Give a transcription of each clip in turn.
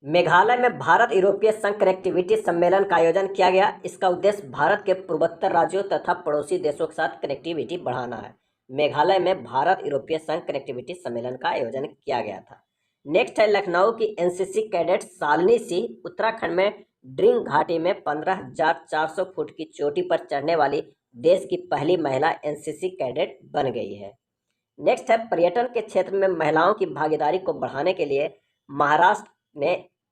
मेघालय में भारत यूरोपीय संघ कनेक्टिविटी सम्मेलन का आयोजन किया गया। इसका उद्देश्य भारत के पूर्वोत्तर राज्यों तथा पड़ोसी देशों के साथ कनेक्टिविटी बढ़ाना है। मेघालय में भारत यूरोपीय संघ कनेक्टिविटी सम्मेलन का आयोजन किया गया था। नेक्स्ट है लखनऊ की एनसीसी कैडेट शालिनी सिंह उत्तराखंड में ड्रिंग घाटी में 15,400 फुट की चोटी पर चढ़ने वाली देश की पहली महिला एनसीसी कैडेट बन गई है। नेक्स्ट है पर्यटन के क्षेत्र में महिलाओं की भागीदारी को बढ़ाने के लिए महाराष्ट्र ने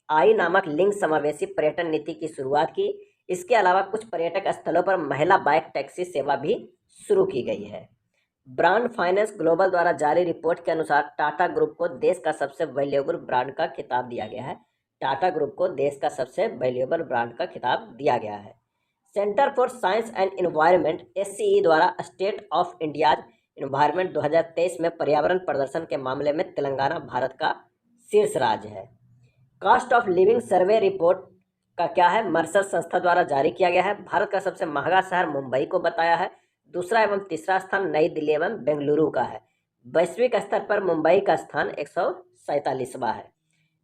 आई नामक लिंग समावेशी पर्यटन नीति की शुरुआत की। इसके अलावा कुछ पर्यटक स्थलों पर महिला बाइक टैक्सी सेवा भी शुरू की गई है। ब्रांड फाइनेंस ग्लोबल द्वारा जारी रिपोर्ट के अनुसार टाटा ग्रुप को देश का सबसे वैल्यूएबल ब्रांड का खिताब दिया गया है। टाटा ग्रुप को देश का सबसे वैल्यूएबल ब्रांड का खिताब दिया गया है। Centre for science and environment SCE द्वारा स्टेट ऑफ इंडियाज एनवायरनमेंट 2023 में पर्यावरण प्रदर्शन के मामले में तेलंगाना भारत का शीर्ष राज्य है। Cost of living survey report का क्या है, मर्सर संस्था द्वारा जारी किया गया है। भारत का सबसे महंगा शहर मुंबई को बताया है। दूसरा एवं तीसरा स्थान नई दिल्ली एवं बेंगलुरु का है। वैश्विक स्तर पर मुंबई का स्थान 147वां है।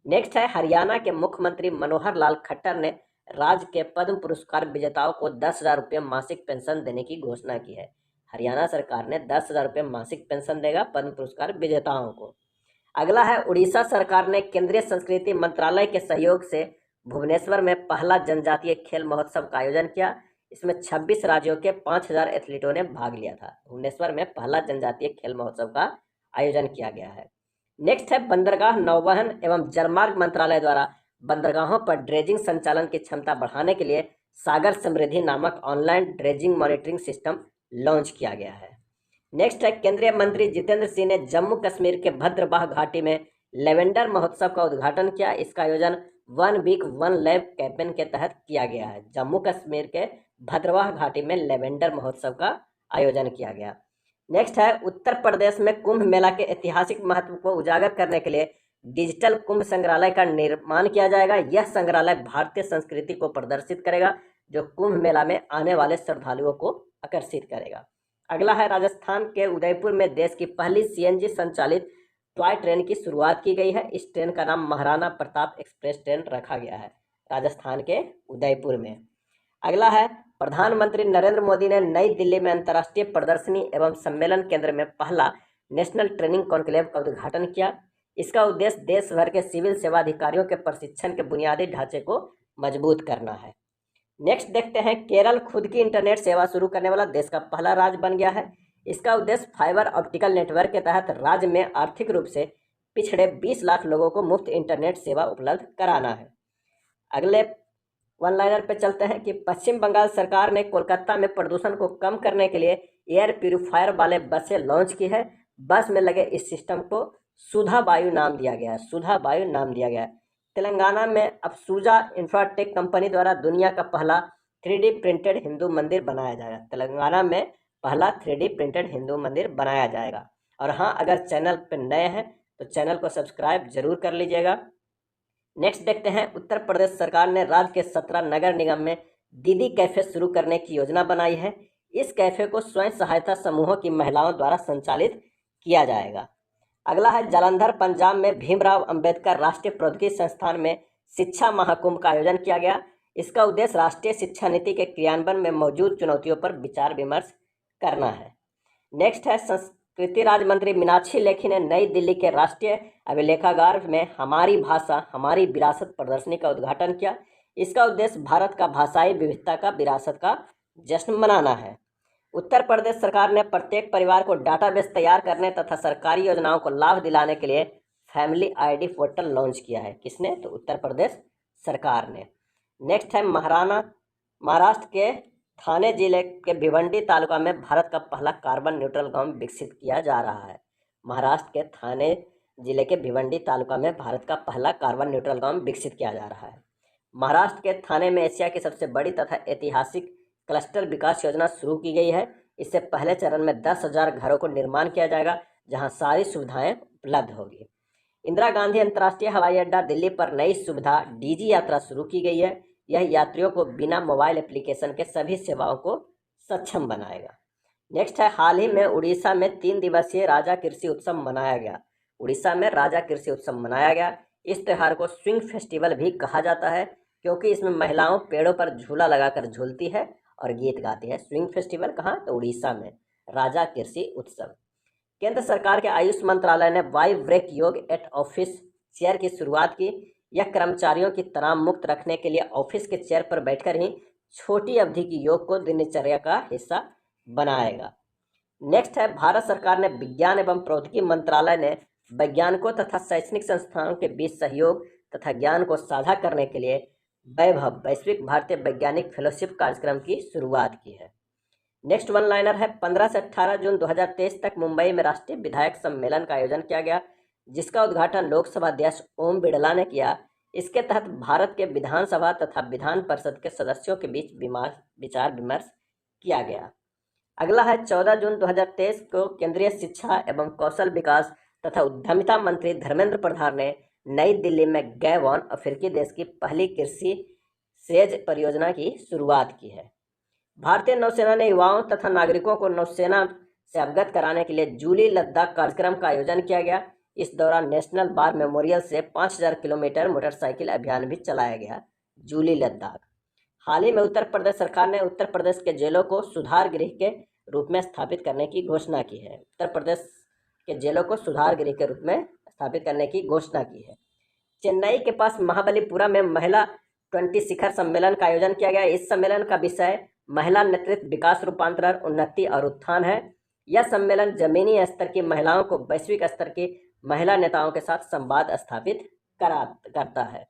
नेक्स्ट है हरियाणा के मुख्यमंत्री मनोहर लाल खट्टर ने राज्य के पद्म पुरस्कार विजेताओं को 10,000 रुपये मासिक पेंशन देने की घोषणा की है। हरियाणा सरकार ने 10,000 रुपये मासिक पेंशन देगा पद्म पुरस्कार विजेताओं को। अगला है उड़ीसा सरकार ने केंद्रीय संस्कृति मंत्रालय के सहयोग से भुवनेश्वर में पहला जनजातीय खेल महोत्सव का आयोजन किया। इसमें 26 राज्यों के 5,000 एथलीटों ने भाग लिया था। भुवनेश्वर में पहला जनजातीय खेल महोत्सव का आयोजन किया गया है। नेक्स्ट है बंदरगाह नौवहन एवं जलमार्ग मंत्रालय द्वारा बंदरगाहों पर ड्रेजिंग संचालन की क्षमता बढ़ाने के लिए सागर समृद्धि नामक online dredging monitoring system launch किया गया है। नेक्स्ट है केंद्रीय मंत्री जितेंद्र सिंह ने जम्मू कश्मीर के भद्रवाह घाटी में लेवेंडर महोत्सव का उद्घाटन किया। इसका आयोजन 1 वीक 1 लैब कैंपेन के तहत किया गया है। जम्मू कश्मीर के भद्रवाह घाटी में लेवेंडर महोत्सव का आयोजन किया गया। नेक्स्ट है उत्तर प्रदेश में कुंभ मेला के ऐतिहासिक महत्व को उजागर करने के लिए डिजिटल कुंभ संग्रहालय का निर्माण किया जाएगा। यह संग्रहालय भारतीय संस्कृति को प्रदर्शित करेगा, जो कुंभ मेला में आने वाले श्रद्धालुओं को आकर्षित करेगा। अगला है राजस्थान के उदयपुर में देश की पहली CNG संचालित टॉय ट्रेन की शुरुआत की गई है। इस ट्रेन का नाम महाराणा प्रताप एक्सप्रेस ट्रेन रखा गया है राजस्थान के उदयपुर में। अगला है प्रधानमंत्री नरेंद्र मोदी ने नई दिल्ली में अंतर्राष्ट्रीय प्रदर्शनी एवं सम्मेलन केंद्र में पहला नेशनल ट्रेनिंग कॉन्क्लेव का उद्घाटन किया। इसका उद्देश्य देश भर के सिविल सेवा अधिकारियों के प्रशिक्षण के बुनियादी ढांचे को मजबूत करना है। नेक्स्ट देखते हैं केरल खुद की इंटरनेट सेवा शुरू करने वाला देश का पहला राज्य बन गया है। इसका उद्देश्य फाइबर ऑप्टिकल नेटवर्क के तहत राज्य में आर्थिक रूप से पिछड़े 20 लाख लोगों को मुफ्त इंटरनेट सेवा उपलब्ध कराना है। अगले वन लाइनर पे चलते हैं कि पश्चिम बंगाल सरकार ने कोलकाता में प्रदूषण को कम करने के लिए एयर प्यूरिफायर वाले बसें लॉन्च की है। बस में लगे इस सिस्टम को सुधा वायु नाम दिया गया है। सुधा वायु नाम दिया गया है। तेलंगाना में अब सूजा इंफ्राटेक कंपनी द्वारा दुनिया का पहला 3D प्रिंटेड हिंदू मंदिर बनाया जाएगा। तेलंगाना में पहला 3D प्रिंटेड हिंदू मंदिर बनाया जाएगा। और हाँ, अगर चैनल पर नए हैं तो चैनल को सब्सक्राइब जरूर कर लीजिएगा। नेक्स्ट देखते हैं उत्तर प्रदेश सरकार ने राज्य के 17 नगर निगम में दीदी कैफे शुरू करने की योजना बनाई है। इस कैफे को स्वयं सहायता समूहों की महिलाओं द्वारा संचालित किया जाएगा। अगला है जालंधर पंजाब में भीमराव अंबेडकर राष्ट्रीय प्रौद्योगिकी संस्थान में शिक्षा महाकुंभ का आयोजन किया गया। इसका उद्देश्य राष्ट्रीय शिक्षा नीति के क्रियान्वयन में मौजूद चुनौतियों पर विचार विमर्श करना है। नेक्स्ट है संस्कृति राज्य मंत्री मीनाक्षी लेखी ने नई दिल्ली के राष्ट्रीय अभिलेखागार में हमारी भाषा हमारी विरासत प्रदर्शनी का उद्घाटन किया। इसका उद्देश्य भारत का भाषाई विविधता का विरासत का जश्न मनाना है। उत्तर प्रदेश सरकार ने प्रत्येक परिवार को डाटाबेस तैयार करने तथा सरकारी योजनाओं को लाभ दिलाने के लिए फैमिली ID पोर्टल लॉन्च किया है। किसने? तो उत्तर प्रदेश सरकार ने। नेक्स्ट है महाराष्ट्र के थाने जिले के भिवंडी तालुका में भारत का पहला कार्बन न्यूट्रल गांव विकसित किया जा रहा है। महाराष्ट्र के थाने जिले के भिवंडी तालुका में भारत का पहला कार्बन न्यूट्रल गांव विकसित किया जा रहा है। महाराष्ट्र के थाने में एशिया की सबसे बड़ी तथा ऐतिहासिक क्लस्टर विकास योजना शुरू की गई है। इससे पहले चरण में 10,000 घरों को निर्माण किया जाएगा, जहां सारी सुविधाएं उपलब्ध होगी। इंदिरा गांधी अंतर्राष्ट्रीय हवाई अड्डा दिल्ली पर नई सुविधा DG यात्रा शुरू की गई है। यह यात्रियों को बिना मोबाइल एप्लीकेशन के सभी सेवाओं को सक्षम बनाएगा। नेक्स्ट है हाल ही में उड़ीसा में 3 दिवसीय राजा कृषि उत्सव मनाया गया। उड़ीसा में राजा कृषि उत्सव मनाया गया। इस त्यौहार को स्विंग फेस्टिवल भी कहा जाता है क्योंकि इसमें महिलाओं पेड़ों पर झूला लगाकर झूलती है और गीत गाती है। स्विंग फेस्टिवल कहाँ? तो उड़ीसा में। राजा कृषि उत्सव। केंद्र सरकार के आयुष मंत्रालय ने वाई ब्रेक योग एट ऑफिस चेयर की शुरुआत की। यह कर्मचारियों की तनाव मुक्त रखने के लिए ऑफिस के चेयर पर बैठकर ही छोटी अवधि की योग को दिनचर्या का हिस्सा बनाएगा। नेक्स्ट है, भारत सरकार ने विज्ञान एवं प्रौद्योगिकी मंत्रालय ने वैज्ञानिकों तथा शैक्षणिक संस्थानों के बीच सहयोग तथा ज्ञान को साझा करने के लिए वैभव वैश्विक भारतीय वैज्ञानिक फेलोशिप कार्यक्रम की शुरुआत की है। नेक्स्ट वन लाइनर है, 15 से 18 जून 2023 तक मुंबई में राष्ट्रीय विधायक सम्मेलन का आयोजन किया गया, जिसका उद्घाटन लोकसभा अध्यक्ष ओम बिरला ने किया। इसके तहत भारत के विधानसभा तथा विधान परिषद के सदस्यों के बीच विचार विमर्श किया गया। अगला है, 14 जून 2023 को केंद्रीय शिक्षा एवं कौशल विकास तथा उद्यमिता मंत्री धर्मेंद्र प्रधान ने नई दिल्ली में गैबॉन, अफ्रीकी देश की पहली कृषि सेज परियोजना की शुरुआत की है। भारतीय नौसेना ने युवाओं तथा नागरिकों को नौसेना से अवगत कराने के लिए जूली लद्दाख कार्यक्रम का आयोजन किया गया। इस दौरान नेशनल वार मेमोरियल से 5000 किलोमीटर मोटरसाइकिल अभियान भी चलाया गया। जूली लद्दाख। हाल ही में उत्तर प्रदेश सरकार ने उत्तर प्रदेश के जेलों को सुधार गृह के रूप में स्थापित करने की घोषणा की है। उत्तर प्रदेश के जेलों को सुधार गृह के रूप में स्थापित करने की घोषणा की है। चेन्नई के पास महाबलीपुरम में महिला 20 शिखर सम्मेलन का आयोजन किया गया। इस सम्मेलन का विषय महिला नेतृत्व, विकास, रूपांतरण, उन्नति और उत्थान है। यह सम्मेलन जमीनी स्तर की महिलाओं को वैश्विक स्तर की महिला नेताओं के साथ संवाद स्थापित करता है।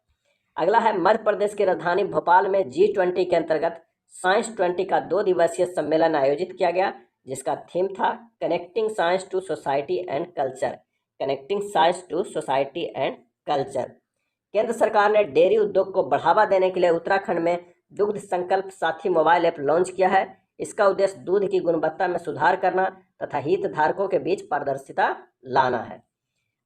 अगला है, मध्य प्रदेश की राजधानी भोपाल में G20 के अंतर्गत साइंस 20 का 2 दिवसीय सम्मेलन आयोजित किया गया, जिसका थीम था connecting science to society and culture. Connecting science to society and culture. केंद्र सरकार ने डेयरी उद्योग को बढ़ावा देने के लिए उत्तराखंड में दुग्ध संकल्प साथी मोबाइल ऐप लॉन्च किया है। इसका उद्देश्य दूध की गुणवत्ता में सुधार करना तथा हितधारकों के बीच पारदर्शिता लाना है।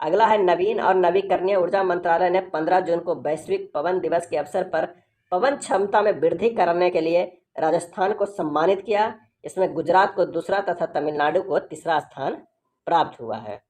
अगला है, नवीन और नवीकरणीय ऊर्जा मंत्रालय ने 15 जून को वैश्विक पवन दिवस के अवसर पर पवन क्षमता में वृद्धि करने के लिए राजस्थान को सम्मानित किया। इसमें गुजरात को दूसरा तथा तमिलनाडु को तीसरा स्थान प्राप्त हुआ है।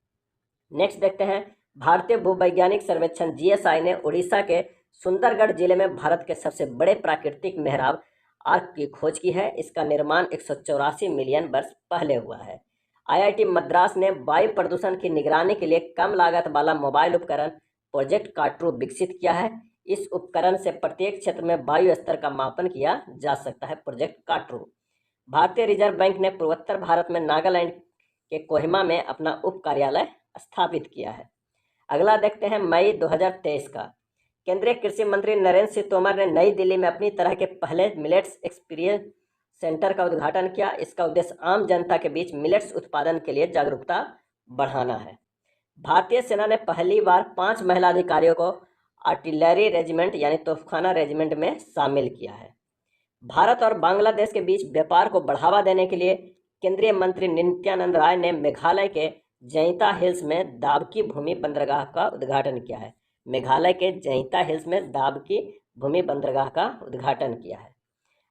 नेक्स्ट देखते हैं, भारतीय भूवैज्ञानिक सर्वेक्षण GSI ने उड़ीसा के सुंदरगढ़ जिले में भारत के सबसे बड़े प्राकृतिक मेहराब आर्क की खोज की है। इसका निर्माण 184 मिलियन वर्ष पहले हुआ है। IIT मद्रास ने वायु प्रदूषण की निगरानी के लिए कम लागत वाला मोबाइल उपकरण प्रोजेक्ट काट्रू विकसित किया है। इस उपकरण से प्रत्येक क्षेत्र में वायु स्तर का मापन किया जा सकता है। प्रोजेक्ट काट्रू। भारतीय रिजर्व बैंक ने पूर्वोत्तर भारत में नागालैंड के कोहिमा में अपना उप कार्यालय स्थापित किया है। अगला देखते हैं, मई 2023 का। केंद्रीय कृषि मंत्री नरेंद्र सिंह तोमर ने नई दिल्ली में अपनी तरह के पहले मिलेट्स एक्सपीरियंस सेंटर का उद्घाटन किया। इसका उद्देश्य आम जनता के बीच मिलेट्स उत्पादन के लिए जागरूकता बढ़ाना है। भारतीय सेना ने पहली बार 5 महिला अधिकारियों को आर्टिलरी रेजिमेंट यानी तोपखाना रेजिमेंट में शामिल किया है। भारत और बांग्लादेश के बीच व्यापार को बढ़ावा देने के लिए केंद्रीय मंत्री नित्यानंद राय ने मेघालय के जैंता हिल्स में दाबकी भूमि बंदरगाह का उद्घाटन किया है। मेघालय के जैंता हिल्स में दाबकी भूमि बंदरगाह का उद्घाटन किया है।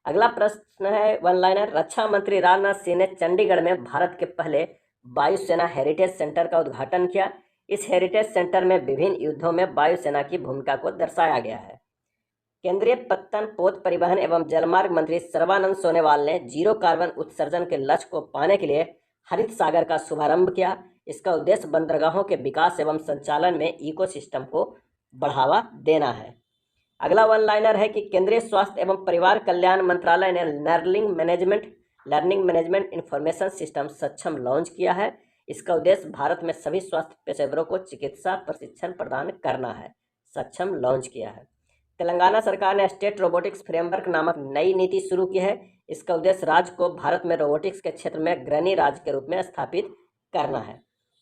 अगला प्रश्न है, वन लाइनर। रक्षा मंत्री राजनाथ सिंह ने चंडीगढ़ में भारत के पहले वायुसेना हेरिटेज सेंटर का उद्घाटन किया। इस हेरिटेज सेंटर में विभिन्न युद्धों में वायुसेना की भूमिका को दर्शाया गया है। केंद्रीय पत्तन, पोत, परिवहन एवं जलमार्ग मंत्री सर्बानंद सोनोवाल ने जीरो कार्बन उत्सर्जन के लक्ष्य को पाने के लिए हरित सागर का शुभारंभ किया। इसका उद्देश्य बंदरगाहों के विकास एवं संचालन में इकोसिस्टम को बढ़ावा देना है। अगला वन लाइनर है कि केंद्रीय स्वास्थ्य एवं परिवार कल्याण मंत्रालय ने लर्निंग मैनेजमेंट इंफॉर्मेशन सिस्टम सक्षम लॉन्च किया है। इसका उद्देश्य भारत में सभी स्वास्थ्य पेशेवरों को चिकित्सा प्रशिक्षण प्रदान करना है। सक्षम लॉन्च किया है। तेलंगाना सरकार ने स्टेट रोबोटिक्स फ्रेमवर्क नामक नई नीति शुरू की है। इसका उद्देश्य राज्य को भारत में रोबोटिक्स के क्षेत्र में अग्रणी राज्य के रूप में स्थापित करना है।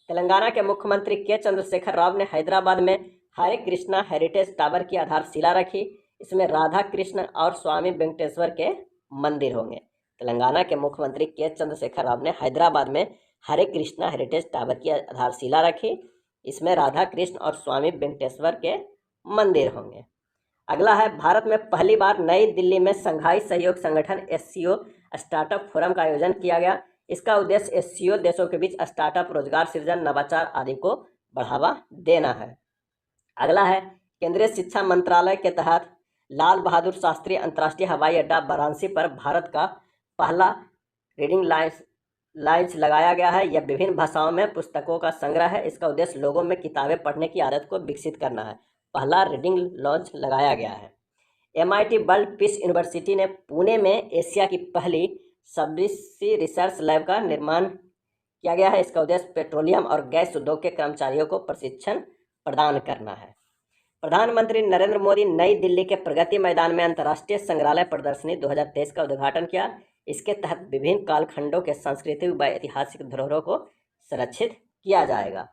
तेलंगाना के मुख्यमंत्री के चंद्रशेखर राव ने हैदराबाद में हरे कृष्णा हेरिटेज टावर की आधारशिला रखी। इसमें राधा कृष्ण और स्वामी वेंकटेश्वर के मंदिर होंगे। तेलंगाना के मुख्यमंत्री के चंद्रशेखर राव ने हैदराबाद में हरे कृष्णा हेरिटेज टावर की आधारशिला रखी। इसमें राधा कृष्ण और स्वामी वेंकटेश्वर के मंदिर होंगे। अगला है, भारत में पहली बार नई दिल्ली में शंघाई सहयोग संगठन SCO स्टार्टअप फोरम का आयोजन किया गया। इसका उद्देश्य SCO देशों के बीच स्टार्टअप, रोजगार सृजन, नवाचार आदि को बढ़ावा देना है। अगला है केंद्रीय शिक्षा मंत्रालय के तहत लाल बहादुर शास्त्री अंतर्राष्ट्रीय हवाई अड्डा वाराणसी पर भारत का पहला रीडिंग लाइन्स लगाया गया है। यह विभिन्न भाषाओं में पुस्तकों का संग्रह है। इसका उद्देश्य लोगों में किताबें पढ़ने की आदत को विकसित करना है। पहला रीडिंग लॉन्च लगाया गया है। MIT वर्ल्ड पीस यूनिवर्सिटी ने पुणे में एशिया की पहली स्वदेशी रिसर्च लैब का निर्माण किया गया है। इसका उद्देश्य पेट्रोलियम और गैस उद्योग के कर्मचारियों को प्रशिक्षण प्रदान करना है। प्रधानमंत्री नरेंद्र मोदी नई दिल्ली के प्रगति मैदान में अंतर्राष्ट्रीय संग्रहालय प्रदर्शनी 2023 का उद्घाटन किया। इसके तहत विभिन्न कालखंडों के सांस्कृतिक व ऐतिहासिक धरोहरों को संरक्षित किया जाएगा।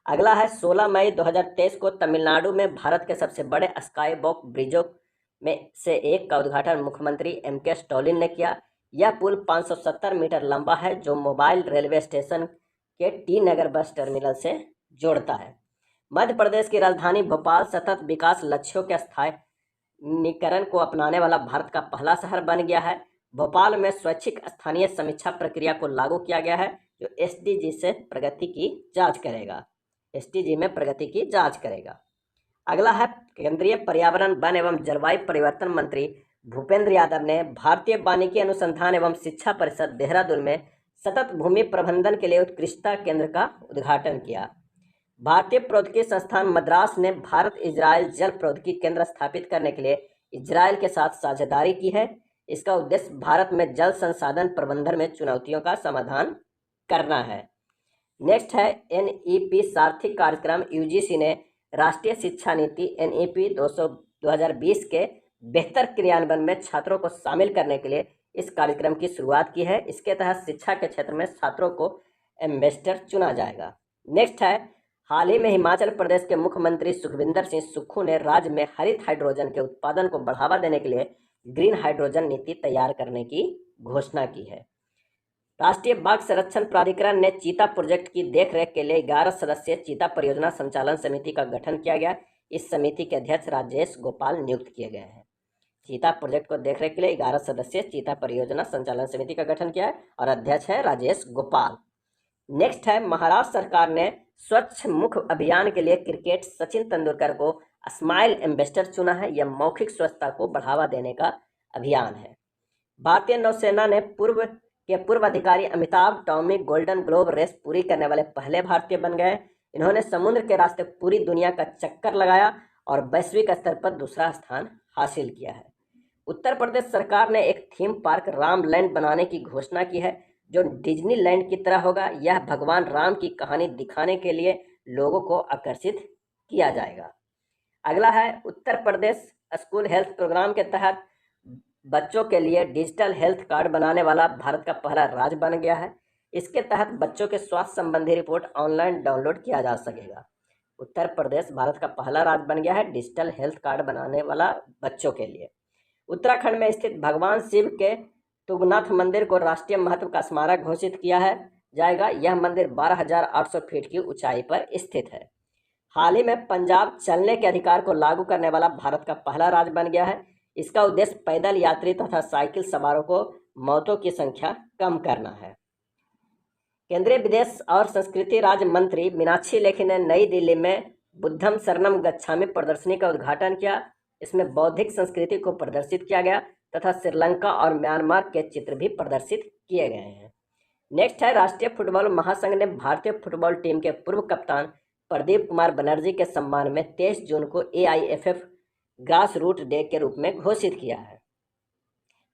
अगला है 16 मई 2023 को तमिलनाडु में भारत के सबसे बड़े स्काई वॉक ब्रिजों में से एक का उद्घाटन मुख्यमंत्री MK स्टालिन ने किया। यह पुल 570 मीटर लंबा है जो मोबाइल रेलवे स्टेशन के टी नगर बस टर्मिनल से जोड़ता है। मध्य प्रदेश की राजधानी भोपाल सतत विकास लक्ष्यों के स्थायीकरण को अपनाने वाला भारत का पहला शहर बन गया है। भोपाल में स्वैच्छिक स्थानीय समीक्षा प्रक्रिया को लागू किया गया है जो SDG से प्रगति की जांच करेगा। SDG में प्रगति की जांच करेगा। अगला है केंद्रीय पर्यावरण वन एवं जलवायु परिवर्तन मंत्री भूपेंद्र यादव ने भारतीय वानिकी अनुसंधान एवं शिक्षा परिषद देहरादून में सतत भूमि प्रबंधन के लिए उत्कृष्टता केंद्र का उद्घाटन किया। भारतीय प्रौद्योगिकी संस्थान मद्रास ने भारत इजरायल जल प्रौद्योगिकी केंद्र स्थापित करने के लिए इजरायल के साथ साझेदारी की है। इसका उद्देश्य भारत में जल संसाधन प्रबंधन में चुनौतियों का समाधान करना है। नेक्स्ट है NEP सारथी कार्यक्रम। UGC ने राष्ट्रीय शिक्षा नीति NEP 2020 के बेहतर क्रियान्वयन में छात्रों को शामिल करने के लिए इस कार्यक्रम की शुरुआत की है। इसके तहत शिक्षा के क्षेत्र में छात्रों को एम्बेसडर चुना जाएगा। नेक्स्ट है हाल ही में हिमाचल प्रदेश के मुख्यमंत्री सुखविंदर सिंह सुक्खू ने राज्य में हरित हाइड्रोजन के उत्पादन को बढ़ावा देने के लिए ग्रीन हाइड्रोजन नीति तैयार करने की घोषणा की है। राष्ट्रीय बाघ संरक्षण प्राधिकरण ने चीता प्रोजेक्ट की देखरेख के लिए 11 सदस्यीय चीता परियोजना संचालन समिति का गठन किया गया। इस समिति के अध्यक्ष राजेश गोपाल नियुक्त किए गए हैं। चीता प्रोजेक्ट को देखरेख के लिए 11 सदस्यीय चीता परियोजना संचालन समिति का गठन किया है और अध्यक्ष है राजेश गोपाल। नेक्स्ट है महाराष्ट्र सरकार ने स्वच्छ मुख अभियान के लिए क्रिकेट सचिन तेंदुलकर को स्माइल एम्बेसडर चुना है। यह मौखिक स्वच्छता को बढ़ावा देने का अभियान है। भारतीय नौसेना ने पूर्व अधिकारी Amitabh Tomy Golden Globe Race पूरी करने वाले पहले भारतीय बन गए। इन्होंने समुद्र के रास्ते पूरी दुनिया का चक्कर लगाया और वैश्विक स्तर पर दूसरा स्थान हासिल किया है। उत्तर प्रदेश सरकार ने एक थीम पार्क रामलैंड बनाने की घोषणा की है जो डिज्नीलैंड की तरह होगा। यह भगवान राम की कहानी दिखाने के लिए लोगों को आकर्षित किया जाएगा। अगला है Uttar Pradesh school health programme के तहत बच्चों के लिए डिजिटल हेल्थ कार्ड बनाने वाला भारत का पहला राज्य बन गया है। इसके तहत बच्चों के स्वास्थ्य संबंधी रिपोर्ट ऑनलाइन डाउनलोड किया जा सकेगा। उत्तर प्रदेश भारत का पहला राज्य बन गया है डिजिटल हेल्थ कार्ड बनाने वाला बच्चों के लिए। उत्तराखंड में स्थित भगवान शिव के तुंगनाथ मंदिर को राष्ट्रीय महत्व का स्मारक घोषित किया है जाएगा। यह मंदिर 12,800 फीट की ऊंचाई पर स्थित है। हाल ही में पंजाब चलने के अधिकार को लागू करने वाला भारत का पहला राज्य बन गया है। इसका उद्देश्य पैदल यात्री तथा साइकिल सवारों को मौतों की संख्या कम करना है। केंद्रीय विदेश और संस्कृति राज्य मंत्री मीनाक्षी लेखी ने नई दिल्ली में बुद्धम शरणम गच्छामि प्रदर्शनी का उद्घाटन किया। इसमें बौद्धिक संस्कृति को प्रदर्शित किया गया तथा श्रीलंका और म्यांमार के चित्र भी प्रदर्शित किए गए हैं। नेक्स्ट है राष्ट्रीय फुटबॉल महासंघ ने भारतीय फुटबॉल टीम के पूर्व कप्तान प्रदीप कुमार बनर्जी के सम्मान में 23 जून को AIFF ग्रास रूट डे के रूप में घोषित किया है।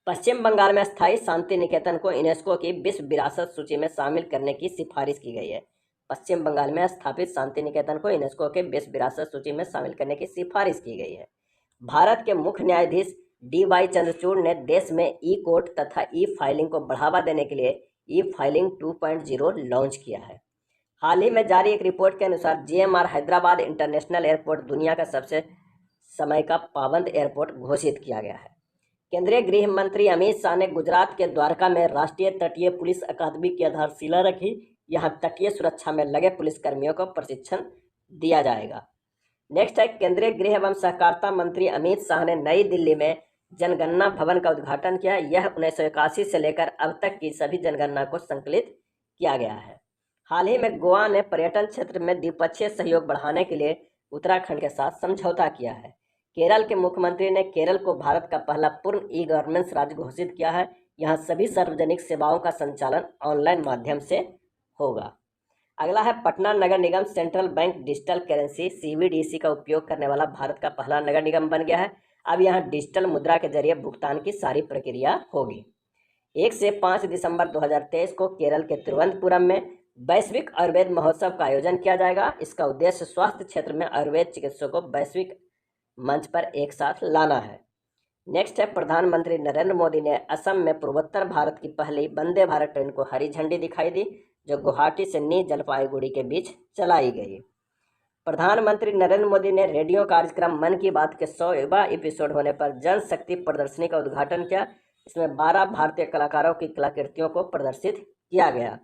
पश्चिम बंगाल में स्थायी शांति निकेतन को यूनेस्को की विश्व विरासत सूची में शामिल करने की सिफारिश की गई है। पश्चिम बंगाल में स्थापित शांति निकेतन को यूनेस्को के विश्व विरासत सूची में शामिल करने की सिफारिश की गई है। भारत के मुख्य न्यायाधीश DY चंद्रचूड़ ने देश में ई-कोर्ट तथा ई-फाइलिंग को बढ़ावा देने के लिए ई-फाइलिंग 2.0 लॉन्च किया है। हाल ही में जारी एक रिपोर्ट के अनुसार GMR हैदराबाद इंटरनेशनल एयरपोर्ट दुनिया का सबसे समय का पाबंद एयरपोर्ट घोषित किया गया है। केंद्रीय गृह मंत्री अमित शाह ने गुजरात के द्वारका में राष्ट्रीय तटीय पुलिस अकादमी की आधारशिला रखी। यहां तटीय सुरक्षा में लगे पुलिसकर्मियों को प्रशिक्षण दिया जाएगा। नेक्स्ट है केंद्रीय गृह एवं सहकारिता मंत्री अमित शाह ने नई दिल्ली में जनगणना भवन का उद्घाटन किया। यह 1981 से लेकर अब तक की सभी जनगणना को संकलित किया गया है। हाल ही में गोवा ने पर्यटन क्षेत्र में द्विपक्षीय सहयोग बढ़ाने के लिए उत्तराखंड के साथ समझौता किया है। केरल के मुख्यमंत्री ने केरल को भारत का पहला पूर्ण ई गवर्नेंस राज्य घोषित किया है। यहाँ सभी सार्वजनिक सेवाओं का संचालन ऑनलाइन माध्यम से होगा। अगला है Patna Nagar Nigam central bank digital currency CBDC का उपयोग करने वाला भारत का पहला नगर निगम बन गया है। अब यहाँ डिजिटल मुद्रा के जरिए भुगतान की सारी प्रक्रिया होगी। 1 से 5 दिसंबर 2023 को केरल के तिरुवनंतपुरम में वैश्विक आयुर्वेद महोत्सव का आयोजन किया जाएगा। इसका उद्देश्य स्वास्थ्य क्षेत्र में आयुर्वेद चिकित्सकों को वैश्विक मंच पर एक साथ लाना है। नेक्स्ट है प्रधानमंत्री नरेंद्र मोदी ने असम में पूर्वोत्तर भारत की पहली वंदे भारत ट्रेन को हरी झंडी दिखाई दी, जो गुवाहाटी से न्यू जलपाईगुड़ी के बीच चलाई गई। प्रधानमंत्री नरेंद्र मोदी ने रेडियो कार्यक्रम मन की बात के 100वां एपिसोड होने पर जनशक्ति प्रदर्शनी का उद्घाटन किया। इसमें 12 भारतीय कलाकारों की कलाकृतियों को प्रदर्शित किया गया।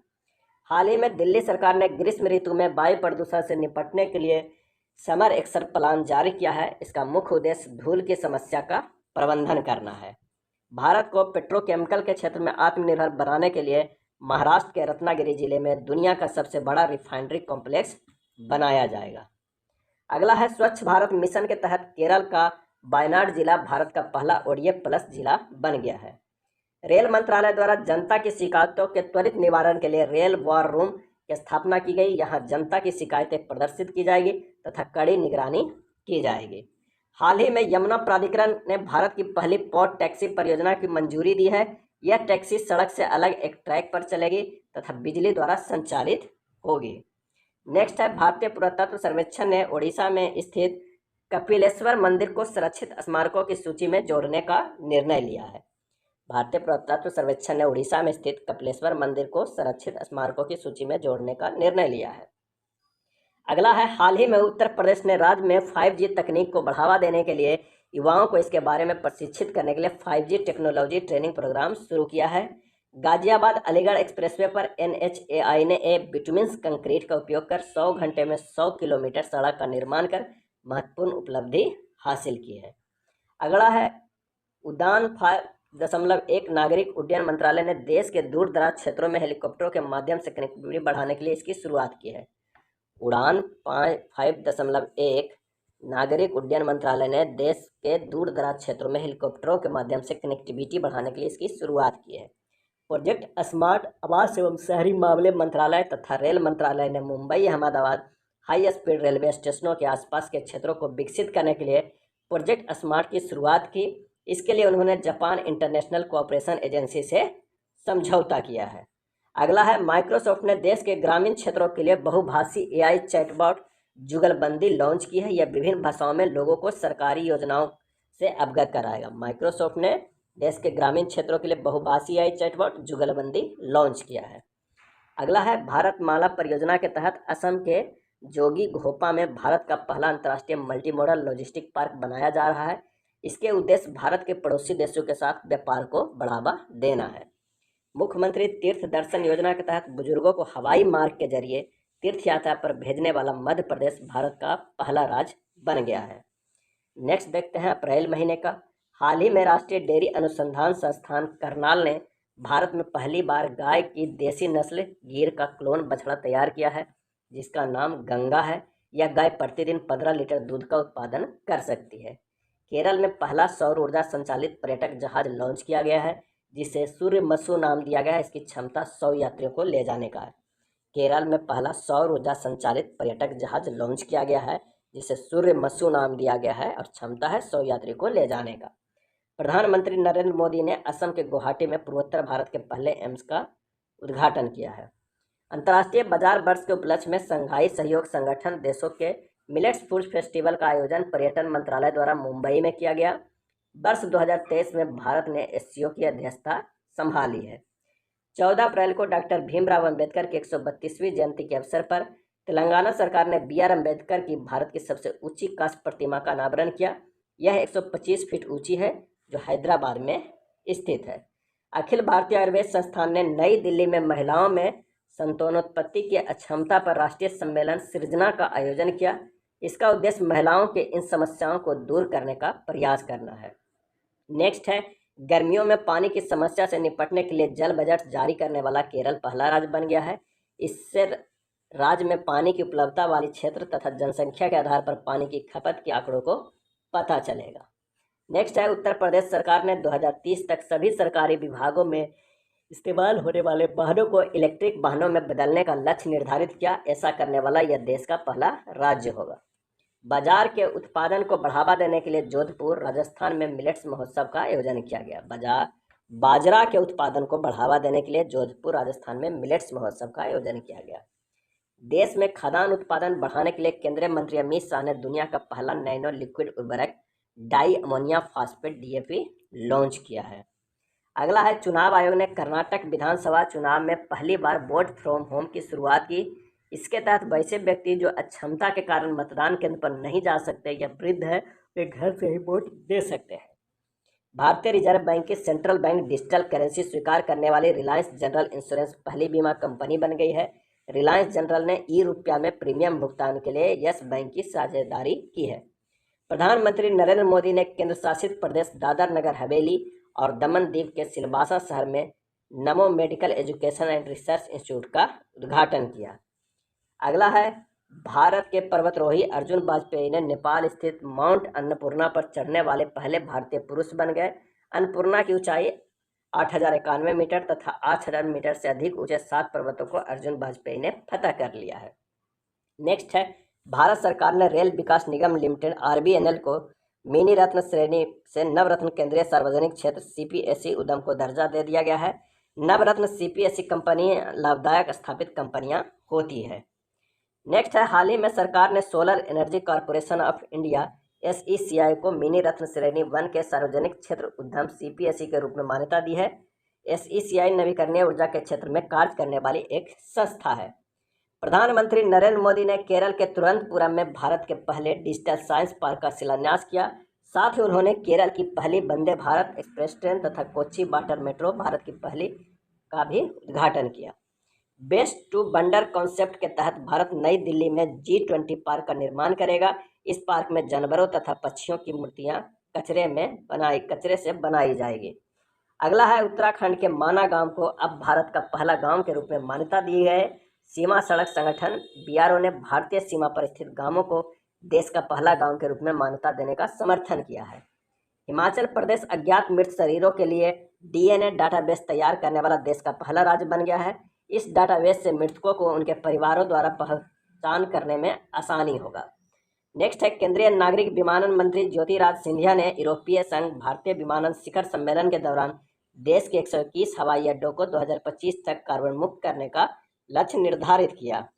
हाल ही में दिल्ली सरकार ने ग्रीष्म ऋतु में वायु प्रदूषण से निपटने के लिए समर एक्शन प्लान जारी किया है। इसका मुख्य उद्देश्य धूल की समस्या का प्रबंधन करना है। भारत को पेट्रोकेमिकल के क्षेत्र में आत्मनिर्भर बनाने के लिए महाराष्ट्र के रत्नागिरी जिले में दुनिया का सबसे बड़ा रिफाइनरी कॉम्प्लेक्स बनाया जाएगा। अगला है स्वच्छ भारत मिशन के तहत केरल का वायनाड जिला भारत का पहला ODF+ जिला बन गया है। रेल मंत्रालय द्वारा जनता की शिकायतों के त्वरित निवारण के लिए रेल वॉर रूम की स्थापना की गई। यहाँ जनता की शिकायतें प्रदर्शित की जाएगी तथा कड़ी निगरानी की जाएगी। हाल ही में यमुना प्राधिकरण ने भारत की पहली पॉड टैक्सी परियोजना की मंजूरी दी है। यह टैक्सी सड़क से अलग एक ट्रैक पर चलेगी तथा बिजली द्वारा संचालित होगी। नेक्स्ट है भारतीय पुरातत्व सर्वेक्षण ने ओडिशा में स्थित कपिलेश्वर मंदिर को संरक्षित स्मारकों की सूची में जोड़ने का निर्णय लिया है। भारतीय पुरातत्व सर्वेक्षण ने उड़ीसा में स्थित कपिलेश्वर मंदिर को संरक्षित स्मारकों की सूची में जोड़ने का निर्णय लिया है। अगला है हाल ही में उत्तर प्रदेश ने राज्य में 5G तकनीक को बढ़ावा देने के लिए युवाओं को इसके बारे में प्रशिक्षित करने के लिए 5G टेक्नोलॉजी ट्रेनिंग प्रोग्राम शुरू किया है। गाजियाबाद अलीगढ़ एक्सप्रेसवे पर NHAI ने बिटुमिन्स कंक्रीट का उपयोग कर 100 घंटे में 100 किलोमीटर सड़क का निर्माण कर महत्वपूर्ण उपलब्धि हासिल की है। अगला है उड़ान 5.1 नागरिक उड्डयन मंत्रालय ने देश के दूर दराज क्षेत्रों में हेलीकॉप्टरों के माध्यम से कनेक्टिविटी बढ़ाने के लिए इसकी शुरुआत की है। उड़ान 5.1 नागरिक उड्डयन मंत्रालय ने देश के दूर दराज क्षेत्रों में हेलीकॉप्टरों के माध्यम से कनेक्टिविटी बढ़ाने के लिए इसकी शुरुआत की है। प्रोजेक्ट स्मार्ट आवास एवं शहरी मामले मंत्रालय तथा रेल मंत्रालय ने Mumbai Ahmedabad high speed railway स्टेशनों के आसपास के क्षेत्रों को विकसित करने के लिए प्रोजेक्ट स्मार्ट की शुरुआत की। इसके लिए उन्होंने जापान इंटरनेशनल कोऑपरेशन एजेंसी से समझौता किया है। अगला है माइक्रोसॉफ्ट ने देश के ग्रामीण क्षेत्रों के लिए बहुभाषी AI चैटबॉट जुगलबंदी लॉन्च की है। यह विभिन्न भाषाओं में लोगों को सरकारी योजनाओं से अवगत कराएगा। माइक्रोसॉफ्ट ने देश के ग्रामीण क्षेत्रों के लिए बहुभाषी AI चैटबॉट जुगलबंदी लॉन्च किया है। अगला है भारत माला परियोजना के तहत असम के जोगी घोपा में भारत का पहला अंतर्राष्ट्रीय मल्टीमोडल लॉजिस्टिक पार्क बनाया जा रहा है। इसके उद्देश्य भारत के पड़ोसी देशों के साथ व्यापार को बढ़ावा देना है। मुख्यमंत्री तीर्थ दर्शन योजना के तहत बुजुर्गों को हवाई मार्ग के जरिए तीर्थ यात्रा पर भेजने वाला मध्य प्रदेश भारत का पहला राज्य बन गया है। नेक्स्ट देखते हैं अप्रैल महीने का। हाल ही में राष्ट्रीय डेयरी अनुसंधान संस्थान करनाल ने भारत में पहली बार गाय की देसी नस्ल गिर का क्लोन बछड़ा तैयार किया है, जिसका नाम गंगा है। यह गाय प्रतिदिन 15 लीटर दूध का उत्पादन कर सकती है। केरल में पहला सौर ऊर्जा संचालित पर्यटक जहाज लॉन्च किया गया है, जिसे सूर्यमसु नाम दिया गया है। इसकी क्षमता 100 यात्रियों को ले जाने का है। केरल में पहला सौर ऊर्जा संचालित पर्यटक जहाज लॉन्च किया गया है, जिसे सूर्यमसु नाम दिया गया है और क्षमता है 100 यात्रियों को ले जाने का। प्रधानमंत्री नरेंद्र मोदी ने असम के गुवाहाटी में पूर्वोत्तर भारत के पहले एम्स का उद्घाटन किया है। अंतर्राष्ट्रीय बाजार वर्ष के उपलक्ष्य में संघाई सहयोग संगठन देशों के मिलेट्स फूड फेस्टिवल का आयोजन पर्यटन मंत्रालय द्वारा मुंबई में किया गया। वर्ष 2023 में भारत ने SCO की अध्यक्षता संभाली है। 14 अप्रैल को डॉक्टर भीमराव अंबेडकर की 132वीं जयंती के अवसर पर तेलंगाना सरकार ने BR अम्बेडकर की भारत की सबसे ऊंची कांस्य प्रतिमा का अनावरण किया। यह 125 फीट ऊंची है, जो हैदराबाद में स्थित है। अखिल भारतीय आयुर्वेद संस्थान ने नई दिल्ली में महिलाओं में संतानोत्पत्ति की अक्षमता पर राष्ट्रीय सम्मेलन सृजना का आयोजन किया। इसका उद्देश्य महिलाओं के इन समस्याओं को दूर करने का प्रयास करना है। नेक्स्ट है गर्मियों में पानी की समस्या से निपटने के लिए जल बजट जारी करने वाला केरल पहला राज्य बन गया है। इससे राज्य में पानी की उपलब्धता वाली क्षेत्र तथा जनसंख्या के आधार पर पानी की खपत के आंकड़ों को पता चलेगा। नेक्स्ट है, उत्तर प्रदेश सरकार ने 2030 तक सभी सरकारी विभागों में इस्तेमाल होने वाले वाहनों को इलेक्ट्रिक वाहनों में बदलने का लक्ष्य निर्धारित किया। ऐसा करने वाला यह देश का पहला राज्य होगा। बाजार के उत्पादन को बढ़ावा देने के लिए जोधपुर राजस्थान में मिलेट्स महोत्सव का आयोजन किया गया। बाजरा के उत्पादन को बढ़ावा देने के लिए जोधपुर राजस्थान में मिलेट्स महोत्सव का आयोजन किया गया। देश में खाद्यान्न उत्पादन बढ़ाने के लिए केंद्रीय मंत्री अमित शाह ने दुनिया का पहला नैनो लिक्विड उर्वरक di ammonia phosphate DAP launch किया है। अगला है, चुनाव आयोग ने कर्नाटक विधानसभा चुनाव में पहली बार वोट फ्रॉम होम की शुरुआत की। इसके तहत वैसे व्यक्ति जो अक्षमता के कारण मतदान केंद्र पर नहीं जा सकते या वृद्ध है, वे घर से ही वोट दे सकते हैं। भारतीय रिजर्व बैंक की सेंट्रल बैंक डिजिटल करेंसी स्वीकार करने वाली रिलायंस जनरल इंश्योरेंस पहली बीमा कंपनी बन गई है। रिलायंस जनरल ने ₹रुपया में प्रीमियम भुगतान के लिए यस बैंक की साझेदारी की है। प्रधानमंत्री नरेंद्र मोदी ने केंद्र शासित प्रदेश दादर नगर हवेली और दमन दीव के सिलवासा शहर में नमो medical education and research institute का उद्घाटन किया। अगला है, भारत के पर्वतारोही अर्जुन वाजपेयी ने नेपाल स्थित माउंट अन्नपूर्णा पर चढ़ने वाले पहले भारतीय पुरुष बन गए। अन्नपूर्णा की ऊंचाई 8,091 मीटर तथा 8,000 मीटर से अधिक ऊंचे 7 पर्वतों को अर्जुन वाजपेयी ने फतह कर लिया है। नेक्स्ट है, भारत सरकार ने रेल विकास निगम लिमिटेड RVNL को मिनी रत्न श्रेणी से नवरत्न केंद्रीय सार्वजनिक क्षेत्र CPSE उद्यम को दर्जा दे दिया गया है। नवरत्न CPSE कंपनी लाभदायक स्थापित कंपनियां होती है। नेक्स्ट है, हाल ही में सरकार ने solar energy corporation of India SECI को मिनी रत्न श्रेणी 1 के सार्वजनिक क्षेत्र उद्यम CPSE के रूप में मान्यता दी है। SECI नवीकरणीय ऊर्जा के क्षेत्र में कार्य करने वाली एक संस्था है। प्रधानमंत्री नरेंद्र मोदी ने केरल के तिरुवनंतपुरम में भारत के पहले डिजिटल साइंस पार्क का शिलान्यास किया। साथ ही उन्होंने केरल की पहली वंदे भारत एक्सप्रेस ट्रेन तथा कोच्चि वाटर मेट्रो भारत की पहली का भी उद्घाटन किया। बेस्ट टू वंडर कॉन्सेप्ट के तहत भारत नई दिल्ली में G20 पार्क का निर्माण करेगा। इस पार्क में जानवरों तथा पक्षियों की मूर्तियां कचरे से बनाई जाएगी। अगला है, उत्तराखंड के माना गांव को अब भारत का पहला गांव के रूप में मान्यता दी है। सीमा सड़क संगठन BRO ने भारतीय सीमा पर स्थित गांवों को देश का पहला गांव के रूप में मान्यता देने का समर्थन किया है। हिमाचल प्रदेश अज्ञात मृत शरीरों के लिए DNA डाटाबेस तैयार करने वाला देश का पहला राज्य बन गया है। इस डाटाबेस से मृतकों को उनके परिवारों द्वारा पहचान करने में आसानी होगा। नेक्स्ट है, केंद्रीय नागरिक विमानन मंत्री ज्योतिरादित्य सिंधिया ने यूरोपीय संघ भारतीय विमानन शिखर सम्मेलन के दौरान देश के 121 हवाई अड्डों को 2025 तक कार्बन मुक्त करने का लक्ष्य निर्धारित किया।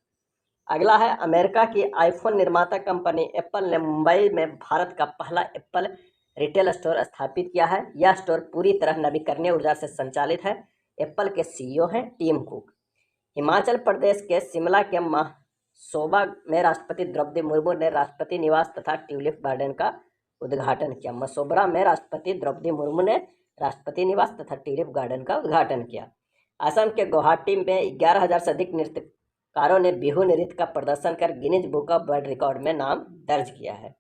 अगला है, अमेरिका की आईफोन निर्माता कंपनी एप्पल ने मुंबई में भारत का पहला एप्पल रिटेल स्टोर स्थापित किया है। यह स्टोर पूरी तरह नवीकरणीय ऊर्जा से संचालित है। एप्पल के CEO हैं टिम कुक। हिमाचल प्रदेश के शिमला के मसोबरा में राष्ट्रपति द्रौपदी मुर्मू ने राष्ट्रपति निवास तथा ट्यूलिप गार्डन का उद्घाटन किया। मसोबरा में राष्ट्रपति द्रौपदी मुर्मू ने राष्ट्रपति निवास तथा ट्यूलिप गार्डन का उद्घाटन किया। असम के गुवाहाटी में 11,000 से अधिक नृत्यकारों ने बिहू नृत्य का प्रदर्शन कर Guinness book of world record में नाम दर्ज किया है।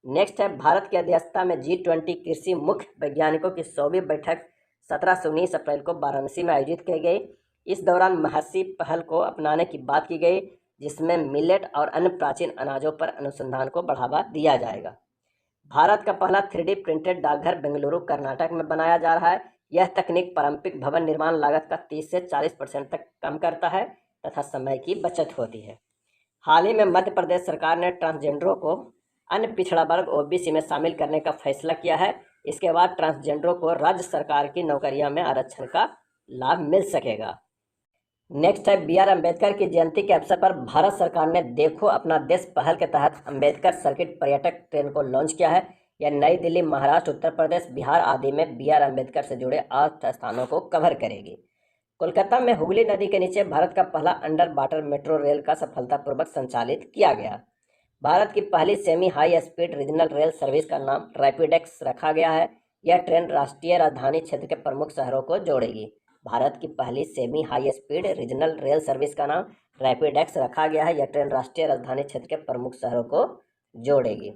नेक्स्ट है, भारत की अध्यक्षता में G20 कृषि मुख्य वैज्ञानिकों की 100वीं बैठक 17 से 19 अप्रैल को वाराणसी में आयोजित की गई। इस दौरान महर्षि पहल को अपनाने की बात की गई, जिसमें मिलेट और अन्य प्राचीन अनाजों पर अनुसंधान को बढ़ावा दिया जाएगा। भारत का पहला 3D प्रिंटेड डाकघर बेंगलुरु कर्नाटक में बनाया जा रहा है। यह तकनीक पारंपरिक भवन निर्माण लागत का 30 से 40% तक कम करता है तथा समय की बचत होती है। हाल ही में मध्य प्रदेश सरकार ने ट्रांसजेंडरों को अन्य पिछड़ा वर्ग OBC में शामिल करने का फैसला किया है। इसके बाद ट्रांसजेंडरों को राज्य सरकार की नौकरियों में आरक्षण का लाभ मिल सकेगा। नेक्स्ट है, BR अम्बेडकर की जयंती के अवसर पर भारत सरकार ने देखो अपना देश पहल के तहत अम्बेडकर सर्किट पर्यटक ट्रेन को लॉन्च किया है। यह नई दिल्ली, महाराष्ट्र, उत्तर प्रदेश, बिहार आदि में BR अम्बेडकर से जुड़े 8 स्थानों को कवर करेगी। कोलकाता में हुगली नदी के नीचे भारत का पहला अंडर वाटर मेट्रो रेल का सफलतापूर्वक संचालित किया गया। भारत की पहली semi high speed regional rail service का नाम रैपिडेक्स रखा गया है। यह ट्रेन राष्ट्रीय राजधानी क्षेत्र के प्रमुख शहरों को जोड़ेगी। भारत की पहली semi high speed regional rail service का नाम रैपिडेक्स रखा गया है। यह ट्रेन राष्ट्रीय राजधानी क्षेत्र के प्रमुख शहरों को जोड़ेगी।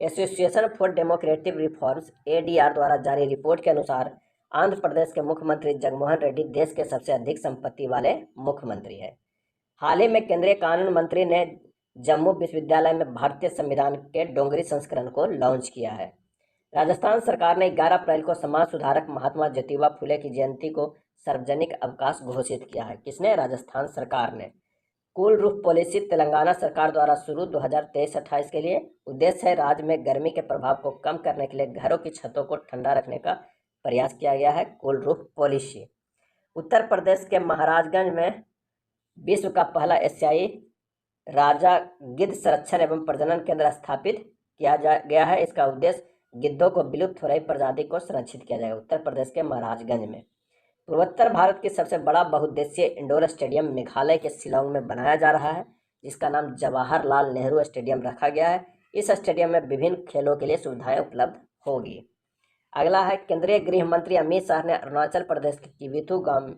Association for democratic reforms ADR द्वारा जारी रिपोर्ट के अनुसार आंध्र प्रदेश के मुख्यमंत्री जगनमोहन रेड्डी देश के सबसे अधिक संपत्ति वाले मुख्यमंत्री है। हाल ही में केंद्रीय कानून मंत्री ने जम्मू विश्वविद्यालय में भारतीय संविधान के डोंगरी संस्करण को लॉन्च किया है। राजस्थान सरकार ने 11 अप्रैल को समाज सुधारक महात्मा ज्योतिबा फुले की जयंती को सार्वजनिक अवकाश घोषित किया है। किसने? राजस्थान सरकार ने। कूल रूफ पॉलिसी तेलंगाना सरकार द्वारा शुरू 2023-28 के लिए। उद्देश्य है राज्य में गर्मी के प्रभाव को कम करने के लिए घरों की छतों को ठंडा रखने का प्रयास किया गया है। Cool roof policy. Uttar Pradesh के महाराजगंज में विश्व का पहला एशियाई राजा गिद्ध संरक्षण एवं प्रजनन केंद्र स्थापित किया गया है। इसका उद्देश्य गिद्धों को विलुप्त हो रही प्रजाति को संरक्षित किया जाएगा। उत्तर प्रदेश के महाराजगंज में। पूर्वोत्तर भारत की सबसे बड़ा बहुउद्देशीय इंडोर स्टेडियम मेघालय के शिलांग में बनाया जा रहा है, जिसका नाम जवाहरलाल नेहरू स्टेडियम रखा गया है। इस स्टेडियम में विभिन्न खेलों के लिए सुविधाएं उपलब्ध होगी। अगला है, केंद्रीय गृह मंत्री अमित शाह ने अरुणाचल प्रदेश के किबिथु गांव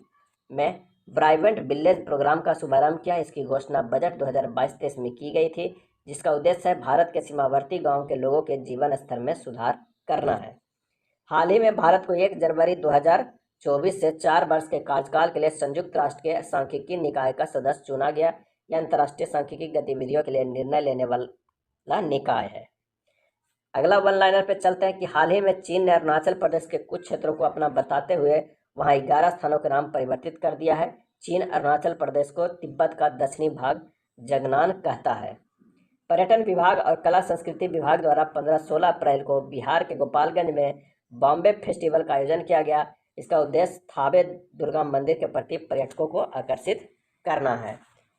में ब्राइवेंट विलेज प्रोग्राम का शुभारंभ किया। इसकी घोषणा बजट 2022-23 में की गई थी, जिसका उद्देश्य है भारत के सीमावर्ती गाँव के लोगों के जीवन स्तर में सुधार करना है। हाल ही में भारत को 1 जनवरी 2024 से 4 वर्ष के कार्यकाल के लिए संयुक्त राष्ट्र के सांख्यिकी निकाय का सदस्य चुना गया। यह अंतर्राष्ट्रीय सांख्यिकी गतिविधियों के लिए निर्णय लेने वाला निकाय है। अगला वन लाइनर पे चलते हैं कि हाल ही में चीन ने अरुणाचल प्रदेश के कुछ क्षेत्रों को अपना बताते हुए वहां 11 स्थानों के नाम परिवर्तित कर दिया है। चीन अरुणाचल प्रदेश को तिब्बत का दक्षिणी भाग जगनान कहता है। पर्यटन विभाग और कला संस्कृति विभाग द्वारा 15-16 अप्रैल को बिहार के गोपालगंज में बॉम्बे फेस्टिवल का आयोजन किया गया। इसका उद्देश्य थावे दुर्गा मंदिर के प्रति पर्यटकों को आकर्षित करना है।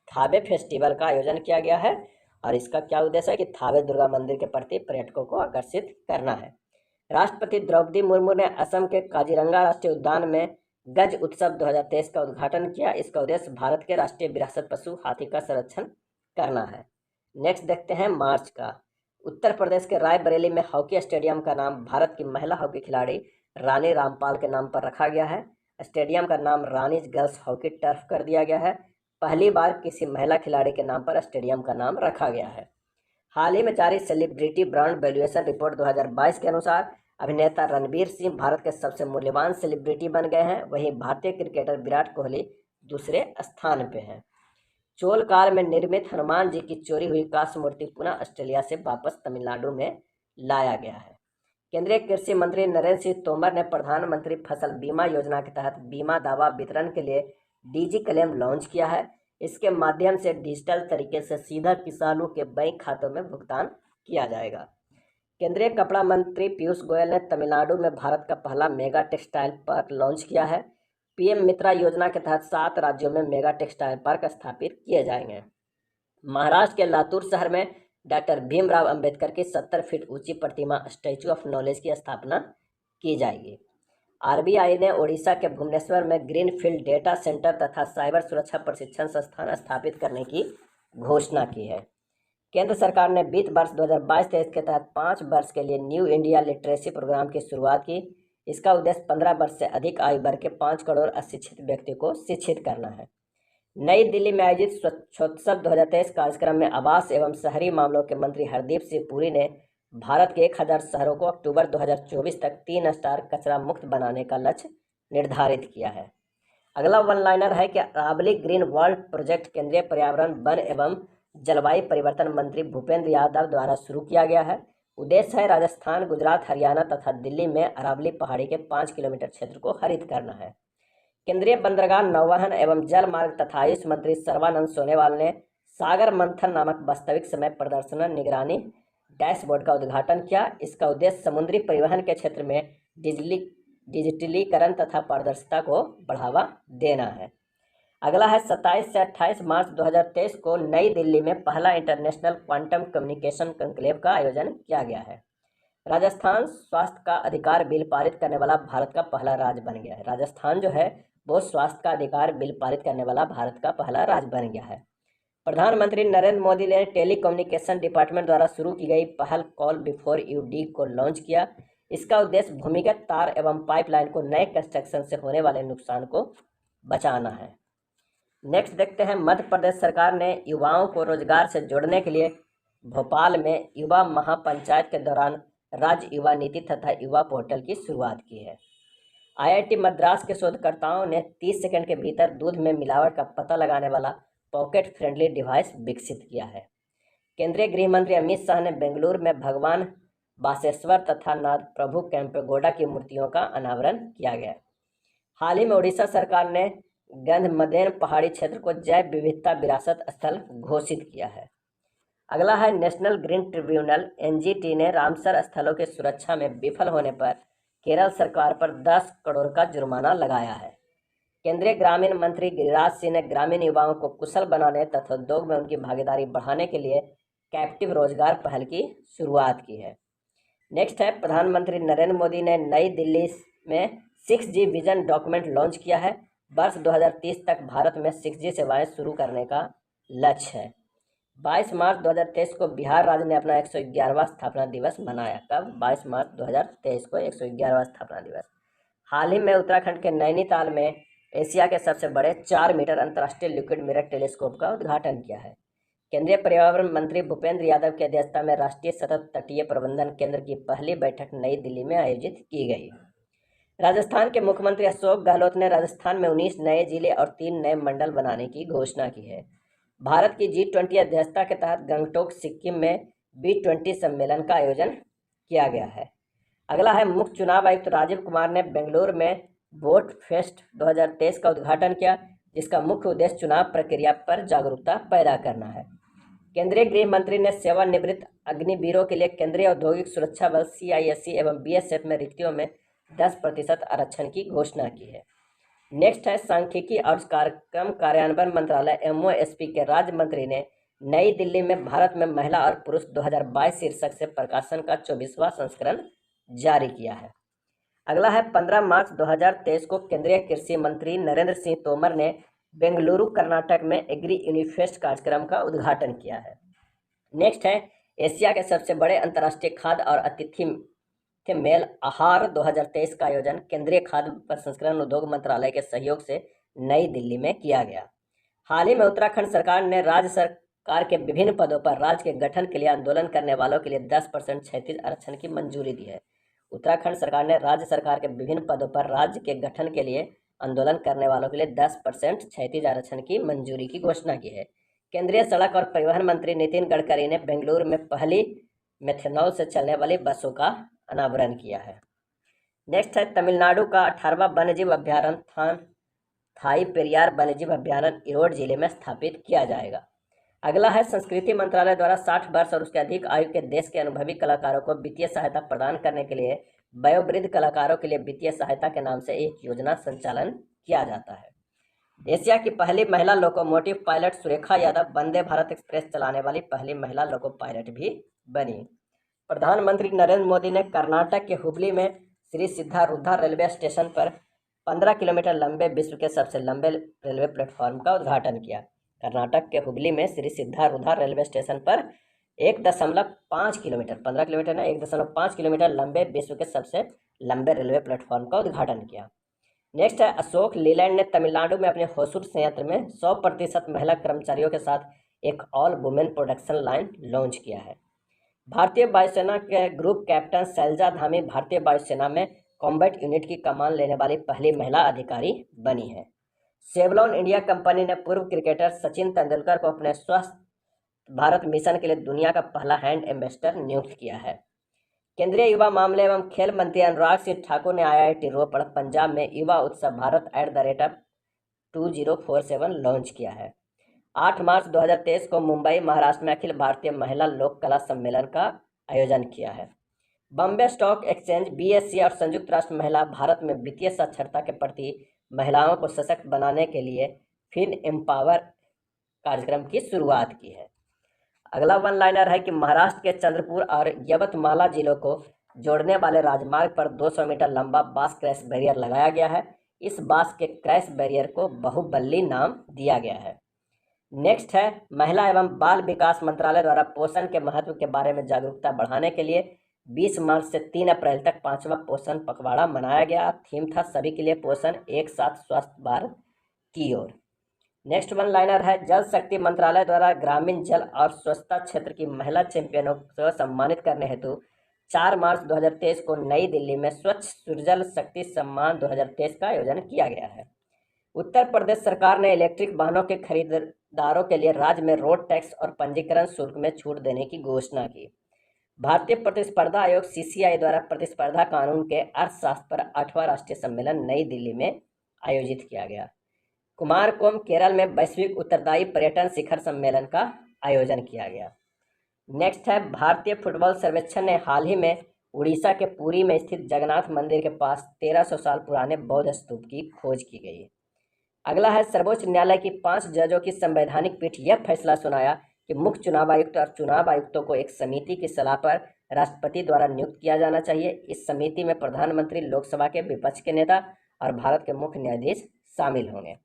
थावे फेस्टिवल का आयोजन किया गया है और इसका क्या उद्देश्य है कि थावे दुर्गा मंदिर के प्रति पर्यटकों को आकर्षित करना है। राष्ट्रपति द्रौपदी मुर्मू ने असम के काजीरंगा राष्ट्रीय उद्यान में गज उत्सव 2023 का उद्घाटन किया। इसका उद्देश्य भारत के राष्ट्रीय विरासत पशु हाथी का संरक्षण करना है। नेक्स्ट देखते हैं मार्च का। उत्तर प्रदेश के रायबरेली में हॉकी स्टेडियम का नाम भारत की महिला हॉकी खिलाड़ी रानी रामपाल के नाम पर रखा गया है। स्टेडियम का नाम रानीज गर्ल्स हॉकी टर्फ कर दिया गया है। पहली बार किसी महिला खिलाड़ी के नाम पर स्टेडियम का नाम रखा गया है। हाल ही में जारी सेलिब्रिटी ब्रांड वैल्यूएशन रिपोर्ट 2022 के अनुसार अभिनेता रणवीर सिंह भारत के सबसे मूल्यवान सेलिब्रिटी बन गए हैं। वहीं भारतीय क्रिकेटर विराट कोहली दूसरे स्थान पे हैं। चोल काल में निर्मित हनुमान जी की चोरी हुई कांस्य मूर्ति पुनः ऑस्ट्रेलिया से वापस तमिलनाडु में लाया गया है। केंद्रीय कृषि मंत्री नरेंद्र सिंह तोमर ने प्रधानमंत्री फसल बीमा योजना के तहत बीमा दावा वितरण के लिए डीजी क्लेम लॉन्च किया है। इसके माध्यम से डिजिटल तरीके से सीधा किसानों के बैंक खातों में भुगतान किया जाएगा। केंद्रीय कपड़ा मंत्री पीयूष गोयल ने तमिलनाडु में भारत का पहला मेगा टेक्सटाइल पार्क लॉन्च किया है। पीएम मित्रा योजना के तहत 7 राज्यों में मेगा टेक्सटाइल पार्क स्थापित किए जाएंगे। महाराष्ट्र के लातूर शहर में डॉक्टर भीमराव अंबेडकर की 70 फीट ऊंची प्रतिमा स्टैच्यू ऑफ नॉलेज की स्थापना की जाएगी। आरबीआई ने ओडिशा के भुवनेश्वर में ग्रीनफील्ड डेटा सेंटर तथा साइबर सुरक्षा प्रशिक्षण संस्थान स्थापित करने की घोषणा की है। केंद्र सरकार ने वित्त वर्ष 2022-23 के तहत 5 वर्ष के लिए न्यू इंडिया लिटरेसी प्रोग्राम की शुरुआत की। इसका उद्देश्य 15 वर्ष से अधिक आयु वर्ग के 5 करोड़ अशिक्षित व्यक्तियों को शिक्षित करना है। नई दिल्ली में आयोजित स्वच्छोत्सव 2023 कार्यक्रम में आवास एवं शहरी मामलों के मंत्री हरदीप सिंह पुरी ने भारत के 1000 शहरों को अक्टूबर 2024 तक 3 स्टार कचरा मुक्त बनाने का लक्ष्य निर्धारित किया है। अगला वन लाइनर है कि अरावली ग्रीन वर्ल्ड प्रोजेक्ट केंद्रीय पर्यावरण वन एवं जलवायु परिवर्तन मंत्री भूपेंद्र यादव द्वारा शुरू किया गया है। उद्देश्य है राजस्थान, गुजरात, हरियाणा तथा दिल्ली में अरावली पहाड़ी के 5 किलोमीटर क्षेत्र को हरित करना है। केंद्रीय बंदरगाह, नौवहन एवं जल मार्ग तथा आयुष मंत्री सर्बानंद सोनोवाल ने सागर मंथन नामक वास्तविक समय प्रदर्शन निगरानी डैशबोर्ड का उद्घाटन किया। इसका उद्देश्य समुद्री परिवहन के क्षेत्र में डिजिटलीकरण तथा पारदर्शिता को बढ़ावा देना है। अगला है 27 से 28 मार्च 2023 को नई दिल्ली में पहला इंटरनेशनल क्वांटम कम्युनिकेशन कंक्लेव का आयोजन किया गया है। राजस्थान स्वास्थ्य का अधिकार बिल पारित करने वाला भारत का पहला राज्य बन गया है। राजस्थान जो है वो स्वास्थ्य का अधिकार बिल पारित करने वाला भारत का पहला राज्य बन गया है। प्रधानमंत्री नरेंद्र मोदी ने टेलीकम्युनिकेशन डिपार्टमेंट द्वारा शुरू की गई पहल कॉल बिफोर यू डी को लॉन्च किया। इसका उद्देश्य भूमिगत तार एवं पाइपलाइन को नए कंस्ट्रक्शन से होने वाले नुकसान को बचाना है। नेक्स्ट देखते हैं, मध्य प्रदेश सरकार ने युवाओं को रोजगार से जोड़ने के लिए भोपाल में युवा महापंचायत के दौरान राज्य युवा नीति तथा युवा पोर्टल की शुरुआत की है। आईआईटी मद्रास के शोधकर्ताओं ने 30 सेकंड के भीतर दूध में मिलावट का पता लगाने वाला पॉकेट फ्रेंडली डिवाइस विकसित किया है। केंद्रीय गृह मंत्री अमित शाह ने बेंगलुरु में भगवान बासेश्वर तथा नाथ प्रभु केम्पेगौड़ा की मूर्तियों का अनावरण किया गया। हाल ही में उड़ीसा सरकार ने गंधमदेन पहाड़ी क्षेत्र को जैव विविधता विरासत स्थल घोषित किया है। अगला है नेशनल ग्रीन ट्रिब्यूनल एनजीटी ने रामसर स्थलों की सुरक्षा में विफल होने पर केरल सरकार पर 10 करोड़ का जुर्माना लगाया है। केंद्रीय ग्रामीण मंत्री गिरिराज सिंह ने ग्रामीण युवाओं को कुशल बनाने तथा उद्योग में उनकी भागीदारी बढ़ाने के लिए कैप्टिव रोजगार पहल की शुरुआत की है। नेक्स्ट है प्रधानमंत्री नरेंद्र मोदी ने नई दिल्ली में 6G विजन डॉक्यूमेंट लॉन्च किया है। वर्ष 2030 तक भारत में 6G सेवाएं शुरू करने का लक्ष्य है। 22 मार्च 2023 को बिहार राज्य ने अपना 111वां स्थापना दिवस मनाया। कब? 22 मार्च 2023 को 111वां स्थापना दिवस। हाल ही में उत्तराखंड के नैनीताल में एशिया के सबसे बड़े 4 मीटर अंतर्राष्ट्रीय लिक्विड मिरर टेलीस्कोप का उद्घाटन किया है। केंद्रीय पर्यावरण मंत्री भूपेंद्र यादव की अध्यक्षता में राष्ट्रीय सतत तटीय प्रबंधन केंद्र की पहली बैठक नई दिल्ली में आयोजित की गई। राजस्थान के मुख्यमंत्री अशोक गहलोत ने राजस्थान में 19 नए जिले और 3 नए मंडल बनाने की घोषणा की है। भारत की G20 अध्यक्षता के तहत गंगटोक सिक्किम में B20 सम्मेलन का आयोजन किया गया है। अगला है मुख्य चुनाव आयुक्त राजीव कुमार ने बेंगलुरु में वोट फेस्ट 2023 का उद्घाटन किया, जिसका मुख्य उद्देश्य चुनाव प्रक्रिया पर जागरूकता पैदा करना है। केंद्रीय गृह मंत्री ने सेवानिवृत्त अग्निवीरों के लिए केंद्रीय औद्योगिक सुरक्षा बल CISC एवं BSF में रिक्तियों में 10% आरक्षण की घोषणा की है। नेक्स्ट है सांख्यिकी और कार्यक्रम कार्यान्वयन मंत्रालय MOSP के राज्य मंत्री ने नई दिल्ली में भारत में महिला और पुरुष 2022 शीर्षक से प्रकाशन का 24वां संस्करण जारी किया है। अगला है 15 मार्च 2023 को केंद्रीय कृषि मंत्री नरेंद्र सिंह तोमर ने बेंगलुरु कर्नाटक में एग्री यूनिफेस्ट कार्यक्रम का उद्घाटन किया है। नेक्स्ट है एशिया के सबसे बड़े अंतर्राष्ट्रीय खाद्य और आतिथ्य मेल आहार 2023 का आयोजन केंद्रीय खाद्य प्रसंस्करण उद्योग मंत्रालय के सहयोग से नई दिल्ली में किया गया। हाल ही में उत्तराखंड सरकार ने राज्य सरकार के विभिन्न पदों पर राज्य के गठन के लिए आंदोलन करने वालों के लिए 10% क्षैतिज आरक्षण की मंजूरी दी है। उत्तराखंड सरकार ने राज्य सरकार के विभिन्न पदों पर राज्य के गठन के लिए आंदोलन करने वालों के लिए 10% क्षैतिज आरक्षण की मंजूरी की घोषणा की है। केंद्रीय सड़क और परिवहन मंत्री नितिन गडकरी ने बेंगलुरु में पहली मेथनॉल से चलने वाली बसों का अनावरण किया है। नेक्स्ट है तमिलनाडु का 18वां वन्यजीव अभ्यारण्य थाई पेरियार वन्यजीव अभ्यारण्य ईरोड जिले में स्थापित किया जाएगा। अगला है संस्कृति मंत्रालय द्वारा 60 वर्ष और उसके अधिक आयु के देश के अनुभवी कलाकारों को वित्तीय सहायता प्रदान करने के लिए वयोवृद्ध कलाकारों के लिए वित्तीय सहायता के नाम से एक योजना संचालन किया जाता है। एशिया की पहली महिला locomotive pilot Surekha Yadav Vande Bharat express चलाने वाली पहली महिला लोको पायलट भी बनी। प्रधानमंत्री नरेंद्र मोदी ने कर्नाटक के हुबली में श्री सिद्धारूढ़ा रेलवे स्टेशन पर 15 किलोमीटर लंबे विश्व के सबसे लंबे रेलवे प्लेटफॉर्म का उद्घाटन किया। कर्नाटक के हुबली में श्री सिद्धारूढ़ा रेलवे स्टेशन पर 1.5 किलोमीटर 15 किलोमीटर ने 1.5 किलोमीटर लंबे विश्व के सबसे लंबे रेलवे प्लेटफॉर्म का उद्घाटन किया। नेक्स्ट है अशोक लीलैंड ने तमिलनाडु में अपने होसुर संयंत्र में 100% महिला कर्मचारियों के साथ एक all women production line launch किया है। भारतीय वायुसेना के ग्रुप कैप्टन शैलजा धामी भारतीय वायुसेना में कॉम्बैट यूनिट की कमान लेने वाली पहली महिला अधिकारी बनी है। सेवलॉन इंडिया कंपनी ने पूर्व क्रिकेटर सचिन तेंदुलकर को अपने स्वस्थ भारत मिशन के लिए दुनिया का पहला हैंड एम्बेसडर नियुक्त किया है। केंद्रीय युवा मामले एवं खेल मंत्री अनुराग सिंह ठाकुर ने IIT रोपड़ पंजाब में युवा उत्सव भारत @2047 लॉन्च किया है। 8 मार्च 2023 को मुंबई महाराष्ट्र में अखिल भारतीय महिला लोक कला सम्मेलन का आयोजन किया है। बॉम्बे स्टॉक एक्सचेंज BSE और संयुक्त राष्ट्र महिला भारत में वित्तीय साक्षरता के प्रति महिलाओं को सशक्त बनाने के लिए फिन एम्पावर कार्यक्रम की शुरुआत की है। अगला वन लाइनर है कि महाराष्ट्र के चंद्रपुर और यवतमाला जिलों को जोड़ने वाले राजमार्ग पर 200 मीटर लंबा बांस क्रैश बैरियर लगाया गया है। इस बांस के क्रैश बैरियर को बाहुबली नाम दिया गया है। नेक्स्ट है महिला एवं बाल विकास मंत्रालय द्वारा पोषण के महत्व के बारे में जागरूकता बढ़ाने के लिए 20 मार्च से 3 अप्रैल तक 5वां पोषण पखवाड़ा मनाया गया। थीम था सभी के लिए पोषण, एक साथ स्वस्थ भारत की ओर। नेक्स्ट वन लाइनर है जल शक्ति मंत्रालय द्वारा ग्रामीण जल और स्वच्छता क्षेत्र की महिला चैंपियनों को सम्मानित करने हेतु 4 मार्च 2023 को नई दिल्ली में स्वच्छ सुजल शक्ति सम्मान 2023 का आयोजन किया गया है। उत्तर प्रदेश सरकार ने इलेक्ट्रिक वाहनों के खरीदारों के लिए राज्य में रोड टैक्स और पंजीकरण शुल्क में छूट देने की घोषणा की। भारतीय प्रतिस्पर्धा आयोग सीसीआई द्वारा प्रतिस्पर्धा कानून के अर्थशास्त्र पर 8वां राष्ट्रीय सम्मेलन नई दिल्ली में आयोजित किया गया। कुमारकोम केरल में वैश्विक उत्तरदायी पर्यटन शिखर सम्मेलन का आयोजन किया गया। नेक्स्ट है, भारतीय फुटबॉल सर्वेक्षण ने हाल ही में उड़ीसा के पुरी में स्थित जगन्नाथ मंदिर के पास 1300 साल पुराने बौद्ध स्तूप की खोज की गई। अगला है, सर्वोच्च न्यायालय की 5 जजों की संवैधानिक पीठ यह फैसला सुनाया कि मुख्य चुनाव आयुक्त और चुनाव आयुक्तों को एक समिति की सलाह पर राष्ट्रपति द्वारा नियुक्त किया जाना चाहिए। इस समिति में प्रधानमंत्री, लोकसभा के विपक्ष के नेता और भारत के मुख्य न्यायाधीश शामिल होंगे।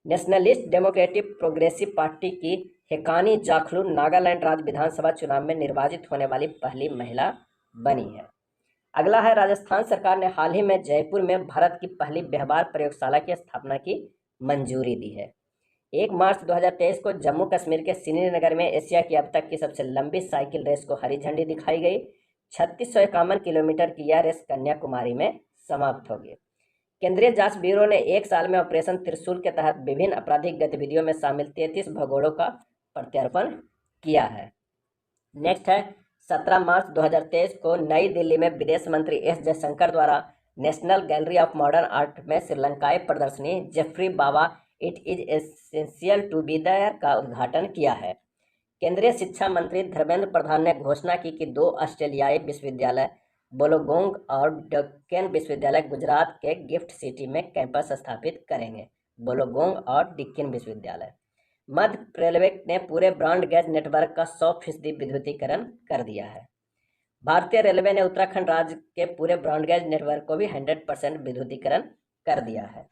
नेशनलिस्ट डेमोक्रेटिक प्रोग्रेसिव पार्टी की हेकानी जाखलू नागालैंड राज्य विधानसभा चुनाव में निर्वाचित होने वाली पहली महिला बनी है। अगला है, राजस्थान सरकार ने हाल ही में जयपुर में भारत की पहली व्यवहार प्रयोगशाला की स्थापना की मंजूरी दी है। 1 मार्च 2023 को जम्मू कश्मीर के श्रीनगर में एशिया की अब तक की सबसे लंबी साइकिल रेस को हरी झंडी दिखाई गई। 3651 किलोमीटर की यह रेस कन्याकुमारी में समाप्त होगी। केंद्रीय जांच ब्यूरो ने 1 साल में ऑपरेशन त्रिशूल के तहत विभिन्न आपराधिक गतिविधियों में शामिल 33 भगोड़ों का प्रत्यर्पण किया है। नेक्स्ट है, 17 मार्च 2023 को नई दिल्ली में विदेश मंत्री एस जयशंकर द्वारा National Gallery of Modern Art में श्रीलंकाई प्रदर्शनी Geoffrey Bawa it is essential to be there का उद्घाटन किया है। केंद्रीय शिक्षा मंत्री धर्मेंद्र प्रधान ने घोषणा की कि 2 ऑस्ट्रेलियाई विश्वविद्यालय बोलोगोंग और डेक्कन विश्वविद्यालय गुजरात के गिफ्ट सिटी में कैंपस स्थापित करेंगे। बोलोगोंग और डेक्कन विश्वविद्यालय। मध्य रेलवे ने पूरे ब्रॉड गेज नेटवर्क का 100% विद्युतीकरण कर दिया है। भारतीय रेलवे ने उत्तराखंड राज्य के पूरे ब्रॉड गेज नेटवर्क को भी 100% विद्युतीकरण कर दिया है।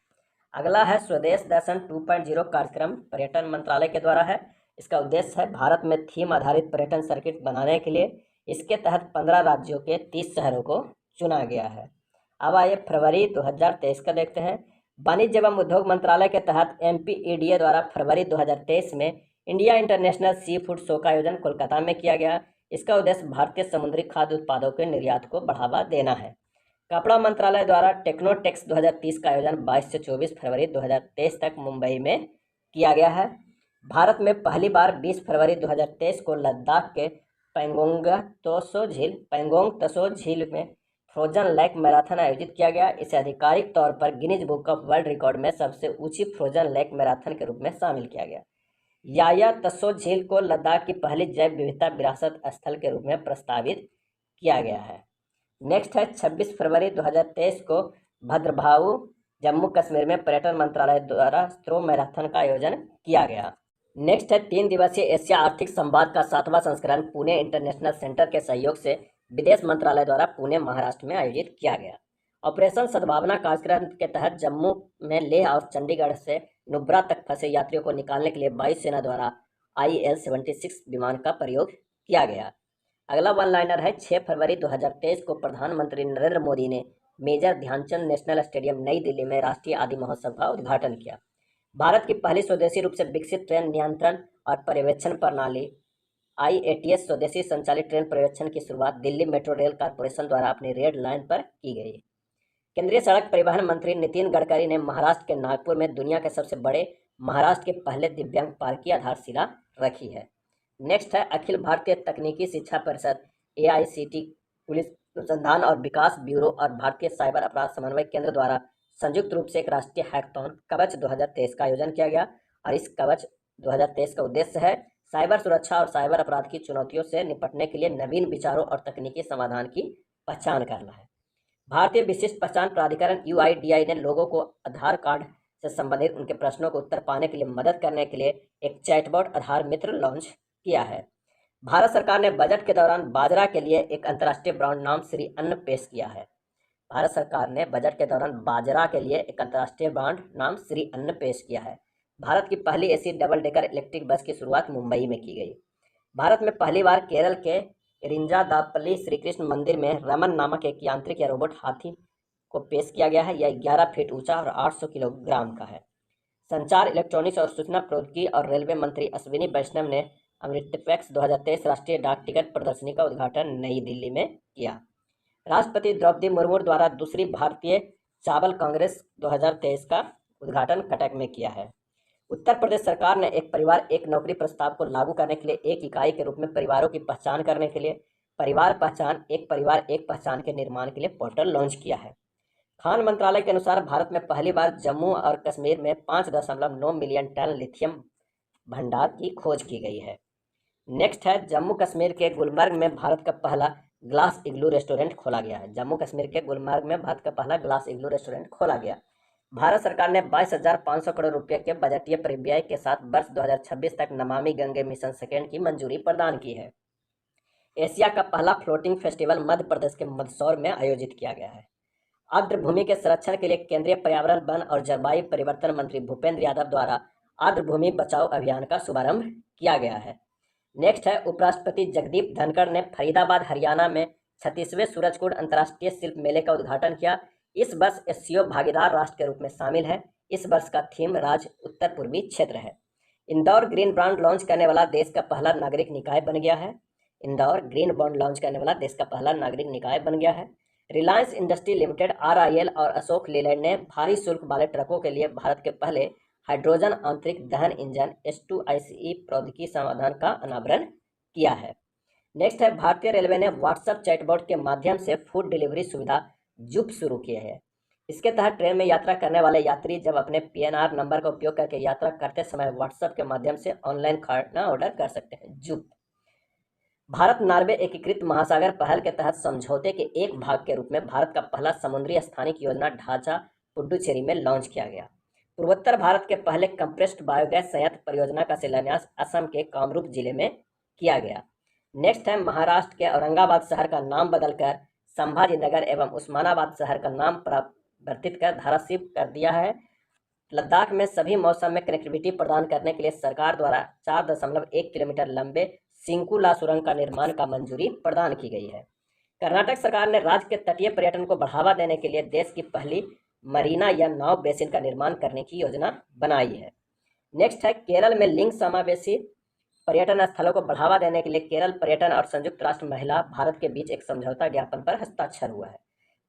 अगला है, स्वदेश दर्शन 2.0 कार्यक्रम पर्यटन मंत्रालय के द्वारा है। इसका उद्देश्य है भारत में थीम आधारित पर्यटन सर्किट बनाने के लिए। इसके तहत 15 राज्यों के 30 शहरों को चुना गया है। अब आइए फरवरी 2023 का देखते हैं। वाणिज्य एवं उद्योग मंत्रालय के तहत MPEDA द्वारा फरवरी 2023 में India international sea food show का आयोजन कोलकाता में किया गया। इसका उद्देश्य भारतीय समुद्री खाद्य उत्पादों के निर्यात को बढ़ावा देना है। कपड़ा मंत्रालय द्वारा टेक्नोटेक्स 2030 का आयोजन 22 से 24 फरवरी 2023 तक मुंबई में किया गया है। भारत में पहली बार 20 फरवरी 2023 को लद्दाख के पैंगोंग तसो झील में फ्रोजन लेक मैराथन आयोजित किया गया। इसे आधिकारिक तौर पर Guinness book of world record में सबसे ऊंची फ्रोजन लेक मैराथन के रूप में शामिल किया गया। याया तसो झील को लद्दाख की पहली जैव विविधता विरासत स्थल के रूप में प्रस्तावित किया गया है। नेक्स्ट है, 26 फरवरी 2023 को भद्रभाऊ जम्मू कश्मीर में पर्यटन मंत्रालय द्वारा स्ट्रो मैराथन का आयोजन किया गया। नेक्स्ट है, 3 दिवसीय एशिया आर्थिक संवाद का 7वां संस्करण पुणे इंटरनेशनल सेंटर के सहयोग से विदेश मंत्रालय द्वारा पुणे महाराष्ट्र में आयोजित किया गया। ऑपरेशन सद्भावना कार्यक्रम के तहत जम्मू में लेह और चंडीगढ़ से नुब्रा तक फंसे यात्रियों को निकालने के लिए वायुसेना द्वारा IL-76 विमान का प्रयोग किया गया। अगला वन लाइनर है, 6 फरवरी 2023 को प्रधानमंत्री नरेंद्र मोदी ने मेजर ध्यानचंद नेशनल स्टेडियम नई दिल्ली में राष्ट्रीय आदि महोत्सव का उद्घाटन किया। भारत की पहली स्वदेशी रूप से विकसित ट्रेन नियंत्रण और पर्यवेक्षण प्रणाली IATS स्वदेशी संचालित ट्रेन पर्यवेक्षण की शुरुआत दिल्ली मेट्रो रेल कॉर्पोरेशन द्वारा अपनी रेड लाइन पर की गई। केंद्रीय सड़क परिवहन मंत्री नितिन गडकरी ने महाराष्ट्र के नागपुर में दुनिया के सबसे बड़े महाराष्ट्र के पहले दिव्यांग पार्क की आधारशिला रखी है। नेक्स्ट है, अखिल भारतीय तकनीकी शिक्षा परिषद AICT पुलिस अनुसंधान और विकास ब्यूरो और भारतीय साइबर अपराध समन्वय केंद्र द्वारा संयुक्त रूप से एक राष्ट्रीय हैकाथॉन कवच 2023 का आयोजन किया गया। और इस कवच 2023 का उद्देश्य है साइबर सुरक्षा और साइबर अपराध की चुनौतियों से निपटने के लिए नवीन विचारों और तकनीकी समाधान की पहचान करना है। भारतीय विशिष्ट पहचान प्राधिकरण UIDAI ने लोगों को आधार कार्ड से संबंधित उनके प्रश्नों को उत्तर पाने के लिए मदद करने के लिए एक चैटबॉट आधार मित्र लॉन्च किया है। भारत सरकार ने बजट के दौरान बाजरा के लिए एक अंतर्राष्ट्रीय ब्रांड नाम श्री अन्न पेश किया है। भारत सरकार ने बजट के दौरान बाजरा के लिए एक अंतर्राष्ट्रीय ब्रांड नाम श्री अन्न पेश किया है। भारत की पहली AC double decker electric bus की शुरुआत मुंबई में की गई। भारत में पहली बार केरल के इरिंजादापल्ली श्री कृष्ण मंदिर में रमन नामक एक यांत्रिक या रोबोट हाथी को पेश किया गया है। यह 11 फीट ऊंचा और 800 किलोग्राम का है। संचार, इलेक्ट्रॉनिक्स और सूचना प्रौद्योगिकी और रेलवे मंत्री अश्विनी वैष्णव ने अमृतपेक्स 2023 राष्ट्रीय डाक टिकट प्रदर्शनी का उद्घाटन नई दिल्ली में किया। राष्ट्रपति द्रौपदी मुर्मू द्वारा दूसरी भारतीय चावल कांग्रेस 2023 का उद्घाटन कटक में किया है। उत्तर प्रदेश सरकार ने एक परिवार एक नौकरी प्रस्ताव को लागू करने के लिए एक इकाई के रूप में परिवारों की पहचान करने के लिए परिवार एक पहचान के निर्माण के लिए पोर्टल लॉन्च किया है। खान मंत्रालय के अनुसार भारत में पहली बार जम्मू और कश्मीर में 5.9 मिलियन टन लिथियम भंडार की खोज की गई है। नेक्स्ट है, जम्मू कश्मीर के गुलमर्ग में भारत का पहला ग्लास इग्लू रेस्टोरेंट खोला गया है। जम्मू कश्मीर के गुलमर्ग में भारत का पहला ग्लास इग्लू रेस्टोरेंट खोला गया। भारत सरकार ने 22,500 करोड़ रुपये के बजटीय परिव्यय के साथ वर्ष 2026 तक नमामि गंगे मिशन सेकेंड की मंजूरी प्रदान की है। एशिया का पहला फ्लोटिंग फेस्टिवल मध्य प्रदेश के मंदसौर में आयोजित किया गया है। आर्द्र भूमि के संरक्षण के लिए केंद्रीय पर्यावरण, वन और जलवायु परिवर्तन मंत्री भूपेंद्र यादव द्वारा आर्द्र भूमि बचाओ अभियान का शुभारंभ किया गया है। नेक्स्ट है, उपराष्ट्रपति जगदीप धनखड़ ने फरीदाबाद हरियाणा में 36वें सूरजकुंड अंतर्राष्ट्रीय शिल्प मेले का उद्घाटन किया। इस वर्ष एससीओ भागीदार राष्ट्र के रूप में शामिल है। इस वर्ष का थीम राज्य उत्तर पूर्वी क्षेत्र है। इंदौर ग्रीन बॉन्ड लॉन्च करने वाला देश का पहला नागरिक निकाय बन गया है। इंदौर ग्रीन बॉन्ड लॉन्च करने वाला देश का पहला नागरिक निकाय बन गया है। रिलायंस इंडस्ट्री लिमिटेड RIL और अशोक लीलैंड ने भारी शुल्क वाले ट्रकों के लिए भारत के पहले हाइड्रोजन आंतरिक दहन इंजन H2ICE प्रौद्योगिकी समाधान का अनावरण किया है। नेक्स्ट है, भारतीय रेलवे ने व्हाट्सएप चैटबॉट के माध्यम से फूड डिलीवरी सुविधा जुप शुरू की है। इसके तहत ट्रेन में यात्रा करने वाले यात्री जब अपने PNR नंबर का उपयोग करके यात्रा करते समय व्हाट्सएप के माध्यम से ऑनलाइन खाना ऑर्डर कर सकते हैं। जुप भारत नॉर्वे एकीकृत महासागर पहल के तहत समझौते के एक भाग के रूप में भारत का पहला समुद्री स्थानिक योजना ढांचा पुडुचेरी में लॉन्च किया गया। पूर्वोत्तर भारत के पहले कंप्रेस्ड बायोगैस संयंत्र परियोजना का शिलान्यास असम के कामरूप जिले में किया गया। नेक्स्ट है, महाराष्ट्र के औरंगाबाद शहर का नाम बदलकर संभाजीनगर एवं उस्मानाबाद शहर का नाम परिवर्तित कर धाराशिव कर दिया है। लद्दाख में सभी मौसम में कनेक्टिविटी प्रदान करने के लिए सरकार द्वारा 4.1 किलोमीटर लंबे सिंकुला सुरंग का निर्माण का मंजूरी प्रदान की गई है। कर्नाटक सरकार ने राज्य के तटीय पर्यटन को बढ़ावा देने के लिए देश की पहली मरीना या नाव बेसिन का निर्माण करने की योजना बनाई है। नेक्स्ट है, केरल में लिंग समावेशी पर्यटन स्थलों को बढ़ावा देने के लिए केरल पर्यटन और संयुक्त राष्ट्र महिला भारत के बीच एक समझौता ज्ञापन पर हस्ताक्षर हुआ है।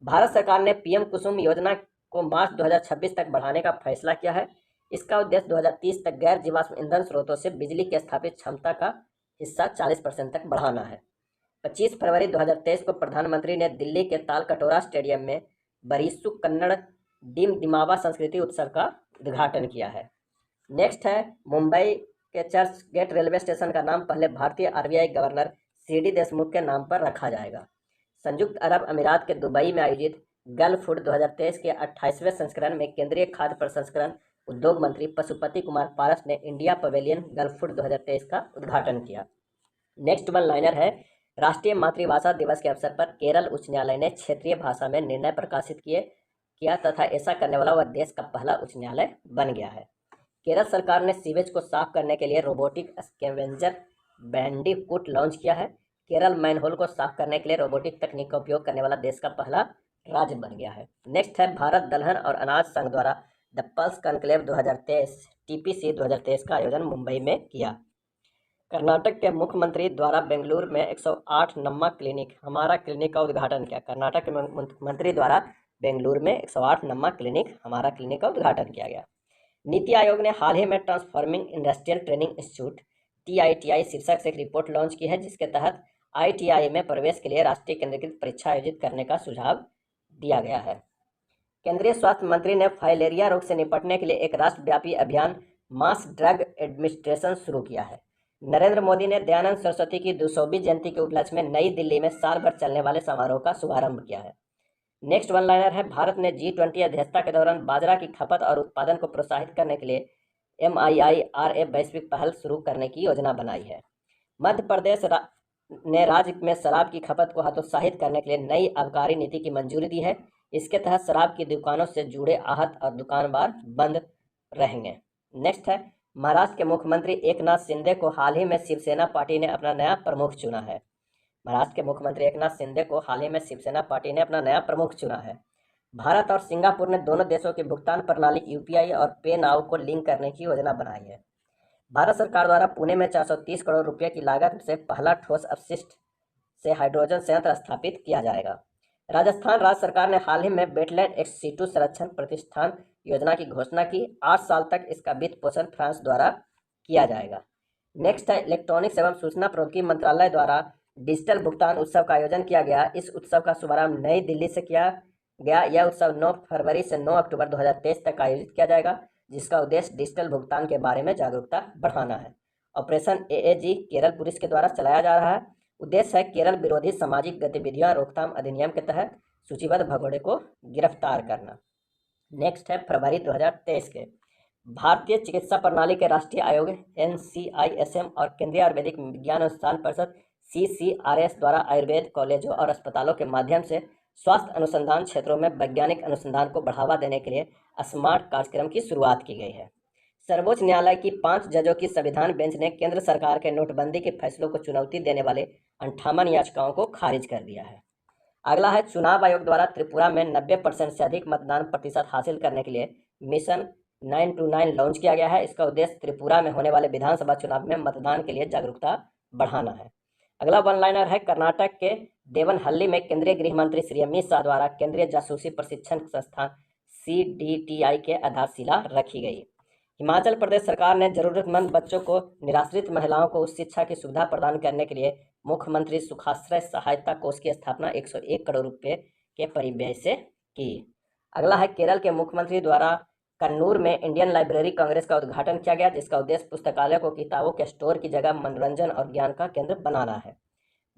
भारत सरकार ने PM कुसुम योजना को मार्च 2026 तक बढ़ाने का फैसला किया है। इसका उद्देश्य 2030 तक गैर जीवाश्म ईंधन स्रोतों से बिजली की स्थापित क्षमता का हिस्सा 40% तक बढ़ाना है। 25 फरवरी 2023 को प्रधानमंत्री ने दिल्ली के तालकटोरा स्टेडियम में बरिसु कन्नड़ डिम दिमावा संस्कृति उत्सव का उद्घाटन किया है। नेक्स्ट है, मुंबई के चर्च गेट रेलवे स्टेशन का नाम पहले भारतीय RBI गवर्नर CD देशमुख के नाम पर रखा जाएगा। संयुक्त अरब अमीरात के दुबई में आयोजित गल्फ फूड 2023 के 28वें संस्करण में केंद्रीय खाद्य प्रसंस्करण उद्योग मंत्री पशुपति कुमार पारस ने इंडिया पवेलियन गल्फ फूड 2023 का उद्घाटन किया। नेक्स्ट वन लाइनर है, राष्ट्रीय मातृभाषा दिवस के अवसर पर केरल उच्च न्यायालय ने क्षेत्रीय भाषा में निर्णय प्रकाशित किया तथा ऐसा करने वाला वह देश का पहला उच्च न्यायालय बन गया है। केरल सरकार ने सीवेज को साफ करने के लिए रोबोटिक स्कैवेंजर बैंडिकूट लॉन्च किया है। केरल मैनहोल को साफ करने के लिए रोबोटिक तकनीक का उपयोग करने वाला देश का पहला राज्य बन गया है। नेक्स्ट है, भारत दलहन और अनाज संघ द्वारा द पल्स कॉन्क्लेव 2023 TPC 2023 का आयोजन मुंबई में किया। कर्नाटक के मुख्यमंत्री द्वारा बेंगलुरु में 108 नम्मा क्लिनिक हमारा क्लिनिक का उद्घाटन किया। कर्नाटक के मुख्यमंत्री द्वारा बेंगलुरु में 108 नम्मा क्लिनिक हमारा क्लिनिक का उद्घाटन किया गया। नीति आयोग ने हाल ही में transforming industrial training institute TITI शीर्षक से एक रिपोर्ट लॉन्च की है, जिसके तहत ITI में प्रवेश के लिए राष्ट्रीय केंद्रीकृत परीक्षा आयोजित करने का सुझाव दिया गया है। केंद्रीय स्वास्थ्य मंत्री ने फाइलेरिया रोग से निपटने के लिए एक राष्ट्रव्यापी अभियान मास ड्रग एडमिनिस्ट्रेशन शुरू किया है। नरेंद्र मोदी ने दयानंद सरस्वती की 200वीं जयंती के उपलक्ष्य में नई दिल्ली में साल भर चलने वाले समारोह का शुभारंभ किया है। नेक्स्ट वन लाइनर है, भारत ने G20 अध्यक्षता के दौरान बाजरा की खपत और उत्पादन को प्रोत्साहित करने के लिए MIIRA वैश्विक पहल शुरू करने की योजना बनाई है। मध्य प्रदेश ने राज्य में शराब की खपत को हतोत्साहित करने के लिए नई आबकारी नीति की मंजूरी दी है। इसके तहत शराब की दुकानों से जुड़े आहत और दुकानदार बंद रहेंगे। नेक्स्ट है, महाराष्ट्र के मुख्यमंत्री एकनाथ शिंदे को हाल ही में शिवसेना पार्टी ने अपना नया प्रमुख चुना है। महाराष्ट्र के मुख्यमंत्री एकनाथ शिंदे को हाल ही में शिवसेना पार्टी ने अपना नया प्रमुख चुना है। भारत और सिंगापुर ने दोनों देशों की भुगतान प्रणाली UPI और पे नाउ को लिंक करने की योजना बनाई है। भारत सरकार द्वारा पुणे में 430 करोड़ रुपये की लागत से पहला ठोस अपशिष्ट से हाइड्रोजन संयंत्र स्थापित किया जाएगा। राजस्थान राज्य सरकार ने हाल ही में वेटलैंड एक्स सीटू संरक्षण प्रतिष्ठान योजना की घोषणा की। 8 साल तक इसका वित्त पोषण फ्रांस द्वारा किया जाएगा। नेक्स्ट है इलेक्ट्रॉनिक्स एवं सूचना प्रौद्योगिकी मंत्रालय द्वारा डिजिटल भुगतान उत्सव का आयोजन किया गया। इस उत्सव का शुभारंभ नई दिल्ली से किया गया। यह उत्सव 9 फरवरी से 9 अक्टूबर 2023 तक आयोजित किया जाएगा, जिसका उद्देश्य डिजिटल भुगतान के बारे में जागरूकता बढ़ाना है। ऑपरेशन एएजी केरल पुलिस के द्वारा चलाया जा रहा है। उद्देश्य है केरल विरोधी सामाजिक गतिविधियां रोकथाम अधिनियम के तहत सूचीबद्ध भगोड़े को गिरफ्तार करना। नेक्स्ट है फरवरी 2023 के भारतीय चिकित्सा प्रणाली के राष्ट्रीय आयोग NCISM और केंद्रीय आयुर्वेदिक विज्ञान अनुसंधान परिषद CCRS द्वारा आयुर्वेद कॉलेजों और अस्पतालों के माध्यम से स्वास्थ्य अनुसंधान क्षेत्रों में वैज्ञानिक अनुसंधान को बढ़ावा देने के लिए स्मार्ट कार्यक्रम की शुरुआत की गई है। सर्वोच्च न्यायालय की 5 जजों की संविधान बेंच ने केंद्र सरकार के नोटबंदी के फैसलों को चुनौती देने वाले 58 याचिकाओं को खारिज कर दिया है। अगला है चुनाव आयोग द्वारा त्रिपुरा में 90% से अधिक मतदान प्रतिशत हासिल करने के लिए मिशन 929 लॉन्च किया गया है। इसका उद्देश्य त्रिपुरा में होने वाले विधानसभा चुनाव में मतदान के लिए जागरूकता बढ़ाना है। अगला वन लाइनर है कर्नाटक के देवनहल्ली में केंद्रीय गृह मंत्री श्री अमित शाह द्वारा केंद्रीय जासूसी प्रशिक्षण संस्थान CDTI के आधारशिला रखी गई। हिमाचल प्रदेश सरकार ने जरूरतमंद बच्चों को निराश्रित महिलाओं को उच्च शिक्षा की सुविधा प्रदान करने के लिए मुख्यमंत्री सुखाश्रय सहायता कोष की स्थापना 101 करोड़ रुपये के परिव्यय से की। अगला है केरल के मुख्यमंत्री द्वारा कन्नूर में इंडियन लाइब्रेरी कांग्रेस का उद्घाटन किया गया, जिसका उद्देश्य पुस्तकालय को किताबों के स्टोर की जगह मनोरंजन और ज्ञान का केंद्र बनाना है।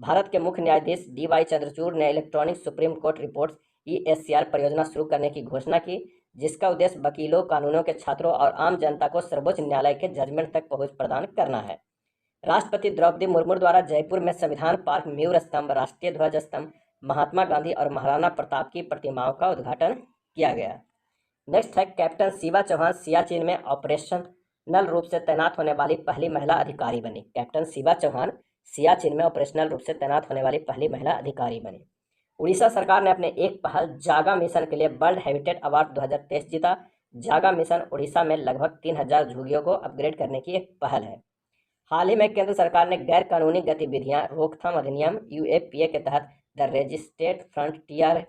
भारत के मुख्य न्यायाधीश DY चंद्रचूड़ ने electronic supreme court reports ESCR परियोजना शुरू करने की घोषणा की, जिसका उद्देश्य वकीलों, कानूनों के छात्रों और आम जनता को सर्वोच्च न्यायालय के जजमेंट तक पहुंच प्रदान करना है। राष्ट्रपति द्रौपदी मुर्मू द्वारा जयपुर में संविधान पार्क, म्यूर स्तंभ, राष्ट्रीय ध्वज स्तंभ, महात्मा गांधी और महाराणा प्रताप की प्रतिमाओं का उद्घाटन किया गया। नेक्स्ट है कैप्टन शिवा चौहान सियाचिन में ऑपरेशनल रूप से तैनात होने वाली पहली महिला अधिकारी बनी। कैप्टन शिवा चौहान सियाचिन में ऑपरेशनल रूप से तैनात होने वाली पहली महिला अधिकारी बनी। उड़ीसा सरकार ने अपने एक पहल जागा मिशन के लिए वर्ल्ड हैबिटेट अवार्ड 2023 जीता। जागा मिशन उड़ीसा में लगभग 3000 झुग्गियों को अपग्रेड करने की एक पहल है। हाल ही में केंद्र सरकार ने गैर कानूनी गतिविधियां रोकथाम अधिनियम UAPA के तहत द रजिस्ट्रेड फ्रंटियर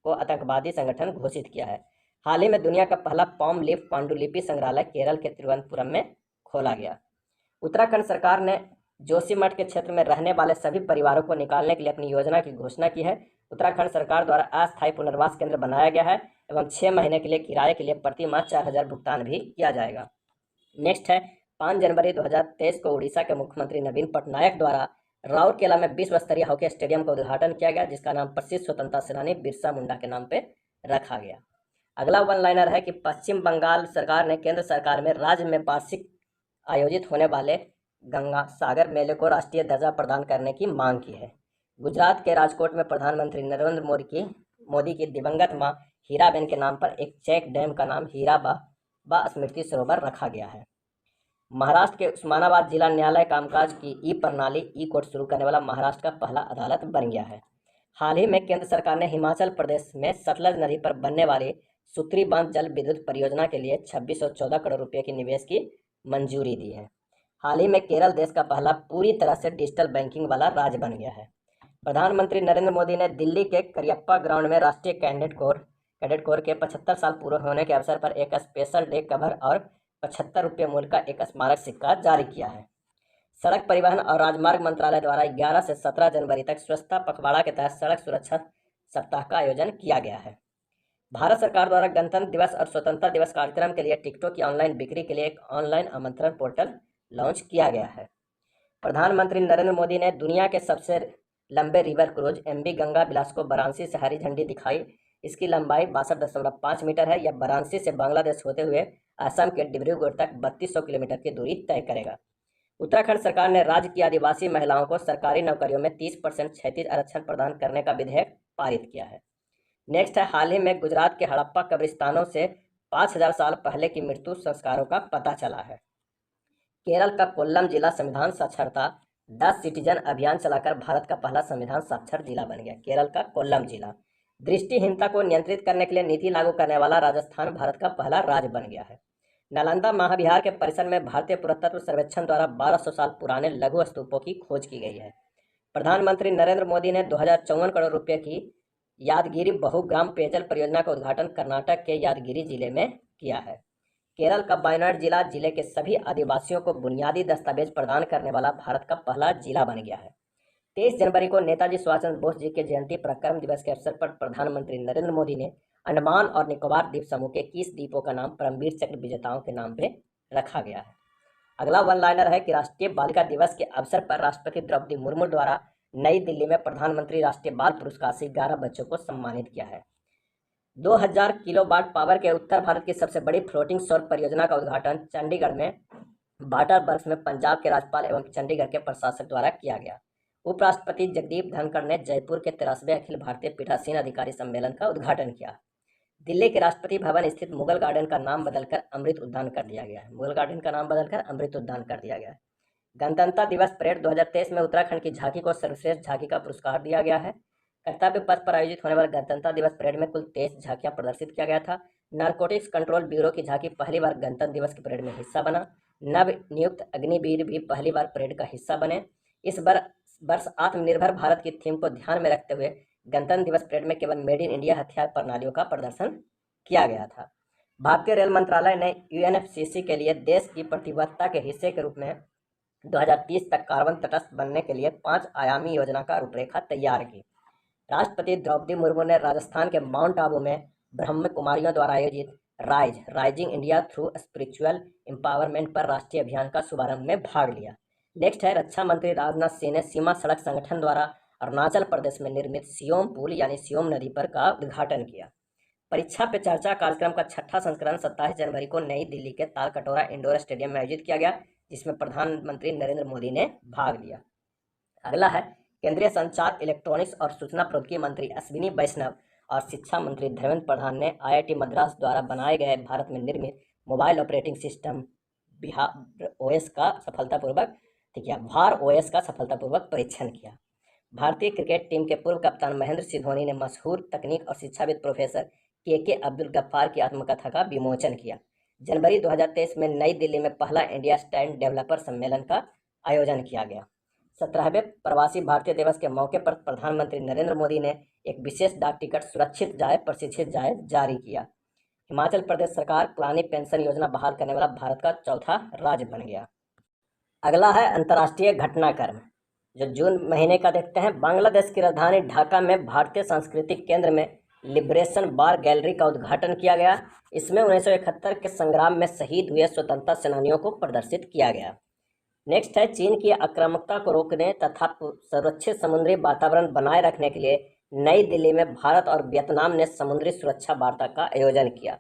को आतंकवादी संगठन घोषित किया है। हाल ही में दुनिया का पहला पॉम लीफ पांडुलिपि संग्रहालय केरल के तिरुवनंतपुरम में खोला गया। उत्तराखंड सरकार ने जोशीमठ के क्षेत्र में रहने वाले सभी परिवारों को निकालने के लिए अपनी योजना की घोषणा की है। उत्तराखंड सरकार द्वारा अस्थायी पुनर्वास केंद्र बनाया गया है एवं 6 महीने के लिए किराए के लिए प्रति माह 4000 भुगतान भी किया जाएगा। नेक्स्ट है 5 जनवरी 2023 को उड़ीसा के मुख्यमंत्री नवीन पटनायक द्वारा राउरकेला में विश्व स्तरीय हॉकी स्टेडियम का उद्घाटन किया गया, जिसका नाम प्रसिद्ध स्वतंत्रता सेनानी बिरसा मुंडा के नाम पे रखा गया। अगला वन लाइनर है कि पश्चिम बंगाल सरकार ने केंद्र सरकार में राज्य में वार्षिक आयोजित होने वाले गंगा सागर मेले को राष्ट्रीय दर्जा प्रदान करने की मांग की है। गुजरात के राजकोट में प्रधानमंत्री नरेंद्र मोदी की दिवंगत मां हीराबेन के नाम पर एक चेक डैम का नाम हीराबा स्मृति सरोवर रखा गया है। महाराष्ट्र के उस्मानाबाद जिला न्यायालय कामकाज की प्रणाली कोर्ट शुरू करने वाला महाराष्ट्र का पहला अदालत बन गया है। हाल ही में केंद्र सरकार ने हिमाचल प्रदेश में सतलज नदी पर बनने वाली सुत्री बांध जल विद्युत परियोजना के लिए 2614 करोड़ रुपए की निवेश की मंजूरी दी है। हाल ही में केरल देश का पहला पूरी तरह से डिजिटल बैंकिंग वाला राज्य बन गया है। प्रधानमंत्री नरेंद्र मोदी ने दिल्ली के करियप्पा ग्राउंड में राष्ट्रीय कैडेट कोर के 75 साल पूरे होने के अवसर पर एक स्पेशल डे कवर और 75 रुपये मूल्य का एक स्मारक सिक्का जारी किया है। सड़क परिवहन और राजमार्ग मंत्रालय द्वारा 11 से 17 जनवरी तक स्वच्छता पखवाड़ा के तहत सड़क सुरक्षा सप्ताह का आयोजन किया गया है। भारत सरकार द्वारा गणतंत्र दिवस और स्वतंत्रता दिवस कार्यक्रम के लिए टिकटों की ऑनलाइन बिक्री के लिए एक ऑनलाइन आमंत्रण पोर्टल लॉन्च किया गया है। प्रधानमंत्री नरेंद्र मोदी ने दुनिया के सबसे लंबे रिवर क्रूज MV गंगा विलास को वाराणसी से हरी झंडी दिखाई। इसकी लंबाई 62.5 मीटर है। यह वाराणसी से बांग्लादेश होते हुए असम के डिब्रूगढ़ तक 3200 किलोमीटर की दूरी तय करेगा। उत्तराखंड सरकार ने राज्य की आदिवासी महिलाओं को सरकारी नौकरियों में 30% क्षैतिज आरक्षण प्रदान करने का विधेयक पारित किया है। नेक्स्ट है हाल ही में गुजरात के हड़प्पा कब्रिस्तानों से 5000 साल पहले की मृत्यु संस्कारों का पता चला है। केरल का कोल्लम जिला संविधान साक्षरता 10 सिटीजन अभियान चलाकर भारत का पहला संविधान साक्षर जिला बन गया। केरल का कोल्लम जिला दृष्टिहीनता को नियंत्रित करने के लिए नीति लागू करने वाला राजस्थान भारत का पहला राज्य बन गया है। नालंदा महाविहार के परिसर में भारतीय पुरातत्व सर्वेक्षण द्वारा 1200 साल पुराने लघु स्तूपों की खोज की गई है। प्रधानमंत्री नरेंद्र मोदी ने 2054 करोड़ रुपये की यादगिरी बहुग्राम पेयजल परियोजना का उद्घाटन कर्नाटक के यादगिरी जिले में किया है। केरल का वायनाड जिले के सभी आदिवासियों को बुनियादी दस्तावेज प्रदान करने वाला भारत का पहला जिला बन गया है। 23 जनवरी को नेताजी सुभाष चंद्र बोस जी के जयंती पराक्रम दिवस के अवसर पर प्रधानमंत्री नरेंद्र मोदी ने अंडमान और निकोबार द्वीप समूह के 21 द्वीपों का नाम परमवीर चक्र विजेताओं के नाम पे रखा गया है। अगला वन लाइनर है कि राष्ट्रीय बालिका दिवस के अवसर पर राष्ट्रपति द्रौपदी मुर्मू द्वारा नई दिल्ली में प्रधानमंत्री राष्ट्रीय बाल पुरस्कार से 11 बच्चों को सम्मानित किया है। 2000 किलोवाट पावर के उत्तर भारत की सबसे बड़ी फ्लोटिंग सौर परियोजना का उद्घाटन चंडीगढ़ में वाटर वर्क्स में पंजाब के राज्यपाल एवं चंडीगढ़ के प्रशासक द्वारा किया गया। उपराष्ट्रपति जगदीप धनखड़ ने जयपुर के 83वें अखिल भारतीय पीठासीन अधिकारी सम्मेलन का उद्घाटन किया। दिल्ली के राष्ट्रपति भवन स्थित मुगल गार्डन का नाम बदलकर अमृत उद्यान कर दिया गया है। मुगल गार्डन का नाम बदलकर अमृत उद्यान कर दिया गया है। गणतंत्र दिवस परेड 2023 में उत्तराखंड की झांकी को सर्वश्रेष्ठ झांकी का पुरस्कार दिया गया है। कर्तव्य पथ पर आयोजित होने वाले गणतंत्र दिवस परेड में कुल 23 झांकियां प्रदर्शित किया गया था। नारकोटिक्स कंट्रोल ब्यूरो की झांकी पहली बार गणतंत्र दिवस की परेड में हिस्सा बना। नव नियुक्त अग्निवीर भी पहली बार परेड का हिस्सा बने। इस वर्ष आत्मनिर्भर भारत की थीम को ध्यान में रखते हुए गणतंत्र दिवस परेड में केवल मेड इन इंडिया हथियार प्रणालियों का प्रदर्शन किया गया था। भारतीय रेल मंत्रालय ने यूएनएफसीसी के लिए देश की प्रतिबद्धता के हिस्से के रूप में 2030 तक कार्बन तटस्थ बनने के लिए 5 आयामी योजना का रूपरेखा तैयार की। राष्ट्रपति द्रौपदी मुर्मू ने राजस्थान के माउंट आबू में ब्रह्म कुमारियों द्वारा आयोजित rising India through spiritual empowerment पर राष्ट्रीय अभियान का शुभारंभ में भाग लिया। नेक्स्ट है रक्षा मंत्री राजनाथ सिंह ने सीमा सड़क संगठन द्वारा अरुणाचल प्रदेश में निर्मित सियोम पुल यानी सियोम नदी पर का उद्घाटन किया। परीक्षा पे चर्चा कार्यक्रम का 6ठा संस्करण 27 जनवरी को नई दिल्ली के तालकटोरा इंडोर स्टेडियम में आयोजित किया गया, जिसमें प्रधानमंत्री नरेंद्र मोदी ने भाग लिया। अगला है केंद्रीय संचार, इलेक्ट्रॉनिक्स और सूचना प्रौद्योगिकी मंत्री अश्विनी वैष्णव और शिक्षा मंत्री धर्मेंद्र प्रधान ने IIT मद्रास द्वारा बनाए गए भारत में निर्मित मोबाइल ऑपरेटिंग सिस्टम भार OS का सफलतापूर्वक परीक्षण किया। भारतीय क्रिकेट टीम के पूर्व कप्तान महेंद्र सिंह धोनी ने मशहूर तकनीक और शिक्षाविद प्रोफेसर के अब्दुल गफ्फार की आत्मकथा का विमोचन किया। जनवरी 2023 में नई दिल्ली में पहला इंडिया स्टैंड डेवलपर सम्मेलन का आयोजन किया गया। 17वें प्रवासी भारतीय दिवस के मौके पर प्रधानमंत्री नरेंद्र मोदी ने एक विशेष डाक टिकट सुरक्षित जाए प्रशिक्षित जाए जारी किया। हिमाचल प्रदेश सरकार पुरानी पेंशन योजना बहाल करने वाला भारत का चौथा राज्य बन गया। अगला है अंतर्राष्ट्रीय घटनाक्रम, जो जून महीने का देखते हैं। बांग्लादेश की राजधानी ढाका में भारतीय सांस्कृतिक केंद्र में लिबरेशन बार गैलरी का उद्घाटन किया गया। इसमें 1971 के संग्राम में शहीद हुए स्वतंत्रता सेनानियों को प्रदर्शित किया गया। नेक्स्ट है चीन की आक्रामकता को रोकने तथा सुरक्षित समुद्री वातावरण बनाए रखने के लिए नई दिल्ली में भारत और वियतनाम ने समुद्री सुरक्षा वार्ता का आयोजन किया।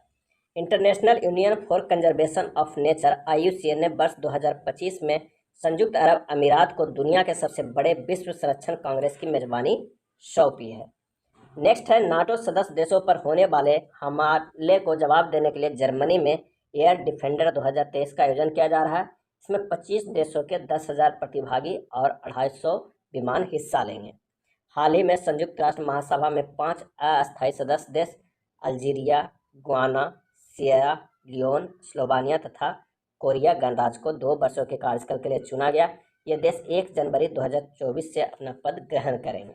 International union for conservation of nature IUCN ने वर्ष 2025 में संयुक्त अरब अमीरात को दुनिया के सबसे बड़े विश्व संरक्षण कांग्रेस की मेजबानी सौंपी है। नेक्स्ट है नाटो सदस्य देशों पर होने वाले हमले को जवाब देने के लिए जर्मनी में एयर डिफेंडर 2023 का आयोजन किया जा रहा है। इसमें 25 देशों के 10,000 प्रतिभागी और 250 विमान हिस्सा लेंगे। हाल ही में संयुक्त राष्ट्र महासभा में 5 अस्थायी सदस्य देश Algeria, Guyana, Sierra Leone, Slovenia तथा कोरिया गणराज्य को 2 वर्षों के कार्यकाल के लिए चुना गया। ये देश 1 जनवरी 2024 से अपना पद ग्रहण करेंगे।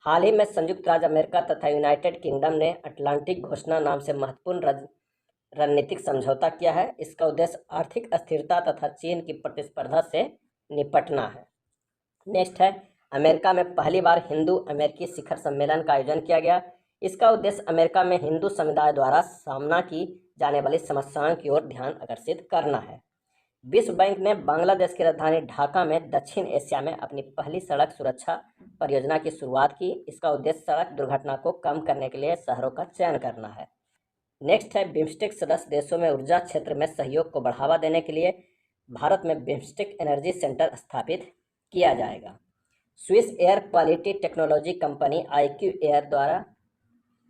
हाल ही में संयुक्त राज्य अमेरिका तथा यूनाइटेड किंगडम ने अटलांटिक घोषणा नाम से महत्वपूर्ण रणनीतिक समझौता किया है। इसका उद्देश्य आर्थिक अस्थिरता तथा चीन की प्रतिस्पर्धा से निपटना है। नेक्स्ट है अमेरिका में पहली बार हिंदू अमेरिकी शिखर सम्मेलन का आयोजन किया गया। इसका उद्देश्य अमेरिका में हिंदू समुदाय द्वारा सामना की जाने वाली समस्याओं की ओर ध्यान आकर्षित करना है। विश्व बैंक ने बांग्लादेश की राजधानी ढाका में दक्षिण एशिया में अपनी पहली सड़क सुरक्षा परियोजना की शुरुआत की। इसका उद्देश्य सड़क दुर्घटना को कम करने के लिए शहरों का चयन करना है। नेक्स्ट है बिम्स्टेक सदस्य देशों में ऊर्जा क्षेत्र में सहयोग को बढ़ावा देने के लिए भारत में बिम्स्टेक एनर्जी सेंटर स्थापित किया जाएगा। Swiss air quality technology company IQ air द्वारा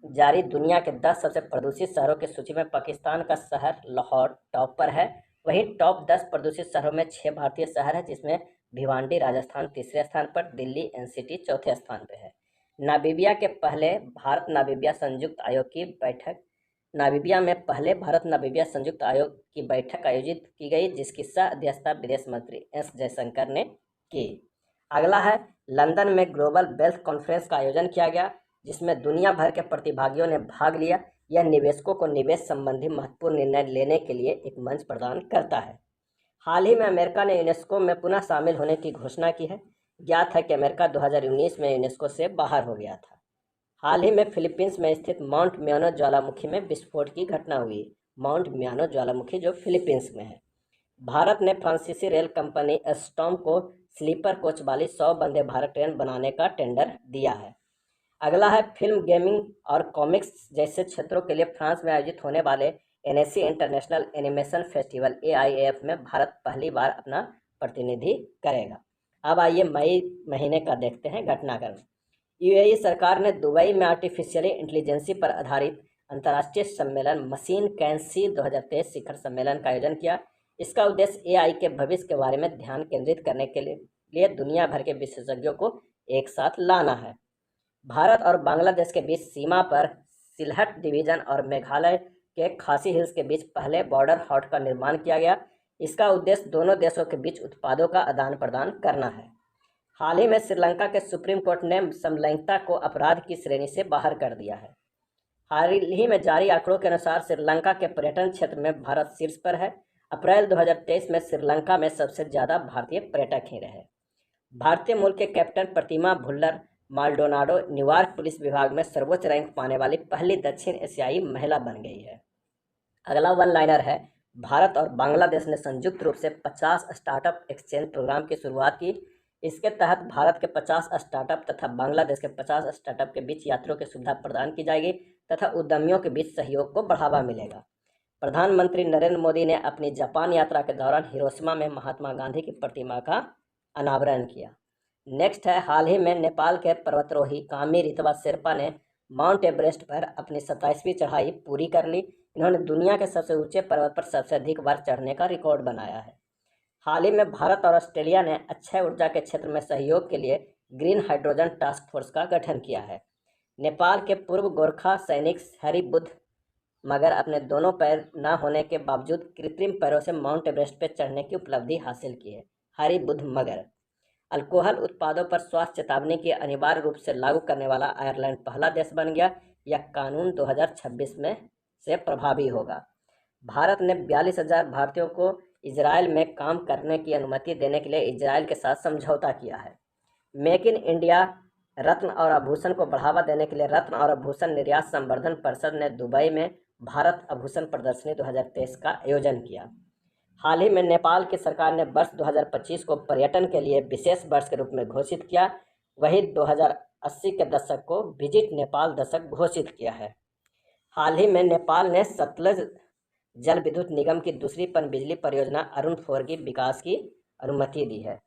जारी दुनिया के 10 सबसे प्रदूषित शहरों की सूची में पाकिस्तान का शहर लाहौर टॉप पर है। वहीं टॉप 10 प्रदूषित शहरों में 6 भारतीय शहर है, जिसमें भिवांडी राजस्थान तीसरे स्थान पर, दिल्ली NCT चौथे स्थान पर है। नामीबिया के पहले भारत नामीबिया संयुक्त आयोग की बैठक नामीबिया में पहले भारत नामीबिया संयुक्त आयोग की बैठक आयोजित की गई, जिसकी सह अध्यक्षता विदेश मंत्री S जयशंकर ने की। अगला है लंदन में ग्लोबल वेल्थ कॉन्फ्रेंस का आयोजन किया गया, जिसमें दुनिया भर के प्रतिभागियों ने भाग लिया। यह निवेशकों को निवेश संबंधी महत्वपूर्ण निर्णय लेने के लिए एक मंच प्रदान करता है। हाल ही में अमेरिका ने यूनेस्को में पुनः शामिल होने की घोषणा की है। ज्ञात है कि अमेरिका 2019 में यूनेस्को से बाहर हो गया था। हाल ही में फिलीपींस में स्थित माउंट म्यानो ज्वालामुखी में विस्फोट की घटना हुई। माउंट म्यानो ज्वालामुखी जो फिलीपींस में है। भारत ने फ्रांसीसी रेल कंपनी एस्टॉम को स्लीपर कोच वाली 100 वंदे भारत ट्रेन बनाने का टेंडर दिया है। अगला है फिल्म, गेमिंग और कॉमिक्स जैसे क्षेत्रों के लिए फ्रांस में आयोजित होने वाले NSC international animation festival AIAF में भारत पहली बार अपना प्रतिनिधि करेगा। अब आइए मई महीने का देखते हैं घटनाक्रम। UAE सरकार ने दुबई में आर्टिफिशियली इंटेलिजेंसी पर आधारित अंतर्राष्ट्रीय सम्मेलन मशीन कैंसी 2023 शिखर सम्मेलन का आयोजन किया। इसका उद्देश्य AI के भविष्य के बारे में ध्यान केंद्रित करने के लिए दुनिया भर के विशेषज्ञों को एक साथ लाना है। भारत और बांग्लादेश के बीच सीमा पर सिलहट डिवीजन और मेघालय के खासी हिल्स के बीच पहले बॉर्डर हाट का निर्माण किया गया। इसका उद्देश्य दोनों देशों के बीच उत्पादों का आदान प्रदान करना है। हाल ही में श्रीलंका के सुप्रीम कोर्ट ने समलैंगिकता को अपराध की श्रेणी से बाहर कर दिया है। हाल ही में जारी आंकड़ों के अनुसार श्रीलंका के पर्यटन क्षेत्र में भारत शीर्ष पर है। अप्रैल 2023 में श्रीलंका में सबसे ज़्यादा भारतीय पर्यटक ही रहे। भारतीय मूल के कैप्टन प्रतिमा भुल्लर माल्डोनाडो न्यूयॉर्क पुलिस विभाग में सर्वोच्च रैंक पाने वाली पहली दक्षिण एशियाई महिला बन गई है। अगला वन लाइनर है, भारत और बांग्लादेश ने संयुक्त रूप से 50 स्टार्टअप एक्सचेंज प्रोग्राम की शुरुआत की। इसके तहत भारत के 50 स्टार्टअप तथा बांग्लादेश के 50 स्टार्टअप के बीच यात्रियों की सुविधा प्रदान की जाएगी तथा उद्यमियों के बीच सहयोग को बढ़ावा मिलेगा। प्रधानमंत्री नरेंद्र मोदी ने अपनी जापान यात्रा के दौरान हिरोशिमा में महात्मा गांधी की प्रतिमा का अनावरण किया। नेक्स्ट है, हाल ही में नेपाल के पर्वतारोही कामी रितवा शेर्पा ने माउंट एवरेस्ट पर अपनी 27वीं चढ़ाई पूरी कर ली। इन्होंने दुनिया के सबसे ऊंचे पर्वत पर सबसे अधिक बार चढ़ने का रिकॉर्ड बनाया है। हाल ही में भारत और ऑस्ट्रेलिया ने अक्षय ऊर्जा के क्षेत्र में सहयोग के लिए ग्रीन हाइड्रोजन टास्क फोर्स का गठन किया है। नेपाल के पूर्व गोरखा सैनिक हरि बुद्ध मगर अपने दोनों पैर न होने के बावजूद कृत्रिम पैरों से माउंट एवरेस्ट पर चढ़ने की उपलब्धि हासिल की है। हरि बुद्ध मगर अल्कोहल उत्पादों पर स्वास्थ्य चेतावनी की अनिवार्य रूप से लागू करने वाला आयरलैंड पहला देश बन गया। यह कानून 2026 में से प्रभावी होगा। भारत ने 42,000 भारतीयों को इजरायल में काम करने की अनुमति देने के लिए इजरायल के साथ समझौता किया है। मेक इन इंडिया रत्न और आभूषण को बढ़ावा देने के लिए रत्न और आभूषण निर्यात संवर्धन परिषद ने दुबई में भारत आभूषण प्रदर्शनी 2023 का आयोजन किया। हाल ही में नेपाल की सरकार ने वर्ष 2025 को पर्यटन के लिए विशेष वर्ष के रूप में घोषित किया। वहीं 2080 के दशक को विजिट नेपाल दशक घोषित किया है। हाल ही में नेपाल ने सतलज जल विद्युत निगम की दूसरी पनबिजली परियोजना अरुण 4 की विकास की अनुमति दी है।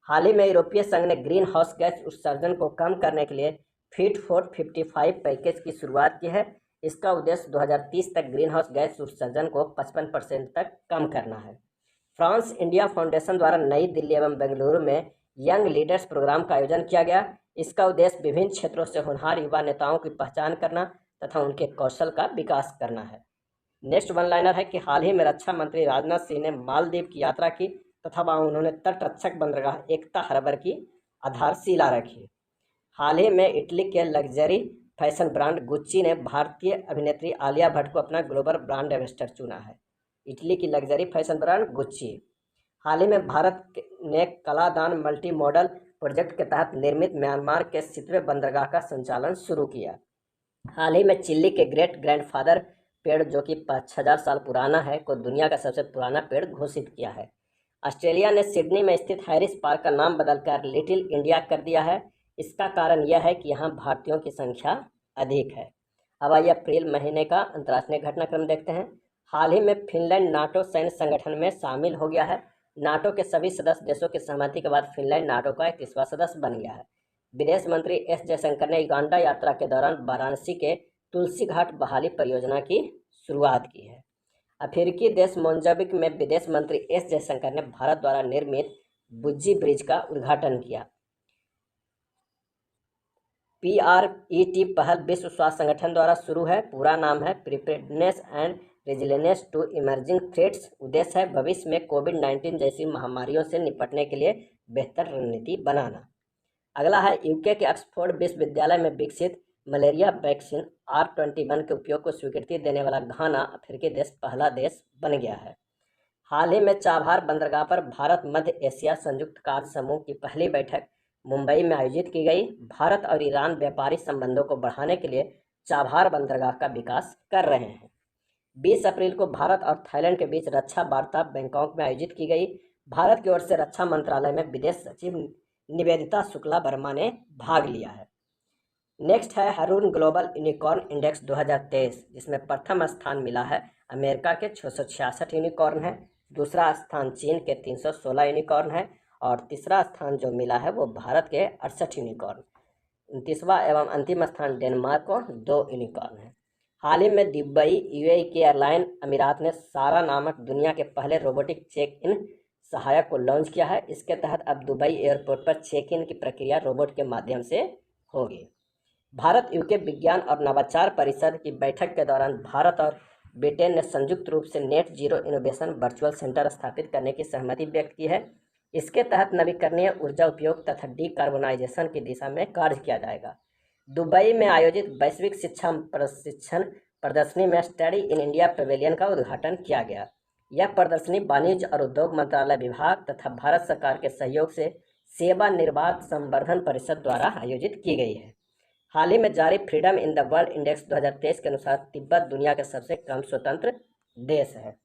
हाल ही में यूरोपीय संघ ने ग्रीन हाउस गैस उत्सर्जन को कम करने के लिए फिट फॉर 55 पैकेज की शुरुआत की है। इसका उद्देश्य 2030 तक ग्रीन हाउस गैस उत्सर्जन को 55% तक कम करना है। फ्रांस इंडिया फाउंडेशन द्वारा नई दिल्ली एवं बेंगलुरु में यंग लीडर्स प्रोग्राम का आयोजन किया गया। इसका उद्देश्य विभिन्न क्षेत्रों से होनहार युवा नेताओं की पहचान करना तथा उनके कौशल का विकास करना है। नेक्स्ट वन लाइनर है कि हाल ही में रक्षा मंत्री राजनाथ सिंह ने मालदीव की यात्रा की तथा वहाँ उन्होंने तटरक्षक बंदरगाह एकता हार्बर की आधारशिला रखी। हाल ही में इटली के लग्जरी फैशन ब्रांड गुच्ची ने भारतीय अभिनेत्री आलिया भट्ट को अपना ग्लोबल ब्रांड एम्बेसडर चुना है। इटली की लग्जरी फैशन ब्रांड गुच्ची। हाल ही में भारत ने कलादान मल्टी मॉडल प्रोजेक्ट के तहत निर्मित म्यांमार के सितवे बंदरगाह का संचालन शुरू किया। हाल ही में चिल्ली के ग्रेट ग्रैंडफादर पेड़ जो कि 5000 साल पुराना है को दुनिया का सबसे पुराना पेड़ घोषित किया है। ऑस्ट्रेलिया ने सिडनी में स्थित हैरिस पार्क का नाम बदलकर लिटिल इंडिया कर दिया है। इसका कारण यह है कि यहाँ भारतीयों की संख्या अधिक है। अब आइए अप्रैल महीने का अंतर्राष्ट्रीय घटनाक्रम देखते हैं। हाल ही में फिनलैंड नाटो सैन्य संगठन में शामिल हो गया है। नाटो के सभी सदस्य देशों की सहमति के बाद फिनलैंड नाटो का 31वां सदस्य बन गया है। विदेश मंत्री एस जयशंकर ने युगांडा यात्रा के दौरान वाराणसी के तुलसी घाट बहाली परियोजना की शुरुआत की है। अफ्रीकी देश मोजाम्बिक में विदेश मंत्री एस जयशंकर ने भारत द्वारा निर्मित बुज्जी ब्रिज का उद्घाटन किया। PRET पहल विश्व स्वास्थ्य संगठन द्वारा शुरू है। पूरा नाम है preparedness and resilience to emerging threats. उद्देश्य है भविष्य में कोविड-19 जैसी महामारियों से निपटने के लिए बेहतर रणनीति बनाना। अगला है यूके के ऑक्सफोर्ड विश्वविद्यालय में विकसित मलेरिया वैक्सीन R21 के उपयोग को स्वीकृति देने वाला घाना अफ्रीकी देश पहला देश बन गया है। हाल ही में चाबहार बंदरगाह पर भारत मध्य एशिया संयुक्त कार्य समूह की पहली बैठक मुंबई में आयोजित की गई। भारत और ईरान व्यापारिक संबंधों को बढ़ाने के लिए चाबहार बंदरगाह का विकास कर रहे हैं। 20 अप्रैल को भारत और थाईलैंड के बीच रक्षा वार्ता बैंकॉक में आयोजित की गई। भारत की ओर से रक्षा मंत्रालय में विदेश सचिव निवेदिता शुक्ला वर्मा ने भाग लिया है। नेक्स्ट है हरून ग्लोबल यूनिकॉर्न इंडेक्स 2023, जिसमें प्रथम स्थान मिला है अमेरिका के 666 यूनिकॉर्न है, दूसरा स्थान चीन के 316 यूनिकॉर्न है और तीसरा स्थान जो मिला है वो भारत के 68 यूनिकॉर्न। 29वां एवं अंतिम स्थान डेनमार्क को 2 यूनिकॉर्न है। हाल ही में दुबई यूएई की एयरलाइन अमीरात ने सारा नामक दुनिया के पहले रोबोटिक चेक इन सहायक को लॉन्च किया है। इसके तहत अब दुबई एयरपोर्ट पर चेक इन की प्रक्रिया रोबोट के माध्यम से होगी। भारत यूके विज्ञान और नवाचार परिषद की बैठक के दौरान भारत और ब्रिटेन ने संयुक्त रूप से net zero innovation virtual centre स्थापित करने की सहमति व्यक्त की है। इसके तहत नवीकरणीय ऊर्जा उपयोग तथा डीकार्बोनाइजेशन की दिशा में कार्य किया जाएगा। दुबई में आयोजित वैश्विक शिक्षा प्रशिक्षण प्रदर्शनी में स्टडी इन इंडिया पवेलियन का उद्घाटन किया गया। यह प्रदर्शनी वाणिज्य और उद्योग मंत्रालय विभाग तथा भारत सरकार के सहयोग से सेवा निर्बाध संवर्धन परिषद द्वारा आयोजित की गई है। हाल ही में जारी freedom in the world index 2023 के अनुसार तिब्बत दुनिया का सबसे कम स्वतंत्र देश है।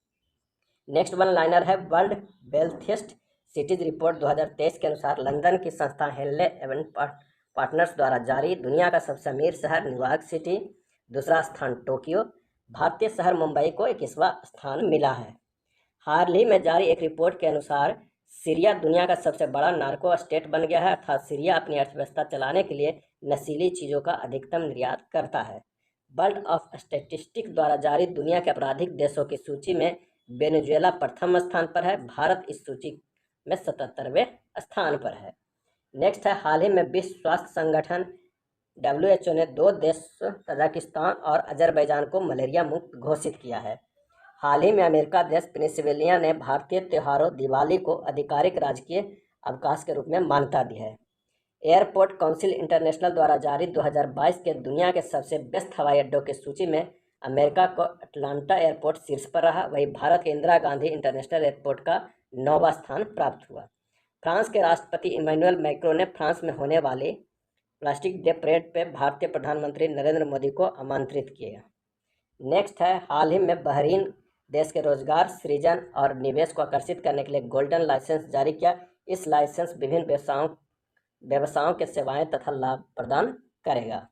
नेक्स्ट वन लाइनर है वर्ल्ड वेल्थिएस्ट सिटीज रिपोर्ट 2023 के अनुसार लंदन की संस्था हेनले एवेंट पार्टनर्स द्वारा जारी दुनिया का सबसे अमीर शहर न्यूयॉर्क सिटी, दूसरा स्थान टोक्यो, भारतीय शहर मुंबई को 21वां स्थान मिला है। हाल ही में जारी एक रिपोर्ट के अनुसार सीरिया दुनिया का सबसे बड़ा नार्को स्टेट बन गया है, अर्थात सीरिया अपनी अर्थव्यवस्था चलाने के लिए नशीली चीज़ों का अधिकतम निर्यात करता है। वर्ल्ड ऑफ स्टैटिस्टिक्स द्वारा जारी दुनिया के आपराधिक देशों की सूची में वेनेजुएला प्रथम स्थान पर है। भारत इस सूची में 77वें स्थान पर है। नेक्स्ट है हाल ही में विश्व स्वास्थ्य संगठन WHO ने 2 देश तजाकिस्तान और अजरबैजान को मलेरिया मुक्त घोषित किया है। हाल ही में अमेरिका देश पेनिसिल्वेनिया ने भारतीय त्योहारों दिवाली को आधिकारिक राजकीय अवकाश के रूप में मान्यता दी है। एयरपोर्ट काउंसिल इंटरनेशनल द्वारा जारी 2022 के दुनिया के सबसे व्यस्त हवाई अड्डों की सूची में अमेरिका को अटलांटा एयरपोर्ट शीर्ष पर रहा, वहीं भारत के इंदिरा गांधी इंटरनेशनल एयरपोर्ट का 9वां स्थान प्राप्त हुआ। फ्रांस के राष्ट्रपति इमैनुअल मैक्रों ने फ्रांस में होने वाली प्लास्टिक डे परेड पर भारतीय प्रधानमंत्री नरेंद्र मोदी को आमंत्रित किया। नेक्स्ट है हाल ही में बहरीन देश के रोजगार सृजन और निवेश को आकर्षित करने के लिए गोल्डन लाइसेंस जारी किया। इस लाइसेंस विभिन्न व्यवसायों के सेवाएं तथा लाभ प्रदान करेगा।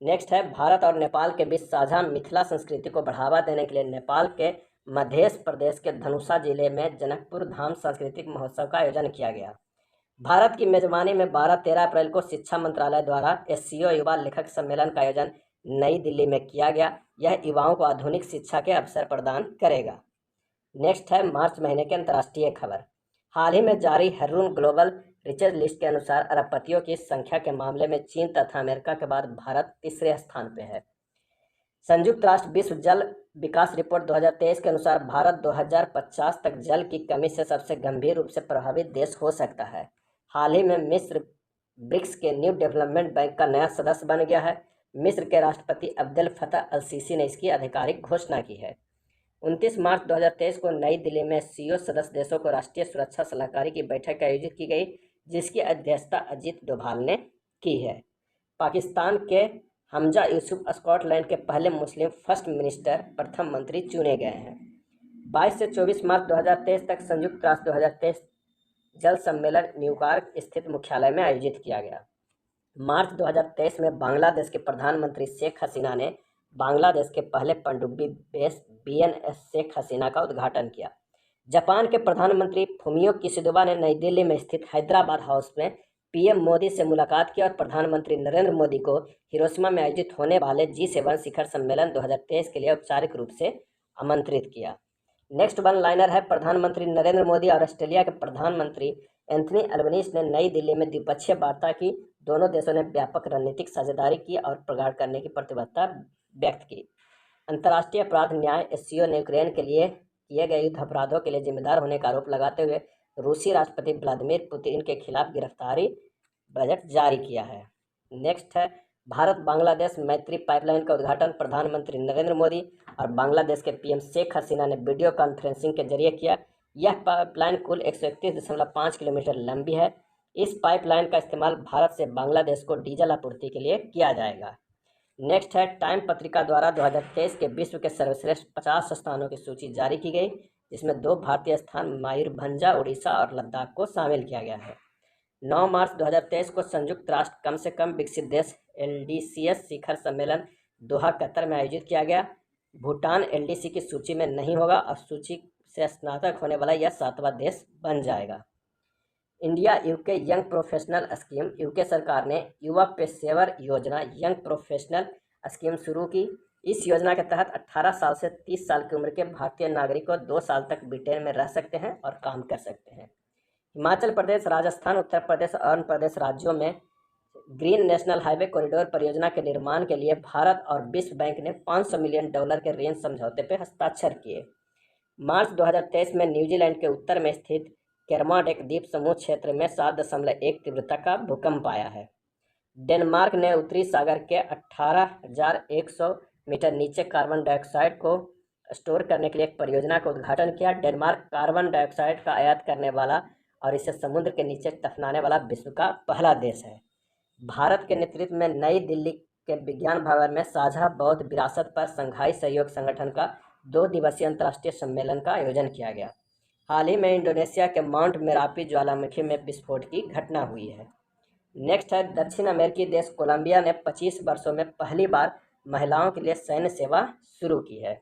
नेक्स्ट है भारत और नेपाल के बीच साझा मिथिला संस्कृति को बढ़ावा देने के लिए नेपाल के मध्य प्रदेश के धनुषा जिले में जनकपुर धाम सांस्कृतिक महोत्सव का आयोजन किया गया। भारत की मेजबानी में 12-13 अप्रैल को शिक्षा मंत्रालय द्वारा SCO युवा लेखक सम्मेलन का आयोजन नई दिल्ली में किया गया। यह युवाओं को आधुनिक शिक्षा के अवसर प्रदान करेगा। नेक्स्ट है मार्च महीने की अंतर्राष्ट्रीय खबर। हाल ही में जारी हरून ग्लोबल रिचेज लिस्ट के अनुसार अरबपतियों की संख्या के मामले में चीन तथा अमेरिका के बाद भारत तीसरे स्थान पर है। संयुक्त राष्ट्र विश्व जल विकास रिपोर्ट 2023 के अनुसार भारत 2050 तक जल की कमी से सबसे गंभीर रूप से प्रभावित देश हो सकता है। हाल ही में मिस्र ब्रिक्स के न्यू डेवलपमेंट बैंक का नया सदस्य बन गया है। मिस्र के राष्ट्रपति अब्देल फतह अल सीसी ने इसकी आधिकारिक घोषणा की है। 29 मार्च 2023 को नई दिल्ली में SCO सदस्य देशों को राष्ट्रीय सुरक्षा सलाहकारी की बैठक आयोजित की गई, जिसकी अध्यक्षता अजीत डोभाल ने की है। पाकिस्तान के हमजा यूसुफ स्कॉटलैंड के पहले मुस्लिम फर्स्ट मिनिस्टर प्रथम मंत्री चुने गए हैं। 22 से 24 मार्च 2023 तक संयुक्त राष्ट्र 2023 जल सम्मेलन न्यूयॉर्क स्थित मुख्यालय में आयोजित किया गया। मार्च 2023 में बांग्लादेश के प्रधानमंत्री शेख हसीना ने बांग्लादेश के पहले पनडुब्बी बेस BNS शेख हसीना का उद्घाटन किया। जापान के प्रधानमंत्री फुमियो किशिदा ने नई दिल्ली में स्थित हैदराबाद हाउस में PM मोदी से मुलाकात की और प्रधानमंत्री नरेंद्र मोदी को हिरोशिमा में आयोजित होने वाले G7 शिखर सम्मेलन 2023 के लिए औपचारिक रूप से आमंत्रित किया। नेक्स्ट वन लाइनर है प्रधानमंत्री नरेंद्र मोदी और ऑस्ट्रेलिया के प्रधानमंत्री एंथनी अल्बनीज ने नई दिल्ली में द्विपक्षीय वार्ता की। दोनों देशों ने व्यापक रणनीतिक साझेदारी की और प्रगाढ़ करने की प्रतिबद्धता व्यक्त की। अंतर्राष्ट्रीय अपराध न्याय SCO ने यूक्रेन के लिए किए गए युद्ध अपराधों के लिए जिम्मेदार होने का आरोप लगाते हुए रूसी राष्ट्रपति व्लादिमीर पुतिन के खिलाफ गिरफ्तारी बजट जारी किया है। नेक्स्ट है भारत बांग्लादेश मैत्री पाइपलाइन का उद्घाटन प्रधानमंत्री नरेंद्र मोदी और बांग्लादेश के पीएम शेख हसीना ने वीडियो कॉन्फ्रेंसिंग के जरिए किया। यह पाइपलाइन कुल 131.5 किलोमीटर लंबी है। इस पाइपलाइन का इस्तेमाल भारत से बांग्लादेश को डीजल आपूर्ति के लिए किया जाएगा। नेक्स्ट है, टाइम पत्रिका द्वारा 2023 के विश्व के सर्वश्रेष्ठ 50 स्थानों की सूची जारी की गई, जिसमें 2 भारतीय स्थान मयूरभंज उड़ीसा और लद्दाख को शामिल किया गया है। 9 मार्च 2023 को संयुक्त राष्ट्र कम से कम विकसित देश LDCS शिखर सम्मेलन दोहा कतर में आयोजित किया गया। भूटान LDC की सूची में नहीं होगा और सूची से स्नातक होने वाला यह 7वां देश बन जाएगा। India UK young professional scheme, UK सरकार ने युवा पेशेवर योजना यंग प्रोफेशनल स्कीम शुरू की। इस योजना के तहत 18 साल से 30 साल की उम्र के भारतीय नागरिकों 2 साल तक ब्रिटेन में रह सकते हैं और काम कर सकते हैं। हिमाचल प्रदेश, राजस्थान, उत्तर प्रदेश और आंध्र प्रदेश राज्यों में ग्रीन नेशनल हाईवे कॉरिडोर परियोजना के निर्माण के लिए भारत और विश्व बैंक ने $500 मिलियन के ऋण समझौते पर हस्ताक्षर किए। मार्च 2023 में न्यूजीलैंड के उत्तर में स्थित केरमाडेक द्वीप समूह क्षेत्र में 7.1 तीव्रता का भूकंप आया है। डेनमार्क ने उत्तरी सागर के 18,100 मीटर नीचे कार्बन डाइऑक्साइड को स्टोर करने के लिए एक परियोजना का उद्घाटन किया। डेनमार्क कार्बन डाइऑक्साइड का आयात करने वाला और इसे समुद्र के नीचे दफनाने वाला विश्व का पहला देश है। भारत के नेतृत्व में नई दिल्ली के विज्ञान भवन में साझा बौद्ध विरासत पर संघाई सहयोग संगठन का 2 दिवसीय अंतर्राष्ट्रीय सम्मेलन का आयोजन किया गया। हाल ही में इंडोनेशिया के माउंट मेरापी ज्वालामुखी में विस्फोट की घटना हुई है। नेक्स्ट है, दक्षिण अमेरिकी देश कोलंबिया ने 25 वर्षों में पहली बार महिलाओं के लिए सैन्य सेवा शुरू की है।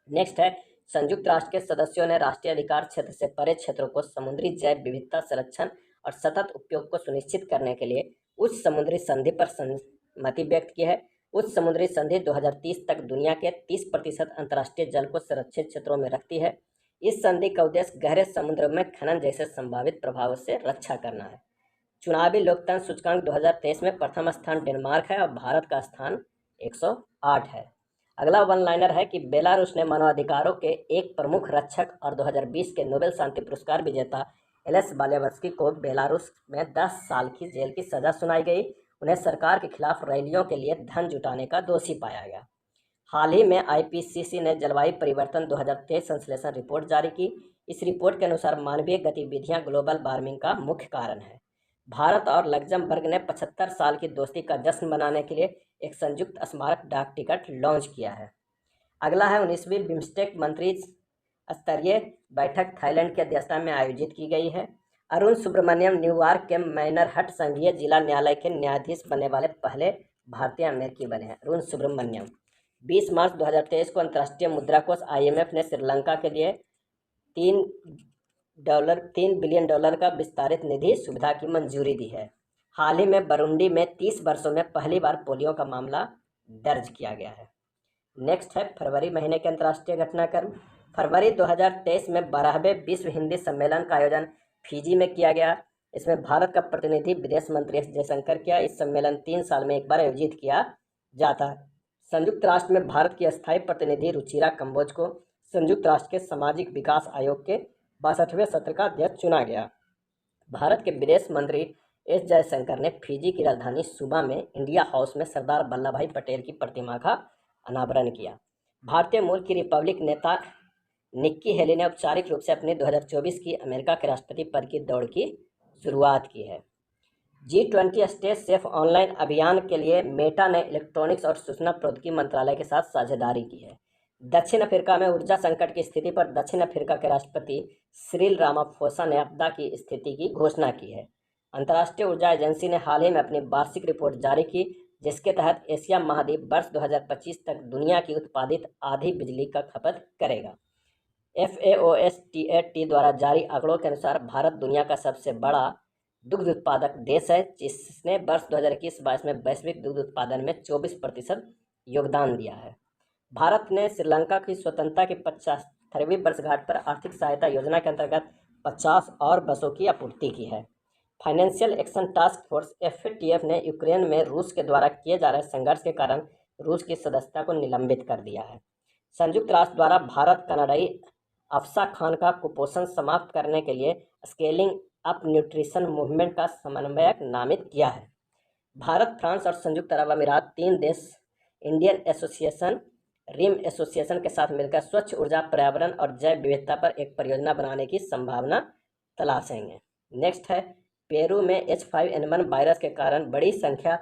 नेक्स्ट है, संयुक्त राष्ट्र के सदस्यों ने राष्ट्रीय अधिकार क्षेत्र से परे क्षेत्रों को समुद्री जैव विविधता संरक्षण और सतत उपयोग को सुनिश्चित करने के लिए उच्च समुद्री संधि पर सहमति व्यक्त की है। उच्च समुद्री संधि 2030 तक दुनिया के 30% अंतर्राष्ट्रीय जल को सुरक्षित क्षेत्रों में रखती है। इस संधि का उद्देश्य गहरे समुद्र में खनन जैसे संभावित प्रभावों से रक्षा करना है। चुनावी लोकतंत्र सूचकांक 2023 में प्रथम स्थान डेनमार्क है और भारत का स्थान 108 है। अगला वन लाइनर है कि बेलारूस ने मानवाधिकारों के एक प्रमुख रक्षक और 2020 के नोबेल शांति पुरस्कार विजेता एलेस बालियावस्की को बेलारूस में 10 साल की जेल की सजा सुनाई गई। उन्हें सरकार के खिलाफ रैलियों के लिए धन जुटाने का दोषी पाया गया। हाल ही में IPCC ने जलवायु परिवर्तन 2023 संश्लेषण रिपोर्ट जारी की। इस रिपोर्ट के अनुसार मानवीय गतिविधियां ग्लोबल वार्मिंग का मुख्य कारण है। भारत और लग्जमबर्ग ने 75 साल की दोस्ती का जश्न मनाने के लिए एक संयुक्त स्मारक डाक टिकट लॉन्च किया है। अगला है, 19वीं बिम्स्टेक मंत्री स्तरीय बैठक थाईलैंड की अध्यक्षता में आयोजित की गई है। अरुण सुब्रमण्यम न्यूयॉर्क के मैनरहट संघीय जिला न्यायालय के न्यायाधीश बनने वाले पहले भारतीय अमेरिकी बने हैं। अरुण सुब्रमण्यम 20 मार्च 2023 को अंतर्राष्ट्रीय मुद्रा कोष IMF ने श्रीलंका के लिए $3 बिलियन का विस्तारित निधि सुविधा की मंजूरी दी है। हाल ही में बुरुंडी में 30 वर्षों में पहली बार पोलियो का मामला दर्ज किया गया है। नेक्स्ट है, फरवरी महीने के अंतर्राष्ट्रीय घटनाक्रम। फरवरी 2023 में 12वें विश्व हिंदी सम्मेलन का आयोजन फिजी में किया गया। इसमें भारत का प्रतिनिधि विदेश मंत्री एस जयशंकर किया। इस सम्मेलन 3 साल में एक बार आयोजित किया जाता है। संयुक्त राष्ट्र में भारत की अस्थायी प्रतिनिधि रुचिरा कंबोज को संयुक्त राष्ट्र के सामाजिक विकास आयोग के 62वें सत्र का अध्यक्ष चुना गया। भारत के विदेश मंत्री एस जयशंकर ने फिजी की राजधानी सुबा में इंडिया हाउस में सरदार वल्लभ भाई पटेल की प्रतिमा का अनावरण किया। भारतीय मूल की रिपब्लिक नेता निक्की हेली ने औपचारिक रूप से अपनी 2024 की अमेरिका के राष्ट्रपति पद की दौड़ की शुरुआत की है। G20 स्टे सेफ ऑनलाइन अभियान के लिए मेटा ने इलेक्ट्रॉनिक्स और सूचना प्रौद्योगिकी मंत्रालय के साथ साझेदारी की है। दक्षिण अफ्रीका में ऊर्जा संकट की स्थिति पर दक्षिण अफ्रीका के राष्ट्रपति सिरिल रामाफोसा ने आपदा की स्थिति की घोषणा की है। अंतर्राष्ट्रीय ऊर्जा एजेंसी ने हाल ही में अपनी वार्षिक रिपोर्ट जारी की, जिसके तहत एशिया महाद्वीप वर्ष 2025 तक दुनिया की उत्पादित आधी बिजली का खपत करेगा। FAO द्वारा जारी आंकड़ों के अनुसार भारत दुनिया का सबसे बड़ा दुग्ध उत्पादक देश है, जिसने वर्ष 2021-22 में वैश्विक दुग्ध उत्पादन में 24% योगदान दिया है। भारत ने श्रीलंका की स्वतंत्रता की 75वीं वर्षगांठ पर आर्थिक सहायता योजना के अंतर्गत 50 और बसों की आपूर्ति की है। Financial action task force FATF ने यूक्रेन में रूस के द्वारा किए जा रहे संघर्ष के कारण रूस की सदस्यता को निलंबित कर दिया है। संयुक्त राष्ट्र द्वारा भारत कनाडाई अफसा खान का कुपोषण समाप्त करने के लिए स्केलिंग अप न्यूट्रिशन मूवमेंट का समन्वयक नामित किया है। भारत, फ्रांस और संयुक्त अरब अमीरात तीन देश इंडियन एसोसिएशन रिम एसोसिएशन के साथ मिलकर स्वच्छ ऊर्जा, पर्यावरण और जैव विविधता पर एक परियोजना बनाने की संभावना तलाशेंगे। नेक्स्ट है, पेरू में H5N1 वायरस के कारण बड़ी संख्या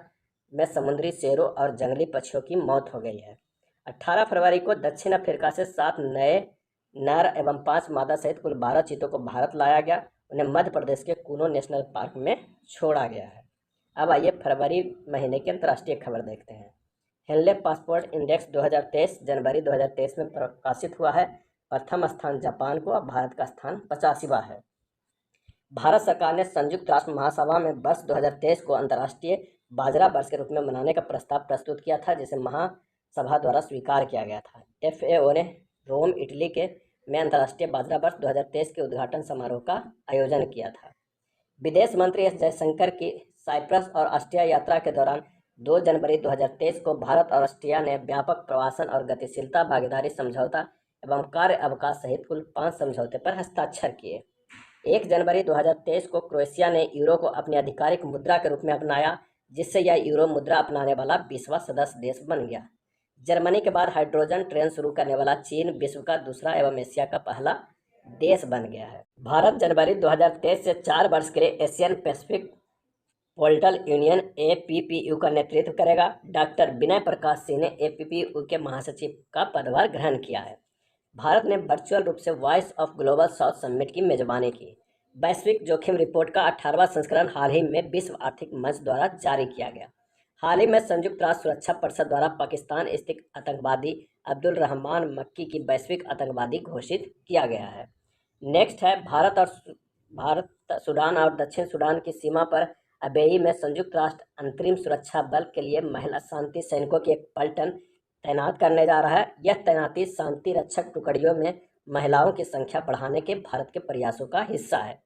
में समुद्री शेरों और जंगली पक्षियों की मौत हो गई है। 18 फरवरी को दक्षिण अफ्रीका से 7 नए नर एवं 5 मादा सहित कुल 12 चीतों को भारत लाया गया। उन्हें मध्य प्रदेश के कूनो नेशनल पार्क में छोड़ा गया है। अब आइए फरवरी महीने की अंतर्राष्ट्रीय खबर देखते हैं। हेनले पासपोर्ट इंडेक्स 2023 जनवरी 2023 में प्रकाशित हुआ है। प्रथम स्थान जापान को और भारत का स्थान 85वां है। भारत सरकार ने संयुक्त राष्ट्र महासभा में वर्ष 2023 को अंतर्राष्ट्रीय बाजरा वर्ष के रूप में मनाने का प्रस्ताव प्रस्तुत किया था, जिसे महासभा द्वारा स्वीकार किया गया था। FAO ने रोम, इटली के में अंतर्राष्ट्रीय बाजरा वर्ष 2023 के उद्घाटन समारोह का आयोजन किया था। विदेश मंत्री एस जयशंकर की साइप्रस और ऑस्ट्रिया यात्रा के दौरान 2 जनवरी 2023 को भारत और ऑस्ट्रिया ने व्यापक प्रवासन और गतिशीलता भागीदारी समझौता एवं कार्य अवकाश सहित कुल 5 समझौते पर हस्ताक्षर किए। 1 जनवरी 2023 को क्रोएशिया ने यूरो को अपनी आधिकारिक मुद्रा के रूप में अपनाया, जिससे यह यूरो मुद्रा अपनाने वाला 20वां सदस्य देश बन गया। जर्मनी के बाद हाइड्रोजन ट्रेन शुरू करने वाला चीन विश्व का दूसरा एवं एशिया का पहला देश बन गया है। भारत जनवरी 2023 से 4 वर्ष के लिए Asian Pacific portal union APPU का नेतृत्व करेगा। डॉक्टर विनय प्रकाश सिंह ने APPU के महासचिव का पदभार ग्रहण किया है। भारत ने वर्चुअल रूप से voice of global south summit की मेजबानी की। वैश्विक जोखिम रिपोर्ट का 18वां संस्करण हाल ही में विश्व आर्थिक मंच द्वारा जारी किया गया। हाल ही में संयुक्त राष्ट्र सुरक्षा परिषद द्वारा पाकिस्तान स्थित आतंकवादी अब्दुल रहमान मक्की की वैश्विक आतंकवादी घोषित किया गया है। नेक्स्ट है, भारत सूडान और दक्षिण सूडान की सीमा पर अबेई में संयुक्त राष्ट्र अंतरिम सुरक्षा बल के लिए महिला शांति सैनिकों की एक पलटन तैनात करने जा रहा है। यह तैनाती शांति रक्षक टुकड़ियों में महिलाओं की संख्या बढ़ाने के भारत के प्रयासों का हिस्सा है।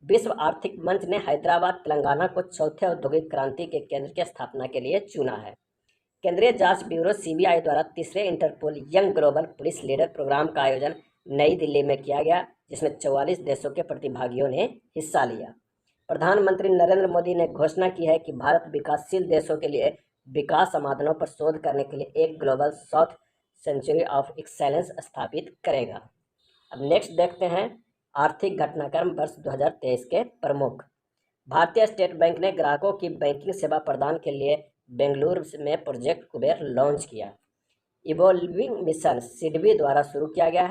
विश्व आर्थिक मंच ने हैदराबाद, तेलंगाना को चौथे औद्योगिक क्रांति के केंद्र की स्थापना के लिए चुना है। केंद्रीय जांच ब्यूरो CBI द्वारा तीसरे Interpol young global police leader programme का आयोजन नई दिल्ली में किया गया, जिसमें 44 देशों के प्रतिभागियों ने हिस्सा लिया। प्रधानमंत्री नरेंद्र मोदी ने घोषणा की है कि भारत विकासशील देशों के लिए विकास समाधानों पर शोध करने के लिए एक global south century of excellence स्थापित करेगा। अब नेक्स्ट देखते हैं, आर्थिक घटनाक्रम वर्ष 2023 के प्रमुख। भारतीय स्टेट बैंक ने ग्राहकों की बैंकिंग सेवा प्रदान के लिए बेंगलुरु में प्रोजेक्ट कुबेर लॉन्च किया। इवॉल्विंग मिशन सिडबी द्वारा शुरू किया गया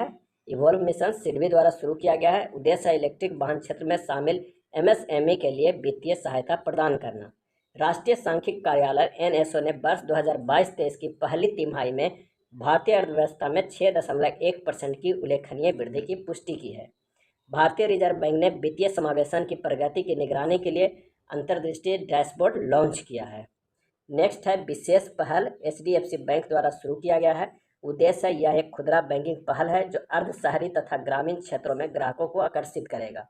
है। उद्देश्य है इलेक्ट्रिक वाहन क्षेत्र में शामिल MSME के लिए वित्तीय सहायता प्रदान करना। राष्ट्रीय सांख्यिकी कार्यालय NSO ने वर्ष 2022-23 की पहली तिमाही में भारतीय अर्थव्यवस्था में 6.1% की उल्लेखनीय वृद्धि की पुष्टि की है। भारतीय रिजर्व बैंक ने वित्तीय समावेशन की प्रगति की निगरानी के लिए अंतर्दृष्टि डैशबोर्ड लॉन्च किया है। नेक्स्ट है, विशेष पहल HDFC बैंक द्वारा शुरू किया गया है। उद्देश्य है, यह एक खुदरा बैंकिंग पहल है जो अर्ध शहरी तथा ग्रामीण क्षेत्रों में ग्राहकों को आकर्षित करेगा।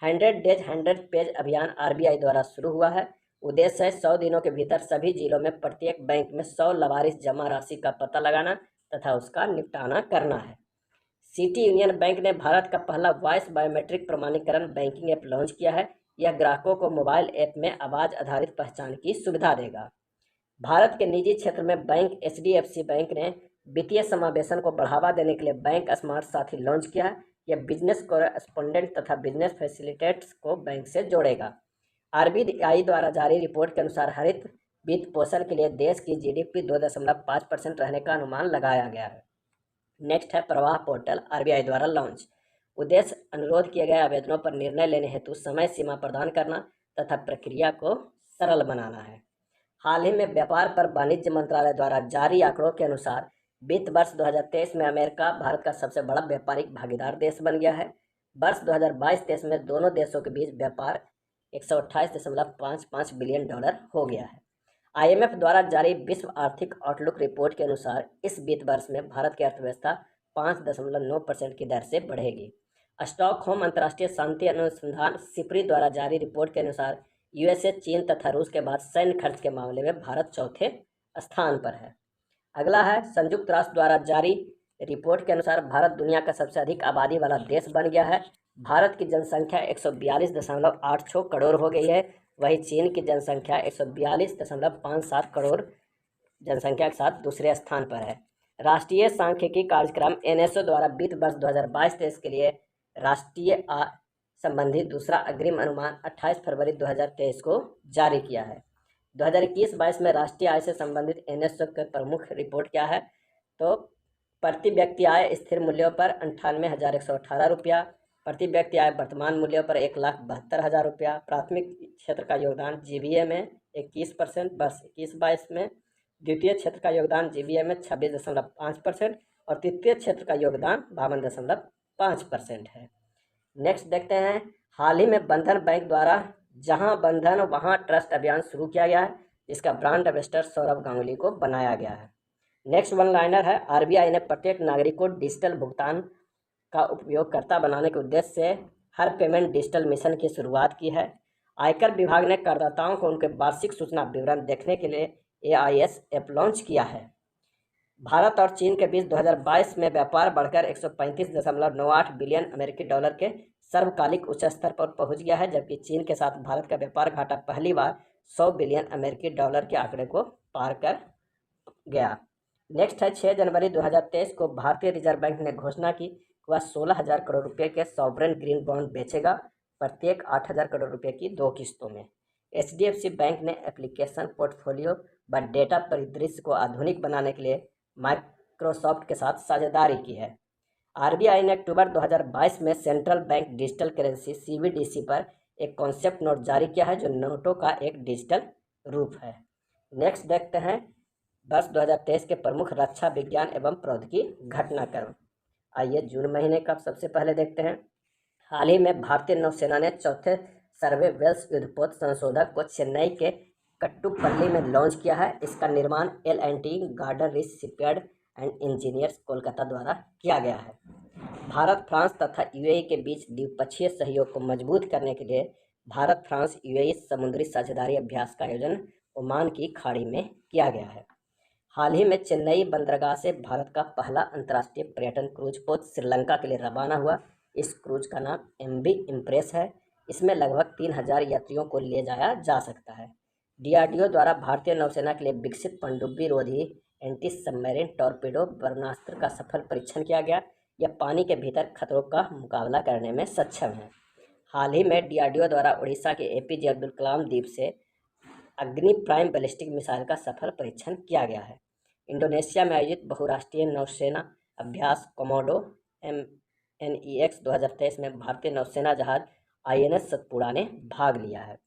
100 डेज 100 पेज अभियान RBI द्वारा शुरू हुआ है। उद्देश्य है 100 दिनों के भीतर सभी जिलों में प्रत्येक बैंक में 100 लावारिस जमा राशि का पता लगाना तथा उसका निपटाना करना है। सिटी यूनियन बैंक ने भारत का पहला वॉइस बायोमेट्रिक प्रमाणीकरण बैंकिंग ऐप लॉन्च किया है। यह ग्राहकों को मोबाइल ऐप में आवाज़ आधारित पहचान की सुविधा देगा। भारत के निजी क्षेत्र में बैंक HDFC बैंक ने वित्तीय समावेशन को बढ़ावा देने के लिए बैंक स्मार्ट साथी लॉन्च किया है। यह बिजनेस कोरेस्पोंडेंट तथा बिजनेस फैसिलिटेटर्स को बैंक से जोड़ेगा। RBI द्वारा जारी रिपोर्ट के अनुसार हरित वित्त पोषण के लिए देश की GDP 2.5% रहने का अनुमान लगाया गया है। नेक्स्ट है, प्रवाह पोर्टल RBI द्वारा लॉन्च। उद्देश्य अनुरोध किए गए आवेदनों पर निर्णय लेने हेतु समय सीमा प्रदान करना तथा प्रक्रिया को सरल बनाना है। हाल ही में व्यापार पर वाणिज्य मंत्रालय द्वारा जारी आंकड़ों के अनुसार वित्त वर्ष 2023 में अमेरिका भारत का सबसे बड़ा व्यापारिक भागीदार देश बन गया है। वर्ष 2022-23 में दोनों देशों के बीच व्यापार $128.55 बिलियन हो गया है। IMF द्वारा जारी विश्व आर्थिक आउटलुक रिपोर्ट के अनुसार इस वित्त वर्ष में भारत की अर्थव्यवस्था 5.9% की दर से बढ़ेगी। स्टॉकहोम अंतर्राष्ट्रीय शांति अनुसंधान SIPRI द्वारा जारी रिपोर्ट के अनुसार USA, चीन तथा रूस के बाद सैन्य खर्च के मामले में भारत चौथे स्थान पर है। अगला है, संयुक्त राष्ट्र द्वारा जारी रिपोर्ट के अनुसार भारत दुनिया का सबसे अधिक आबादी वाला देश बन गया है। भारत की जनसंख्या 142.86 करोड़ हो गई है, वही चीन की जनसंख्या 142.57 करोड़ जनसंख्या के साथ दूसरे स्थान पर है। राष्ट्रीय सांख्यिकी कार्यक्रम एनएसओ द्वारा वित्त वर्ष 2022-23 के लिए राष्ट्रीय आय संबंधी दूसरा अग्रिम अनुमान 28 फरवरी 2023 को जारी किया है। 2021-22 में राष्ट्रीय आय से संबंधित एनएसओ की प्रमुख रिपोर्ट क्या है? तो प्रति व्यक्ति आय स्थिर मूल्यों पर 98,118 रुपया, प्रति व्यक्ति आय वर्तमान मूल्यों पर 1,72,000 रुपया, प्राथमिक क्षेत्र का योगदान जीबीए में 21% वर्ष 21-22 में, द्वितीय क्षेत्र का योगदान जीबीए में 26.5% और तृतीय क्षेत्र का योगदान 52.5% है। नेक्स्ट देखते हैं, हाल ही में बंधन बैंक द्वारा जहां बंधन वहां ट्रस्ट अभियान शुरू किया गया है, जिसका ब्रांड एम्बेसडर सौरभ गांगुली को बनाया गया है। नेक्स्ट वन लाइनर है, आरबीआई ने प्रत्येक नागरिक को डिजिटल भुगतान का उपयोगकर्ता बनाने के उद्देश्य से हर पेमेंट डिजिटल मिशन की शुरुआत की है। आयकर विभाग ने करदाताओं को उनके वार्षिक सूचना विवरण देखने के लिए AIS ऐप लॉन्च किया है। भारत और चीन के बीच 2022 में व्यापार बढ़कर 135.98 बिलियन अमेरिकी डॉलर के सर्वकालिक उच्च स्तर पर पहुंच गया है, जबकि चीन के साथ भारत का व्यापार घाटा पहली बार 100 बिलियन अमेरिकी डॉलर के आंकड़े को पार कर गया। नेक्स्ट है, 6 जनवरी 2023 को भारतीय रिजर्व बैंक ने घोषणा की वह 16,000 करोड़ रुपये के सॉवरेन ग्रीन बॉन्ड बेचेगा, प्रत्येक 8,000 करोड़ रुपये की 2 किस्तों में। HDFC बैंक ने एप्लीकेशन पोर्टफोलियो व डेटा परिदृश्य को आधुनिक बनाने के लिए माइक्रोसॉफ्ट के साथ साझेदारी की है। RBI ने अक्टूबर 2022 में central bank digital currency CBDC पर एक कॉन्सेप्ट नोट जारी किया है, जो नोटों का एक डिजिटल रूप है। नेक्स्ट देखते हैं, वर्ष 2023 के प्रमुख रक्षा विज्ञान एवं प्रौद्योगिकी घटनाक्रम। आइए जून महीने का सबसे पहले देखते हैं। हाल ही में भारतीय नौसेना ने चौथे सर्वेवेल्स युद्धपोत संशोधक को चेन्नई के कट्टुपल्ली में लॉन्च किया है। इसका निर्माण L&T garden rich shipyard and engineers Kolkata द्वारा किया गया है। भारत, फ्रांस तथा UAE के बीच द्विपक्षीय सहयोग को मजबूत करने के लिए भारत फ्रांस UAE समुद्री साझेदारी अभ्यास का आयोजन ओमान की खाड़ी में किया गया है। हाल ही में चेन्नई बंदरगाह से भारत का पहला अंतर्राष्ट्रीय पर्यटन क्रूज पोत श्रीलंका के लिए रवाना हुआ। इस क्रूज का नाम MV इम्प्रेस है। इसमें लगभग 3,000 यात्रियों को ले जाया जा सकता है। DRDO द्वारा भारतीय नौसेना के लिए विकसित पनडुब्बी रोधी एंटी सबमरीन टॉर्पेडो ब्रह्मास्त्र का सफल परीक्षण किया गया। यह पानी के भीतर खतरों का मुकाबला करने में सक्षम है। हाल ही में DRDO द्वारा उड़ीसा के APJ अब्दुल कलाम द्वीप से अग्नि प्राइम बैलिस्टिक मिसाइल का सफल परीक्षण किया गया है। इंडोनेशिया में आयोजित बहुराष्ट्रीय नौसेना अभ्यास कोमोडो MNEX 2023 में भारतीय नौसेना जहाज INS सतपुड़ा ने भाग लिया है।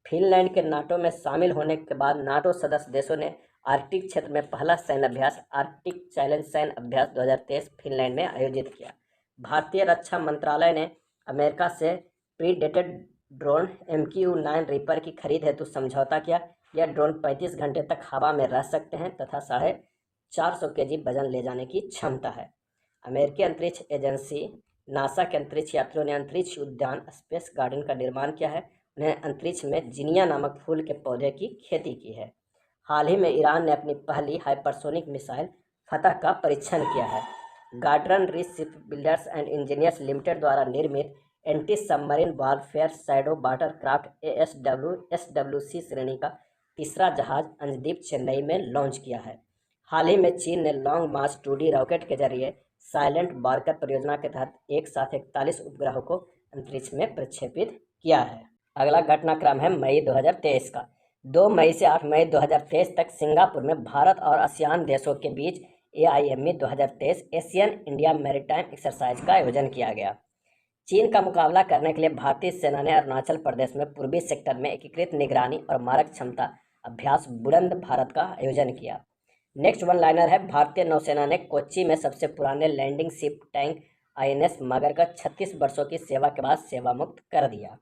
फिनलैंड के नाटो में शामिल होने के बाद नाटो सदस्य देशों ने आर्कटिक क्षेत्र में पहला सैन्य अभ्यास आर्कटिक चैलेंज सैन्य अभ्यास 2023 फिनलैंड में आयोजित किया। भारतीय रक्षा मंत्रालय ने अमेरिका से प्रीडेटेड ड्रोन MQ-9 रीपर की खरीद हेतु समझौता किया। यह ड्रोन 35 घंटे तक हवा में रह सकते हैं तथा 450 kg वजन ले जाने की क्षमता है। अमेरिकी अंतरिक्ष एजेंसी नासा के अंतरिक्ष यात्रियों ने अंतरिक्ष उद्यान स्पेस गार्डन का निर्माण किया है। उन्हें अंतरिक्ष में जिनिया नामक फूल के पौधे की खेती की है। हाल ही में ईरान ने अपनी पहली हाइपरसोनिक मिसाइल फतह का परीक्षण किया है। Garden rich ship builders and engineers limited द्वारा निर्मित anti submarine warfare shadow water craft SWC श्रेणी का तीसरा जहाज अंजदीप चेन्नई में लॉन्च किया है। हाल ही में चीन ने लॉन्ग मार्च 2D रॉकेट के जरिए साइलेंट वार्कर परियोजना के तहत एक साथ 41 उपग्रहों को अंतरिक्ष में प्रक्षेपित किया है। अगला घटनाक्रम है मई 2023 का। 2 मई से 8 मई 2023 तक सिंगापुर में भारत और आसियान देशों के बीच AIME 2023 Asian India maritime exercise का आयोजन किया गया। चीन का मुकाबला करने के लिए भारतीय सेना ने अरुणाचल प्रदेश में पूर्वी सेक्टर में एकीकृत निगरानी और मारक क्षमता अभ्यास बुलंद भारत का आयोजन किया। नेक्स्ट वन लाइनर है, भारतीय नौसेना ने कोच्चि में सबसे पुराने लैंडिंग शिप टैंक INS मगर का 36 वर्षों की सेवा के बाद सेवा मुक्त कर दिया।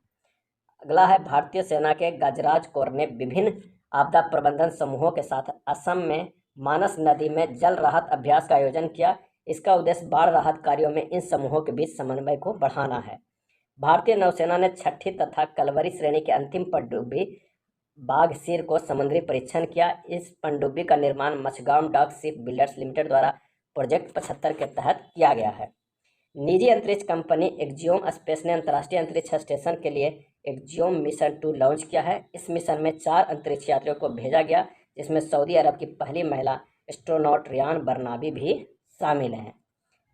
अगला है, भारतीय सेना के गजराज कोर ने विभिन्न आपदा प्रबंधन समूहों के साथ असम में मानस नदी में जल राहत अभ्यास का आयोजन किया। इसका उद्देश्य बाढ़ राहत कार्यों में इन समूहों के बीच समन्वय को बढ़ाना है। भारतीय नौसेना ने छठी तथा कलवरी श्रेणी के अंतिम पनडुब्बी बाघसीर को समुद्री परीक्षण किया। इस पनडुब्बी का निर्माण मछगांव डॉक शिप बिल्डर्स लिमिटेड द्वारा प्रोजेक्ट 75 के तहत किया गया है। निजी अंतरिक्ष कंपनी एक्जियोम स्पेस ने अंतर्राष्ट्रीय अंतरिक्ष स्टेशन के लिए एक्जियोम मिशन 2 लॉन्च किया है। इस मिशन में 4 अंतरिक्ष यात्रियों को भेजा गया, जिसमें सऊदी अरब की पहली महिला एस्ट्रोनॉट रियान बर्नाबी भी शामिल हैं।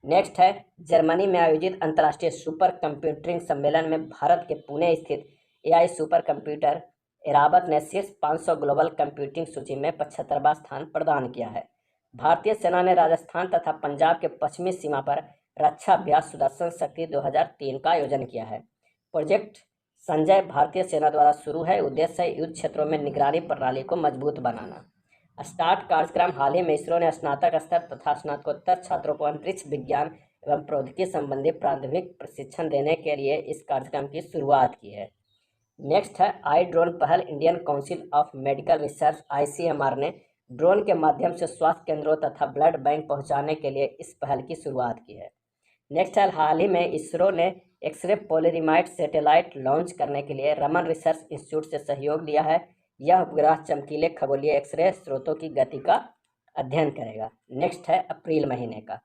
नेक्स्ट है, जर्मनी में आयोजित अंतर्राष्ट्रीय सुपर कंप्यूटिंग सम्मेलन में भारत के पुणे स्थित एआई सुपर कंप्यूटर एरावत ने शीर्ष 500 ग्लोबल कंप्यूटिंग सूची में 75वां स्थान प्रदान किया है। भारतीय सेना ने राजस्थान तथा पंजाब के पश्चिमी सीमा पर रक्षा अभ्यास सुदर्शन शक्ति 2003 का आयोजन किया है। प्रोजेक्ट संजय भारतीय सेना द्वारा शुरू है। उद्देश्य है युद्ध क्षेत्रों में निगरानी प्रणाली को मजबूत बनाना। स्टार्ट कार्यक्रम हाल ही में इसरो ने स्नातक स्तर तथा स्नातकोत्तर छात्रों को अंतरिक्ष विज्ञान एवं प्रौद्योगिकी संबंधी प्राथमिक प्रशिक्षण देने के लिए इस कार्यक्रम की शुरुआत की है। नेक्स्ट है, आई ड्रोन पहल। Indian council of medical research ICMR ने ड्रोन के माध्यम से स्वास्थ्य केंद्रों तथा ब्लड बैंक पहुंचाने के लिए इस पहल की शुरुआत की है। नेक्स्ट है, हाल ही में इसरो ने एक्सरे पोलरिमाइड सैटेलाइट लॉन्च करने के लिए रमन रिसर्च इंस्टीट्यूट से सहयोग लिया है। यह उपग्रह चमकीले खगोलीय एक्सरे स्रोतों की गति का अध्ययन करेगा। नेक्स्ट है, अप्रैल महीने का,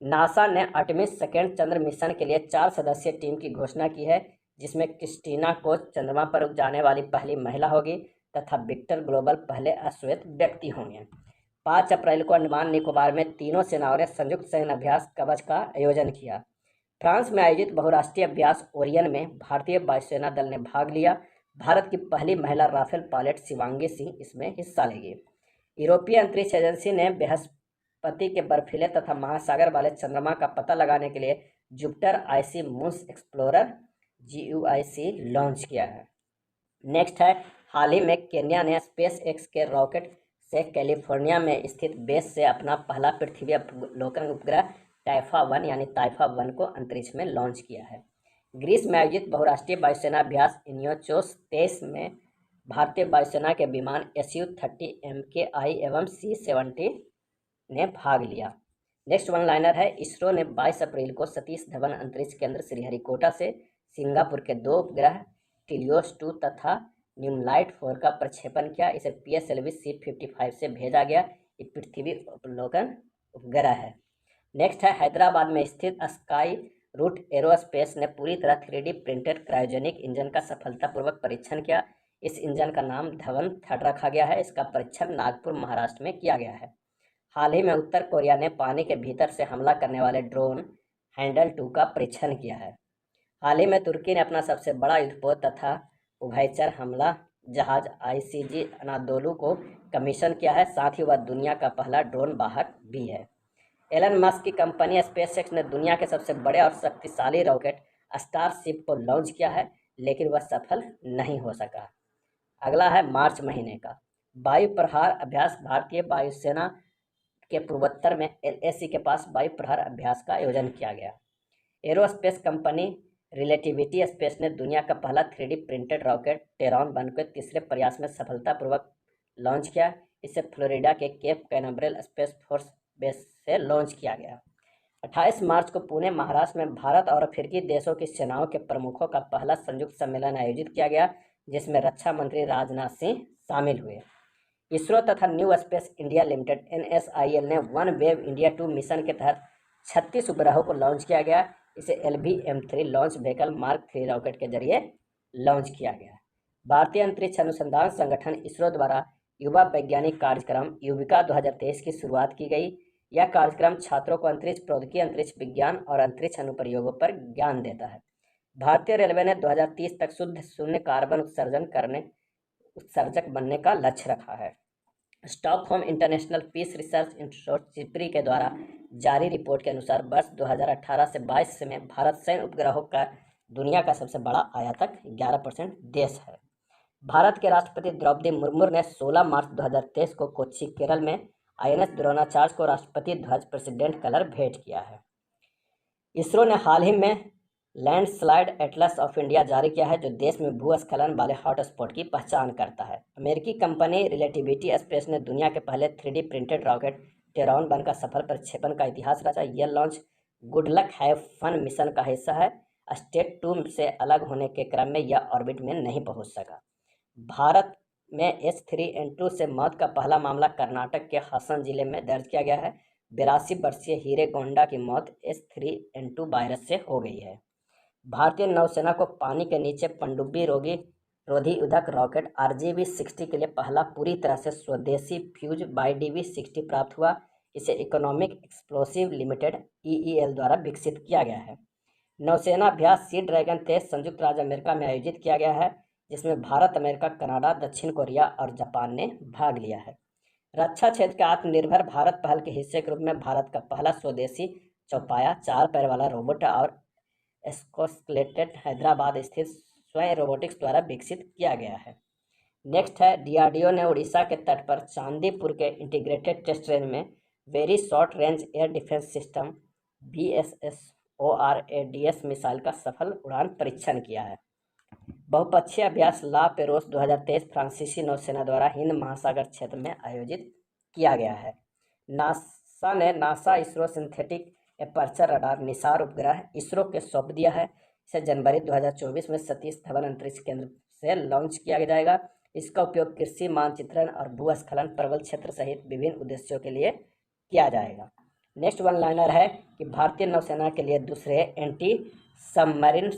नासा ने आर्टेमिस सेकेंड चंद्र मिशन के लिए 4 सदस्यीय टीम की घोषणा की है, जिसमें क्रिस्टीना कोच चंद्रमा पर जाने वाली पहली महिला होगी तथा विक्टर ग्लोबल पहले अश्वेत व्यक्ति होंगे। 5 अप्रैल को अंडमान निकोबार में तीनों सेनाओं ने संयुक्त सैन्य अभ्यास कवच का आयोजन किया। फ्रांस में आयोजित बहुराष्ट्रीय अभ्यास ओरियन में भारतीय वायुसेना दल ने भाग लिया। भारत की पहली महिला राफेल पायलट शिवांगी सिंह इसमें हिस्सा लेगी। यूरोपीय अंतरिक्ष एजेंसी ने बृहस्पति के बर्फीले तथा महासागर वाले चंद्रमा का पता लगाने के लिए Jupiter IC moons explorer GUIC launch किया है। नेक्स्ट है, हाल ही में केन्या ने स्पेस एक्स के रॉकेट से कैलिफोर्निया में स्थित बेस से अपना पहला पृथ्वी अवलोकन उपग्रह टाइफा 1 यानी ताइफा 1 को अंतरिक्ष में लॉन्च किया है। ग्रीस में आयोजित बहुराष्ट्रीय वायुसेना अभ्यास इनियोचोस 23 में भारतीय वायुसेना के विमान Su-30 MKI एवं C-70 ने भाग लिया। नेक्स्ट वन लाइनर है, इसरो ने 22 अप्रैल को सतीश धवन अंतरिक्ष केंद्र श्रीहरिकोटा से सिंगापुर के 2 उपग्रह टिलियोस 2 तथा न्यूमलाइट 4 का प्रक्षेपण किया। इसे PSLV C-55 से भेजा गया। ये पृथ्वी अवलोकन उपग्रह है। नेक्स्ट है, हैदराबाद में स्थित स्काई रूट एरोस्पेस ने पूरी तरह 3D प्रिंटेड क्रायोजेनिक इंजन का सफलतापूर्वक परीक्षण किया। इस इंजन का नाम धवन 3 रखा गया है। इसका परीक्षण नागपुर महाराष्ट्र में किया गया है। हाल ही में उत्तर कोरिया ने पानी के भीतर से हमला करने वाले ड्रोन हैंडल 2 का परीक्षण किया है। हाल ही में तुर्की ने अपना सबसे बड़ा युद्धपोत तथा उभयचर हमला जहाज ICG अनादोलू को कमीशन किया है। साथ ही वह दुनिया का पहला ड्रोन वाहक भी है। एलन मस्क की कंपनी स्पेसएक्स ने दुनिया के सबसे बड़े और शक्तिशाली रॉकेट स्टारशिप को लॉन्च किया है, लेकिन वह सफल नहीं हो सका। अगला है मार्च महीने का, वायु प्रहार अभ्यास। भारतीय वायुसेना के पूर्वोत्तर में LAC के पास वायु प्रहार अभ्यास का आयोजन किया गया। एरोस्पेस कंपनी रिलेटिविटी स्पेस ने दुनिया का पहला 3D प्रिंटेड रॉकेट टेरॉन 1 को तीसरे प्रयास में सफलतापूर्वक लॉन्च किया। इसे फ्लोरिडा के केप कैनबरेल स्पेस फोर्स बेस से लॉन्च किया गया। 28 मार्च को पुणे महाराष्ट्र में भारत और अफ्रीकी देशों की सेनाओं के प्रमुखों का पहला संयुक्त सम्मेलन आयोजित किया गया, जिसमें रक्षा मंत्री राजनाथ सिंह शामिल हुए। इसरो तथा new space India limited NSIL ने वन वेव इंडिया 2 मिशन के तहत 36 उपग्रहों को लॉन्च किया गया। इसे LVM-3 launch vehicle mark 3 rocket के जरिए लॉन्च किया गया। भारतीय अंतरिक्ष अनुसंधान संगठन इसरो द्वारा युवा वैज्ञानिक कार्यक्रम युविका 2023 की शुरुआत की गई। यह कार्यक्रम छात्रों को अंतरिक्ष प्रौद्योगिकी, अंतरिक्ष विज्ञान और अंतरिक्ष अनुप्रयोगों पर ज्ञान देता है। भारतीय रेलवे ने 2030 तक शुद्ध शून्य कार्बन उत्सर्जक बनने का लक्ष्य रखा है। Stockholm International Peace Research Institute SIPRI के द्वारा जारी रिपोर्ट के अनुसार वर्ष 2018 से 22 में भारत सैन्य उपग्रहों का दुनिया का सबसे बड़ा आयातक 11% देश है। भारत के राष्ट्रपति द्रौपदी मुर्मू ने 16 मार्च 2023 को कोच्चि केरल में INS द्रोणाचार्य को राष्ट्रपति ध्वज प्रेसिडेंट कलर भेंट किया है। इसरो ने हाल ही में लैंडस्लाइड एटलस ऑफ इंडिया जारी किया है, जो देश में भूस्खलन वाले हॉटस्पॉट की पहचान करता है। अमेरिकी कंपनी रिलेटिविटी स्पेस ने दुनिया के पहले 3D प्रिंटेड रॉकेट टेरॉन 1 का सफल प्रक्षेपण का इतिहास रचा। यह launch good luck have fun mission का हिस्सा है। स्टेट 2 से अलग होने के क्रम में यह ऑर्बिट में नहीं पहुंच सका। भारत में H3N2 से मौत का पहला मामला कर्नाटक के हासन जिले में दर्ज किया गया है। 82 वर्षीय हीरे गोंडा की मौत H3N2 वायरस से हो गई है। भारतीय नौसेना को पानी के नीचे पनडुब्बी रोधी युद्धक रॉकेट RGB-60 के लिए पहला पूरी तरह से स्वदेशी फ्यूज YDV-60 प्राप्त हुआ। इसे इकोनॉमिक एक्सप्लोसिव लिमिटेड EEL द्वारा विकसित किया गया है। नौसेना अभ्यास सी ड्रैगन 23 संयुक्त राज्य अमेरिका में आयोजित किया गया है, जिसमें भारत, अमेरिका, कनाडा, दक्षिण कोरिया और जापान ने भाग लिया है। रक्षा क्षेत्र के आत्मनिर्भर भारत पहल के हिस्से के रूप में भारत का पहला स्वदेशी चौपाया 4 पैर वाला रोबोट और एस्कोस्केलेटेड हैदराबाद स्थित स्वयं रोबोटिक्स द्वारा विकसित किया गया है। नेक्स्ट है, DRDO ने उड़ीसा के तट पर चांदीपुर के इंटीग्रेटेड टेस्ट रेंज में very short range air defence system VSSORADS missile का सफल उड़ान परीक्षण किया है। बहुपक्षीय अभ्यास ला पेरोस 2023 फ्रांसीसी नौसेना द्वारा हिंद महासागर क्षेत्र में आयोजित किया गया है। NASA ISRO synthetic aperture radar Nisar उपग्रह इसरो के सौंप दिया है। इसे जनवरी 2024 में सतीश धवन अंतरिक्ष केंद्र से लॉन्च किया जाएगा। इसका उपयोग कृषि मानचित्रण और भूस्खलन प्रबल क्षेत्र सहित विभिन्न उद्देश्यों के लिए किया जाएगा। नेक्स्ट वन लाइनर है कि भारतीय नौसेना के लिए दूसरे anti submarine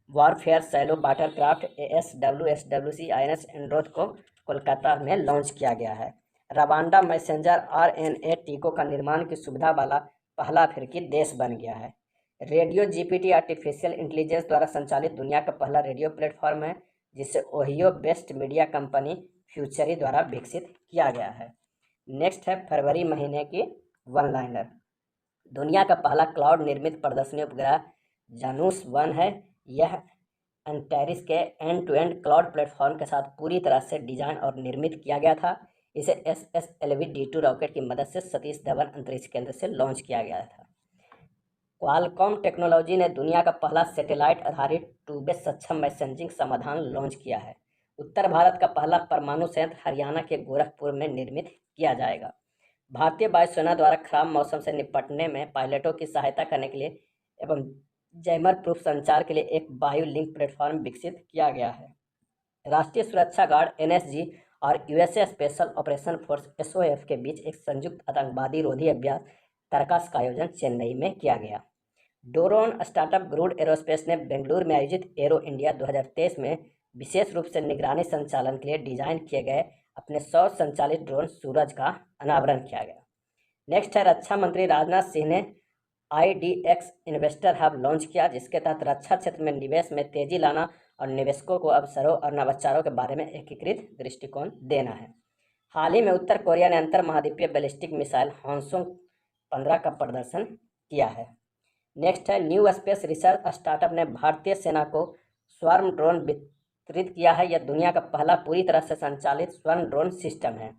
warfare shallow watercraft ASWSWC INS Androth को कोलकाता में लॉन्च किया गया है। रवांडा मैसेंजर RNA टीकों का निर्माण की सुविधा वाला पहला अफ्रीकी देश बन गया है। रेडियो GPT आर्टिफिशियल इंटेलिजेंस द्वारा संचालित दुनिया का पहला रेडियो प्लेटफॉर्म है, जिसे ओहियो बेस्ड मीडिया कंपनी फ्यूचरी द्वारा विकसित किया गया है। नेक्स्ट है फरवरी महीने की वन लाइनर। दुनिया का पहला क्लाउड निर्मित प्रदर्शनी उपग्रह जानुस 1 है। यह एंटेरिस के end to end cloud platform के साथ पूरी तरह से डिजाइन और निर्मित किया गया था। इसे SSLV-D2 रॉकेट की मदद से सतीश धवन अंतरिक्ष केंद्र से लॉन्च किया गया था। क्वालकॉम टेक्नोलॉजी ने दुनिया का पहला सैटेलाइट आधारित 2 वे सक्षम मैसेजिंग समाधान लॉन्च किया है। उत्तर भारत का पहला परमाणु संयंत्र हरियाणा के गोरखपुर में निर्मित किया जाएगा। भारतीय वायुसेना द्वारा खराब मौसम से निपटने में पायलटों की सहायता करने के लिए एवं जैमर प्रूफ संचार के लिए एक वायु लिंक प्लेटफॉर्म विकसित किया गया है। राष्ट्रीय सुरक्षा गार्ड NSG और USA special operation force SOF के बीच एक संयुक्त आतंकवादी रोधी अभ्यास तरकास का आयोजन चेन्नई में किया गया। ड्रोन स्टार्टअप ग्रूड एरोस्पेस ने बेंगलुरु में आयोजित एरो इंडिया 2023 में विशेष रूप से निगरानी संचालन के लिए डिजाइन किए गए अपने सौर संचालित ड्रोन सूरज का अनावरण किया गया। नेक्स्ट है, रक्षा मंत्री राजनाथ सिंह ने IDX इन्वेस्टर हब लॉन्च किया, जिसके तहत रक्षा क्षेत्र में निवेश में तेजी लाना और निवेशकों को अवसरों और नवाचारों के बारे में एकीकृत दृष्टिकोण देना है। हाल ही में उत्तर कोरिया ने अंतर महाद्वीपीय बैलिस्टिक मिसाइल हॉन्सोंग 15 का प्रदर्शन किया है। नेक्स्ट है, न्यू स्पेस रिसर्च स्टार्टअप ने भारतीय सेना को स्वर्ण ड्रोन वितरित किया है। यह दुनिया का पहला पूरी तरह से संचालित स्वर्ण ड्रोन सिस्टम है।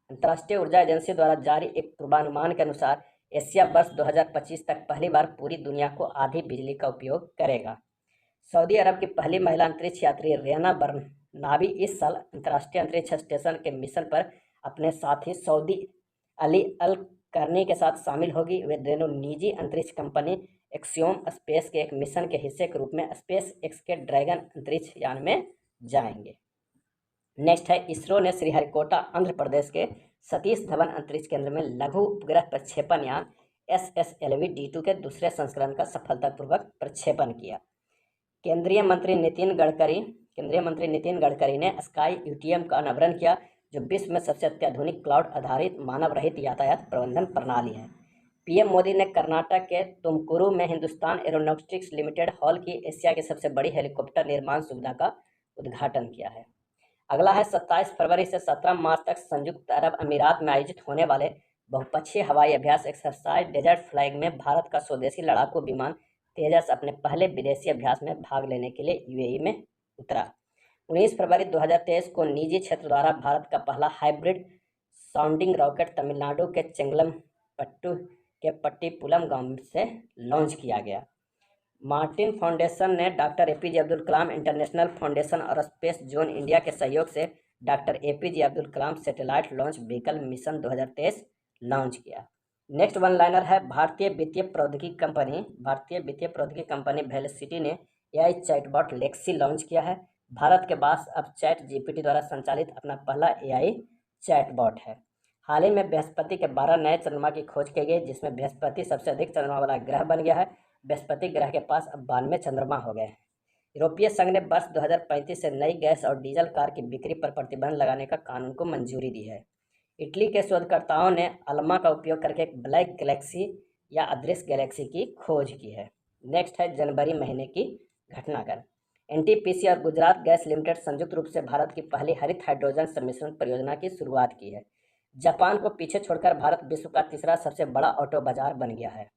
अंतर्राष्ट्रीय ऊर्जा एजेंसी द्वारा जारी एक पूर्वानुमान के अनुसार एशिया वर्ष 2025 तक पहली बार पूरी दुनिया को आधी बिजली का उपयोग करेगा। सऊदी अरब की पहली महिला अंतरिक्ष यात्री रेना बरनाबी इस साल अंतर्राष्ट्रीय अंतरिक्ष स्टेशन के मिशन पर अपने साथी सऊदी अली अल करनी के साथ शामिल होगी। वे दोनों निजी अंतरिक्ष कंपनी एक्सियोम स्पेस के एक मिशन के हिस्से के रूप में स्पेस एक्स के ड्रैगन अंतरिक्ष यान में जाएंगे। नेक्स्ट है, इसरो ने श्रीहरिकोटा आंध्र प्रदेश के सतीश धवन अंतरिक्ष केंद्र में लघु उपग्रह प्रक्षेपण यान SSLV-D2 के दूसरे संस्करण का सफलतापूर्वक प्रक्षेपण किया। केंद्रीय मंत्री नितिन गडकरी ने स्काई UTM का अनावरण किया, जो विश्व में सबसे अत्याधुनिक क्लाउड आधारित मानव रहित यातायात प्रबंधन प्रणाली है। PM मोदी ने कर्नाटक के तुमकुरु में हिंदुस्तान एरोनॉटिक्स लिमिटेड हॉल की एशिया की सबसे बड़ी हेलीकॉप्टर निर्माण सुविधा का उद्घाटन किया है। अगला है, 27 फरवरी से 17 मार्च तक संयुक्त अरब अमीरात में आयोजित होने वाले बहुपक्षीय हवाई अभ्यास एक्सरसाइज डेजर्ट फ्लैग में भारत का स्वदेशी लड़ाकू विमान तेजस अपने पहले विदेशी अभ्यास में भाग लेने के लिए UAE में उतरा। 19 फरवरी 2023 को निजी क्षेत्र द्वारा भारत का पहला हाइब्रिड साउंडिंग रॉकेट तमिलनाडु के चेंगलमपट्टू के पट्टीपुलम गांव से लॉन्च किया गया। मार्टिन फाउंडेशन ने doctor APJ Abdul Kalam international foundation और स्पेस जोन इंडिया के सहयोग से doctor APJ Abdul Kalam satellite launch vehicle mission 2023 launch किया। नेक्स्ट वन लाइनर है, भारतीय वित्तीय प्रौद्योगिकी कंपनी वेलोसिटी ने AI चैटबॉट लेक्सी लॉन्च किया है। भारत के पास अब ChatGPT द्वारा संचालित अपना पहला AI चैटबॉट है। हाल ही में बृहस्पति के 12 नए चंद्रमा की खोज की गई, जिसमें बृहस्पति सबसे अधिक चंद्रमा वाला ग्रह बन गया है। बृहस्पति ग्रह के पास अब 92 चंद्रमा हो गए हैं। यूरोपीय संघ ने वर्ष 2035 से नई गैस और डीजल कार की बिक्री पर प्रतिबंध लगाने का कानून को मंजूरी दी है। इटली के शोधकर्ताओं ने अल्मा का उपयोग करके एक ब्लैक गैलेक्सी या अदृश्य गैलेक्सी की खोज की है। नेक्स्ट है जनवरी महीने की घटनाक्रम। एनटीपीसी और गुजरात गैस लिमिटेड संयुक्त रूप से भारत की पहली हरित हाइड्रोजन सम्मिश्रण परियोजना की शुरुआत की है। जापान को पीछे छोड़कर भारत विश्व का तीसरा सबसे बड़ा ऑटो बाजार बन गया है।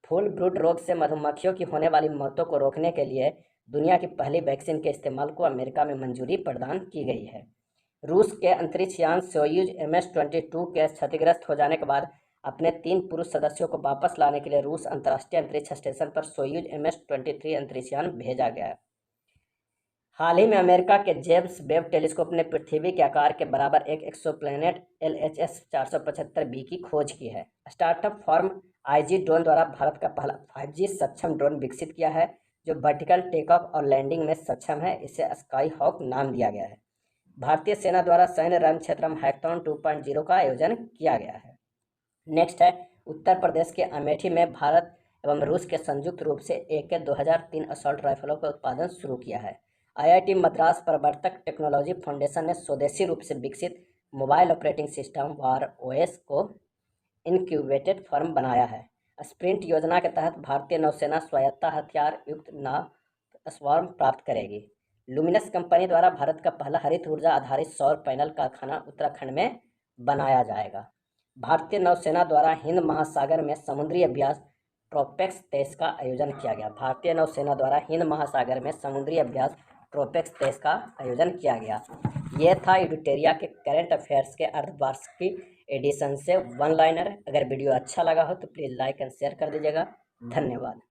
फूल ब्रूड रोग से मधुमक्खियों की होने वाली मौतों को रोकने के लिए दुनिया की पहली वैक्सीन के इस्तेमाल को अमेरिका में मंजूरी प्रदान की गई है। रूस के अंतरिक्ष यान सोयूज MS-22 के क्षतिग्रस्त हो जाने के बाद अपने 3 पुरुष सदस्यों को वापस लाने के लिए रूस अंतर्राष्ट्रीय अंतरिक्ष स्टेशन पर सोयूज MS-23 अंतरिक्ष यान भेजा गया है। हाल ही में अमेरिका के जेम्स वेब टेलीस्कोप ने पृथ्वी के आकार के बराबर एक एक्सोप्लैनेट LHS 475b की खोज की है। स्टार्टअप फर्म IG ड्रोन द्वारा भारत का पहला 5G सक्षम ड्रोन विकसित किया है, जो वर्टिकल टेक ऑफ और लैंडिंग में सक्षम है। इसे स्काई हॉक नाम दिया गया है। भारतीय सेना द्वारा सैन्य रण क्षेत्र में हैकथॉन 2.0 का आयोजन किया गया है। नेक्स्ट है उत्तर प्रदेश के अमेठी में भारत एवं रूस के संयुक्त रूप से AK-2003 असॉल्ट राइफलों का उत्पादन शुरू किया है। IIT मद्रास प्रवर्तक टेक्नोलॉजी फाउंडेशन ने स्वदेशी रूप से विकसित मोबाइल ऑपरेटिंग सिस्टम वार OS को इनक्यूबेटेड फर्म बनाया है। स्प्रिंट योजना के तहत भारतीय नौसेना स्वायत्त हथियार युक्त नाव स्वार्म प्राप्त करेगी। लुमिनस कंपनी द्वारा भारत का पहला हरित ऊर्जा आधारित सौर पैनल कारखाना उत्तराखंड में बनाया जाएगा। भारतीय नौसेना द्वारा हिंद महासागर में समुद्री अभ्यास ट्रोपेक्स 23 का आयोजन किया गया। भारतीय नौसेना द्वारा हिंद महासागर में समुद्री अभ्यास ट्रोपेक्स 23 का आयोजन किया गया। ये था एडुटेरिया के करंट अफेयर्स के अर्धवार्षिक एडिशन से वन लाइनर। अगर वीडियो अच्छा लगा हो तो प्लीज़ लाइक एंड शेयर कर दीजिएगा। धन्यवाद।